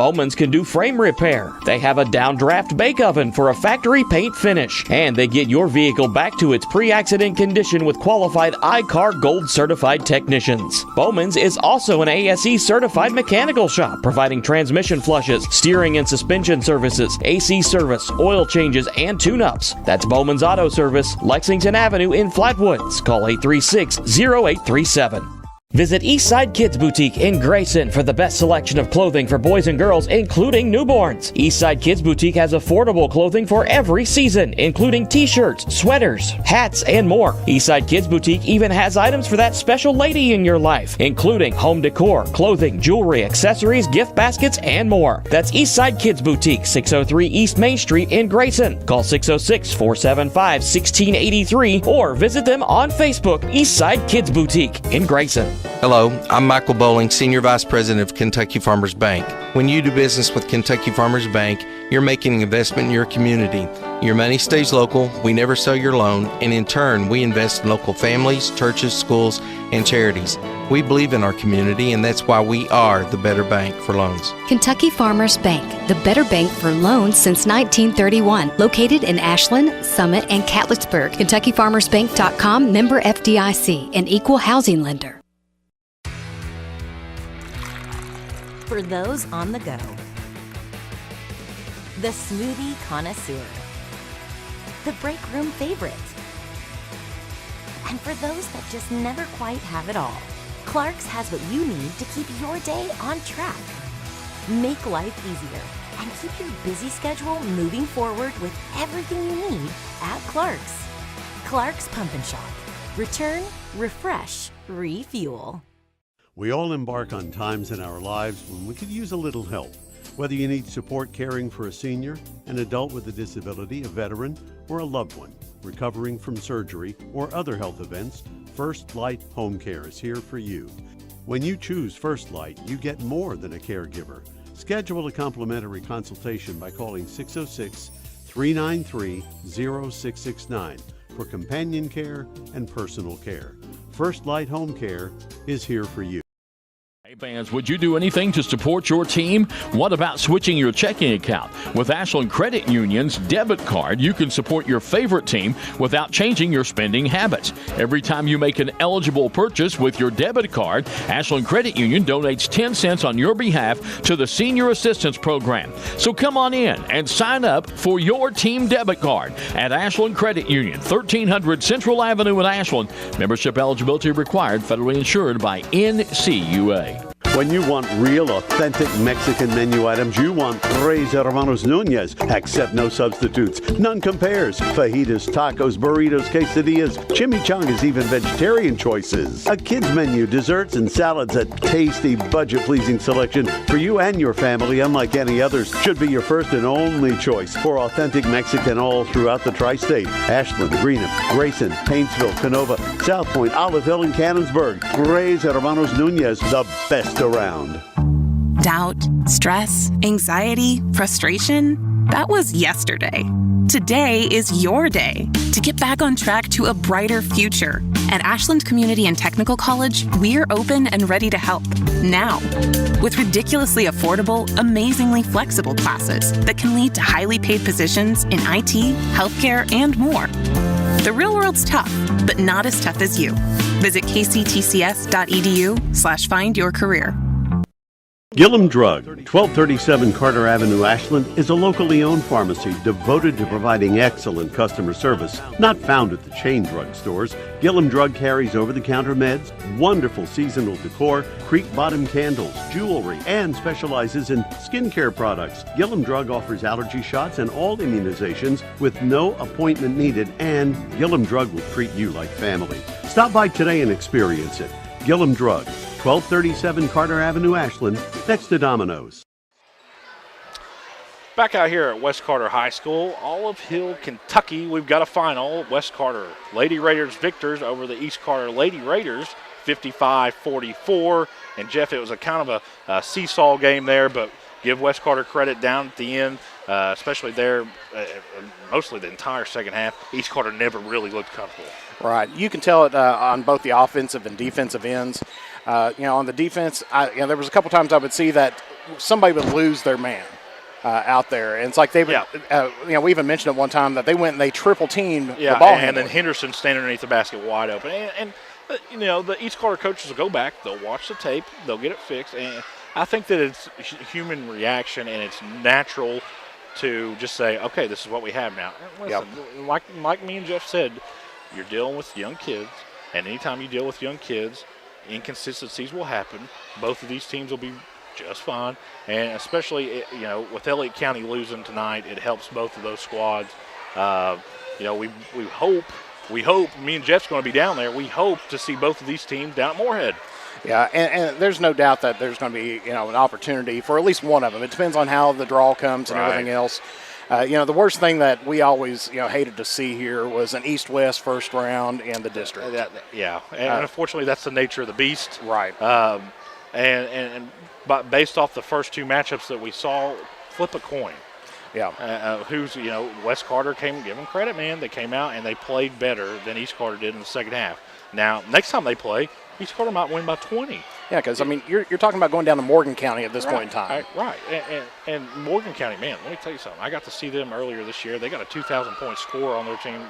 Bowman's can do frame repair. They have a downdraft bake oven for a factory paint finish. And they get your vehicle back to its pre-accident condition with qualified iCar Gold certified technicians. Bowman's is also an ASE certified mechanical shop, providing transmission flushes, steering and suspension services, AC service, oil changes, and tune-ups. That's Bowman's Auto Service, Lexington Avenue in Flatwoods. Call 836-0837. Visit Eastside Kids Boutique in Grayson for the best selection of clothing for boys and girls, including newborns. Eastside Kids Boutique has affordable clothing for every season, including t-shirts, sweaters, hats, and more. Eastside Kids Boutique even has items for that special lady in your life, including home decor, clothing, jewelry, accessories, gift baskets, and more. That's Eastside Kids Boutique, 603 East Main Street in Grayson. Call 606-475-1683 or visit them on Facebook, Eastside Kids Boutique in Grayson. Hello, I'm Michael Bowling, Senior Vice President of Kentucky Farmers Bank. When you do business with Kentucky Farmers Bank, you're making an investment in your community. Your money stays local, we never sell your loan, and in turn, we invest in local families, churches, schools, and charities. We believe in our community, and that's why we are the better bank for loans. Kentucky Farmers Bank, the better bank for loans since 1931. Located in Ashland, Summit, and Catlettsburg. KentuckyFarmersBank.com, member FDIC, an equal housing lender. For those on the go, the smoothie connoisseur, the break room favorite, and for those that just never quite have it all, Clark's has what you need to keep your day on track. Make life easier and keep your busy schedule moving forward with everything you need at Clark's. Clark's Pump and Shop. Return, refresh, refuel. We all embark on times in our lives when we could use a little help. Whether you need support caring for a senior, an adult with a disability, a veteran, or a loved one recovering from surgery or other health events, First Light Home Care is here for you. When you choose First Light, you get more than a caregiver. Schedule a complimentary consultation by calling 606-393-0669 for companion care and personal care. First Light Home Care is here for you. Hey fans, would you do anything to support your team? What about switching your checking account? With Ashland Credit Union's debit card, you can support your favorite team without changing your spending habits. Every time you make an eligible purchase with your debit card, Ashland Credit Union donates 10 cents on your behalf to the Senior Assistance Program. So come on in and sign up for your team debit card at Ashland Credit Union, 1300 Central Avenue in Ashland. Membership eligibility required, federally insured by NCUA. When you want real, authentic Mexican menu items, you want Tres Hermanos Nunez. Accept no substitutes. None compares. Fajitas, tacos, burritos, quesadillas, chimichangas, even vegetarian choices. A kids menu, desserts and salads, a tasty, budget-pleasing selection for you and your family, unlike any others. Should be your first and only choice for authentic Mexican all throughout the tri-state. Ashland, Greenup, Grayson, Paintsville, Canova, South Point, Olive Hill, and Cannonsburg. Tres Hermanos Nunez, the best around. Doubt, stress, anxiety, frustration, that was yesterday. Today is your day to get back on track to a brighter future. At Ashland Community and Technical College, we're open and ready to help now with ridiculously affordable, amazingly flexible classes that can lead to highly paid positions in IT, healthcare, and more. The real world's tough, but not as tough as you. Visit kctcs.edu/findyourcareer. Gillum Drug, 1237 Carter Avenue, Ashland, is a locally owned pharmacy devoted to providing excellent customer service. Not found at the chain drug stores, Gillum Drug carries over-the-counter meds, wonderful seasonal decor, creek bottom candles, jewelry, and specializes in skincare products. Gillum Drug offers allergy shots and all immunizations with no appointment needed, and Gillum Drug will treat you like family. Stop by today and experience it. Gillum Drug, 1237 Carter Avenue, Ashland, next to Domino's. Back out here at West Carter High School, Olive Hill, Kentucky, we've got a final. West Carter Lady Raiders victors over the East Carter Lady Raiders, 55-44. And Jeff, it was a kind of a seesaw game there, but give West Carter credit down at the end, especially there, mostly the entire second half. East Carter never really looked comfortable. Right. You can tell it on both the offensive and defensive ends. On the defense, there was a couple times I would see that, somebody would lose their man out there. And it's like they would, we even mentioned at one time that they went and they triple teamed the ball and then Henderson standing underneath the basket wide open. And the East Carter coaches will go back, they'll watch the tape, they'll get it fixed. And I think that it's human reaction and it's natural to just say, okay, this is what we have now. And listen, like me and Jeff said, you're dealing with young kids, and anytime you deal with young kids, inconsistencies will happen. Both of these teams will be just fine, and especially with Elliott County losing tonight, it helps both of those squads. We hope. Me and Jeff's going to be down there. We hope to see both of these teams down at Moorhead. Yeah, and there's no doubt that there's going to be an opportunity for at least one of them. It depends on how the draw comes and everything else. The worst thing that we always hated to see here was an East-West first round in the district. And unfortunately that's the nature of the beast. Right. But based off the first two matchups that we saw, flip a coin. Yeah. West Carter give them credit, man. They came out and they played better than East Carter did in the second half. Now, next time they play, East Carter might win by 20. Yeah, because, you're talking about going down to Morgan County at this point in time. Right. And Morgan County, man, let me tell you something. I got to see them earlier this year. They got a 2,000-point score on their team.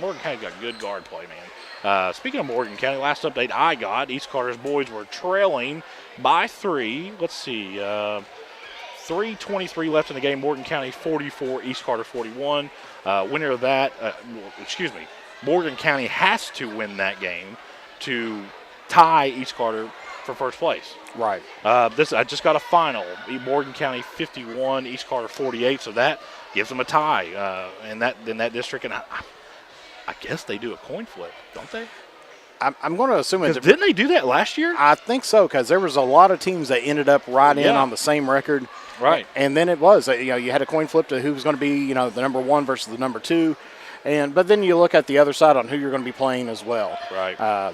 Morgan County's got good guard play, man. Speaking of Morgan County, last update I got, East Carter's boys were trailing by 3. Let's see, 3:23 left in the game. Morgan County 44, East Carter 41. Winner of that, Morgan County has to win that game to tie East Carter for first place. Right. I just got a final. Morgan County 51, East Carter 48, so that gives them a tie in that district. And I guess they do a coin flip, don't they? I'm going to assume it. Didn't they do that last year? I think so, because there was a lot of teams that ended up right in on the same record. Right. And then it was, you had a coin flip to who was going to be, the number 1 versus the number 2. But then you look at the other side on who you're going to be playing as well. Right.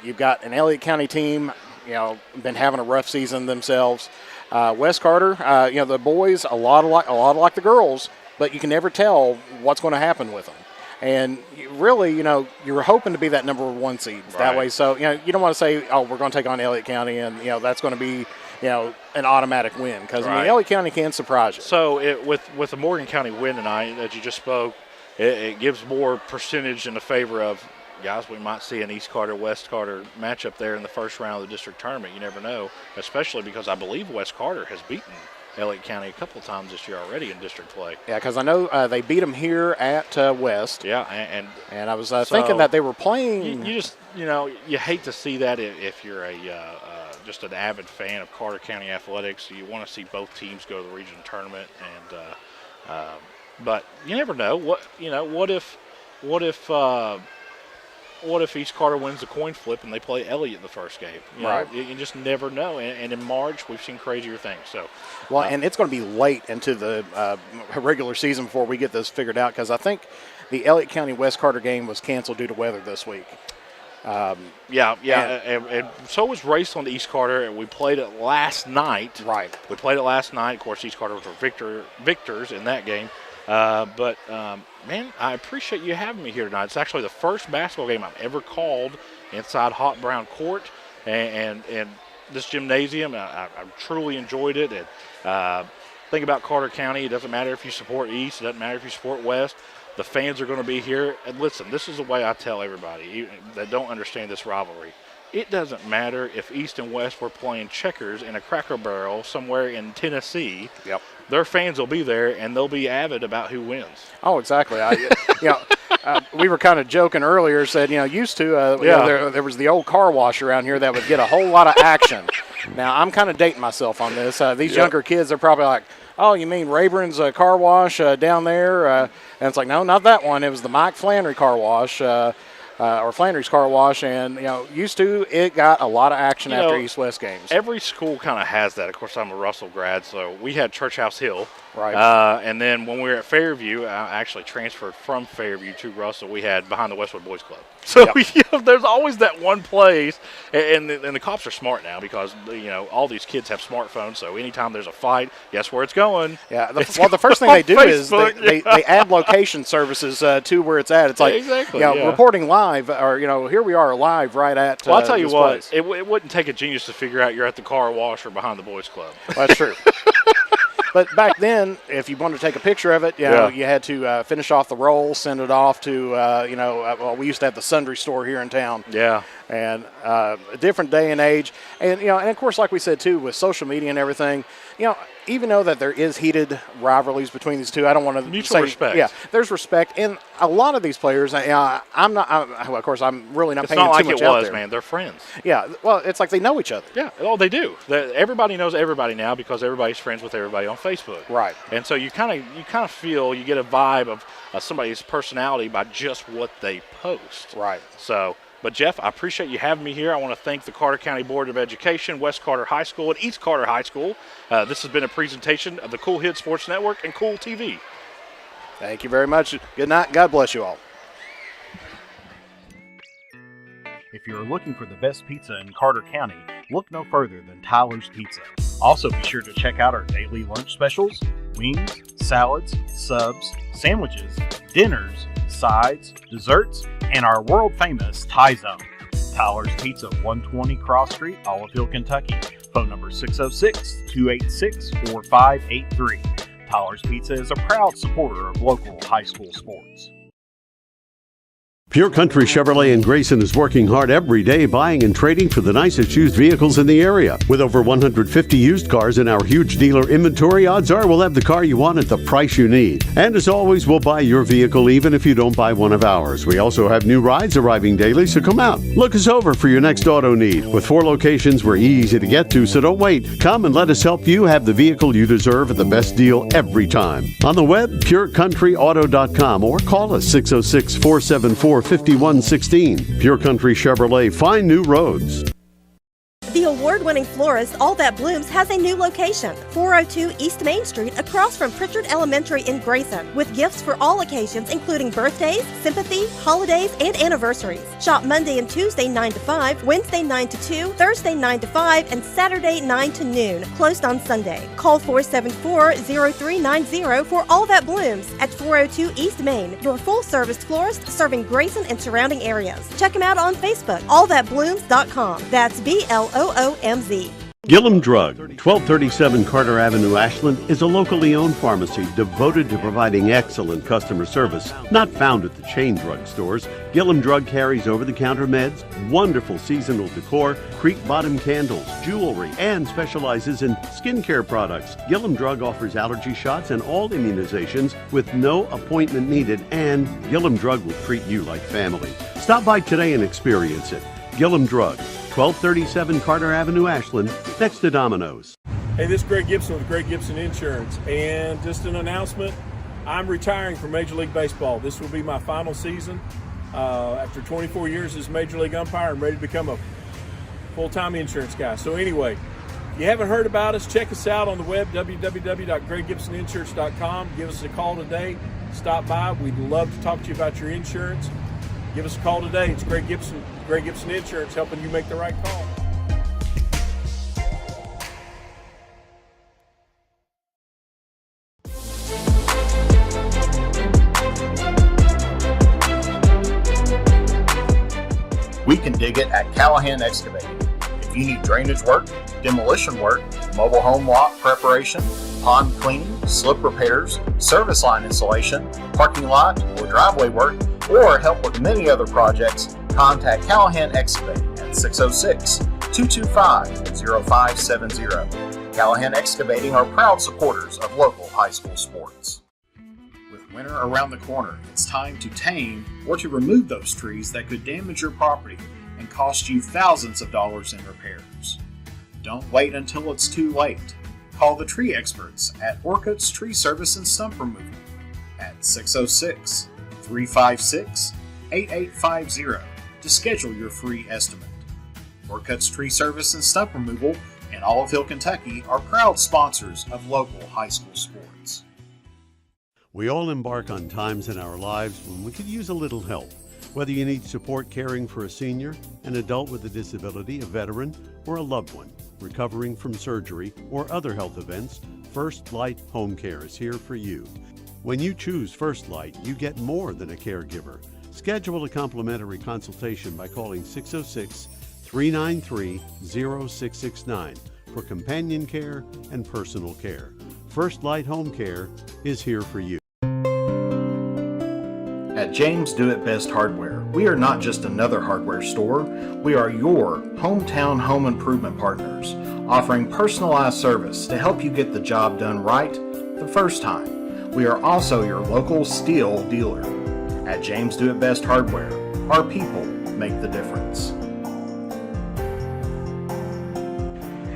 You've got an Elliott County team, been having a rough season themselves. West Carter, the boys, a lot like the girls, but you can never tell what's going to happen with them. And really, you're hoping to be that number 1 seed that way. So, you don't want to say, oh, we're going to take on Elliott County and, that's going to be, an automatic win. Because, Elliott County can surprise you. So, with the Morgan County win tonight that you just spoke, it gives more percentage in the favor of, guys, we might see an East Carter, West Carter matchup there in the first round of the district tournament. You never know, especially because I believe West Carter has beaten Elliott County a couple of times this year already in district play. Yeah, because I know they beat them here at West. Yeah, and I was thinking that they were playing. You just, you hate to see that if you're just an avid fan of Carter County athletics. You want to see both teams go to the region tournament, and but you never know. What if East Carter wins the coin flip and they play Elliott the first game? You just never know. And in March, we've seen crazier things. So, and it's going to be late into the regular season before we get this figured out, because I think the Elliott County West Carter game was canceled due to weather this week. And so was Raceland East Carter, and we played it last night. Right. We played it last night. Of course, East Carter were victors in that game. Man, I appreciate you having me here tonight. It's actually the first basketball game I've ever called inside Hot Brown Court, and this gymnasium. I truly enjoyed it. And think about Carter County. It doesn't matter if you support East. It doesn't matter if you support West. The fans are going to be here. And listen, this is the way I tell everybody that don't understand this rivalry. It doesn't matter if East and West were playing checkers in a Cracker Barrel somewhere in Tennessee. Yep. Their fans will be there, and they'll be avid about who wins. Oh, exactly. We were kind of joking earlier, said, used to, there was the old car wash around here that would get a whole lot of action. Now, I'm kind of dating myself on this. These younger kids are probably like, oh, you mean Rayburn's car wash down there? And it's like, no, not that one. It was the Mike Flannery car wash. Or Flandry's car wash, and used to, it got a lot of action after East-West games. Every school kind of has that. Of course, I'm a Russell grad, so we had Church House Hill, Right. And then when we were at Fairview, I actually transferred from Fairview to Russell. We had behind the Westwood Boys Club. So there's always that one place, and the cops are smart now because all these kids have smartphones. So anytime there's a fight, guess where it's going? Yeah. The first thing they do is they add location services to where it's at. It's like reporting live, or here we are live right at. Well, I'll tell you what, place. it wouldn't take a genius to figure out you're at the car wash or behind the Boys Club. That's true. But back then, if you wanted to take a picture of it, you had to finish off the roll, send it off to, we used to have the Sundry store here in town. Yeah. And a different day and age. And, and of course, like we said, too, with social media and everything, even though that there is heated rivalries between these two, I don't want to mutual respect. Yeah, there's respect. And a lot of these players, I'm really not paying too much out there. It's not like it was, man. They're friends. Yeah, well, it's like they know each other. Yeah, they do. Everybody knows everybody now because everybody's friends with everybody on Facebook. Right. And so you kind of feel, you get a vibe of somebody's personality by just what they post. Right. So, but Jeff, I appreciate you having me here. I want to thank the Carter County Board of Education, West Carter High School, and East Carter High School. This has been a presentation of the Cool Hit Sports Network and Cool TV. Thank you very much. Good night. God bless you all. If you're looking for the best pizza in Carter County, look no further than Tyler's Pizza. Also be sure to check out our daily lunch specials, wings, salads, subs, sandwiches, dinners, sides, desserts, and our world-famous Thai Zone. Tyler's Pizza, 120 Cross Street, Olive Hill, Kentucky. Phone number 606-286-4583. Tyler's Pizza is a proud supporter of local high school sports. Pure Country Chevrolet in Grayson is working hard every day buying and trading for the nicest used vehicles in the area. With over 150 used cars in our huge dealer inventory, odds are we'll have the car you want at the price you need. And as always, we'll buy your vehicle even if you don't buy one of ours. We also have new rides arriving daily, so come out. Look us over for your next auto need. With 4 locations, we're easy to get to, so don't wait. Come and let us help you have the vehicle you deserve at the best deal every time. On the web, purecountryauto.com, or call us 606-474-5116. Pure Country Chevrolet, find new roads. The award-winning florist All That Blooms has a new location, 402 East Main Street, across from Pritchard Elementary in Grayson, with gifts for all occasions including birthdays, sympathy, holidays, and anniversaries. Shop Monday and Tuesday 9 to 5, Wednesday 9 to 2, Thursday 9 to 5, and Saturday 9 to noon, closed on Sunday. Call 474-0390 for All That Blooms at 402 East Main, your full-service florist serving Grayson and surrounding areas. Check him out on Facebook, allthatblooms.com. That's BLOOMZ. Gillum Drug, 1237 Carter Avenue, Ashland, is a locally owned pharmacy devoted to providing excellent customer service. Not found at the chain drug stores, Gillum Drug carries over-the-counter meds, wonderful seasonal decor, creek bottom candles, jewelry, and specializes in skincare products. Gillum Drug offers allergy shots and all immunizations with no appointment needed, and Gillum Drug will treat you like family. Stop by today and experience it. Gillum Drug, 1237 Carter Avenue, Ashland, next to Domino's. Hey, this is Greg Gibson with Greg Gibson Insurance, and just an announcement, I'm retiring from Major League Baseball. This will be my final season. After 24 years as Major League umpire, I'm ready to become a full-time insurance guy. So anyway, if you haven't heard about us, check us out on the web, www.greggibsoninsurance.com. Give us a call today. Stop by. We'd love to talk to you about your insurance. Give us a call today. It's Greg Gibson Insurance, helping you make the right call. We can dig it at Callahan Excavating. If you need drainage work, demolition work, mobile home lot preparation, pond cleaning, slip repairs, service line installation, parking lot or driveway work, or help with many other projects, contact Callahan Excavating at 606-225-0570. Callahan Excavating are proud supporters of local high school sports. With winter around the corner, it's time to tame or to remove those trees that could damage your property and cost you thousands of dollars in repairs. Don't wait until it's too late. Call the tree experts at Orcutt's Tree Service and Stump Removal at 606-356-8850 to schedule your free estimate. Orcutt's Tree Service and Stump Removal and Olive Hill, Kentucky are proud sponsors of local high school sports. We all embark on times in our lives when we could use a little help. Whether you need support caring for a senior, an adult with a disability, a veteran, or a loved one recovering from surgery or other health events, First Light Home Care is here for you. When you choose First Light, you get more than a caregiver. Schedule a complimentary consultation by calling 606-393-0669 for companion care and personal care. First Light Home Care is here for you. At James Do It Best Hardware, we are not just another hardware store, we are your hometown home improvement partners, offering personalized service to help you get the job done right the first time. We are also your local steel dealer. At James Do It Best Hardware, our people make the difference.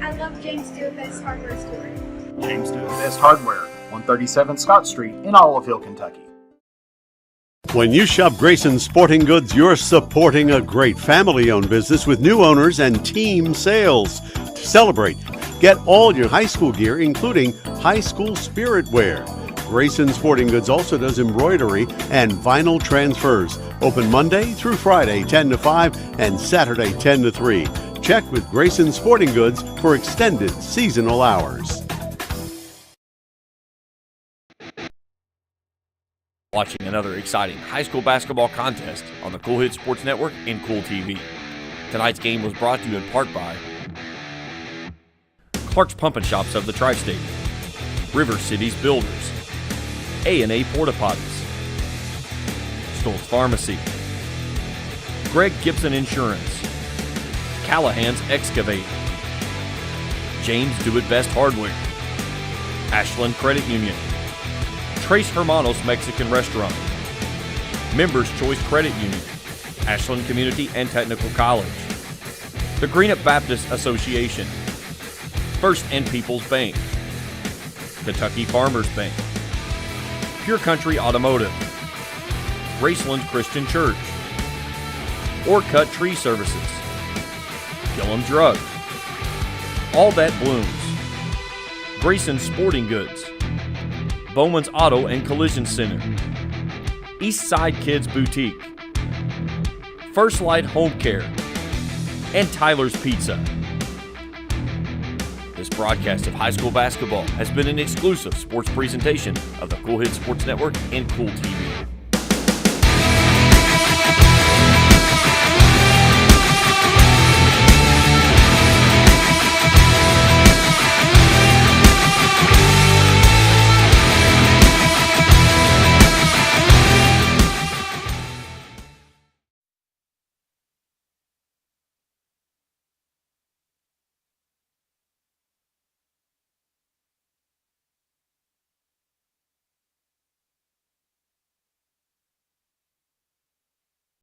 I love James Do It Best Hardware store. James Do It Best Hardware, 137 Scott Street in Olive Hill, Kentucky. When you shop Grayson Sporting Goods, you're supporting a great family-owned business with new owners and team sales. To celebrate, get all your high school gear, including high school spirit wear. Grayson Sporting Goods also does embroidery and vinyl transfers. Open Monday through Friday, 10 to 5, and Saturday, 10 to 3. Check with Grayson Sporting Goods for extended seasonal hours. Watching another exciting high school basketball contest on the Cool Hit Sports Network and Cool TV. Tonight's game was brought to you in part by Clark's Pump and Shops of the Tri-State, River Cities Builders, A&A Porta Potties, Stoltz Pharmacy, Greg Gibson Insurance, Callahan's Excavate, James Do It Best Hardware, Ashland Credit Union, Trace Hermanos Mexican Restaurant, Members Choice Credit Union, Ashland Community and Technical College, the Greenup Baptist Association, First and People's Bank, Kentucky Farmers Bank, Pure Country Automotive, Graceland Christian Church, Orcut Tree Services, Gillum Drug, All That Blooms, Grayson Sporting Goods, Bowman's Auto and Collision Center, Eastside Kids Boutique, First Light Home Care, and Tyler's Pizza. This broadcast of high school basketball has been an exclusive sports presentation of the Cool Hit Sports Network and Cool TV.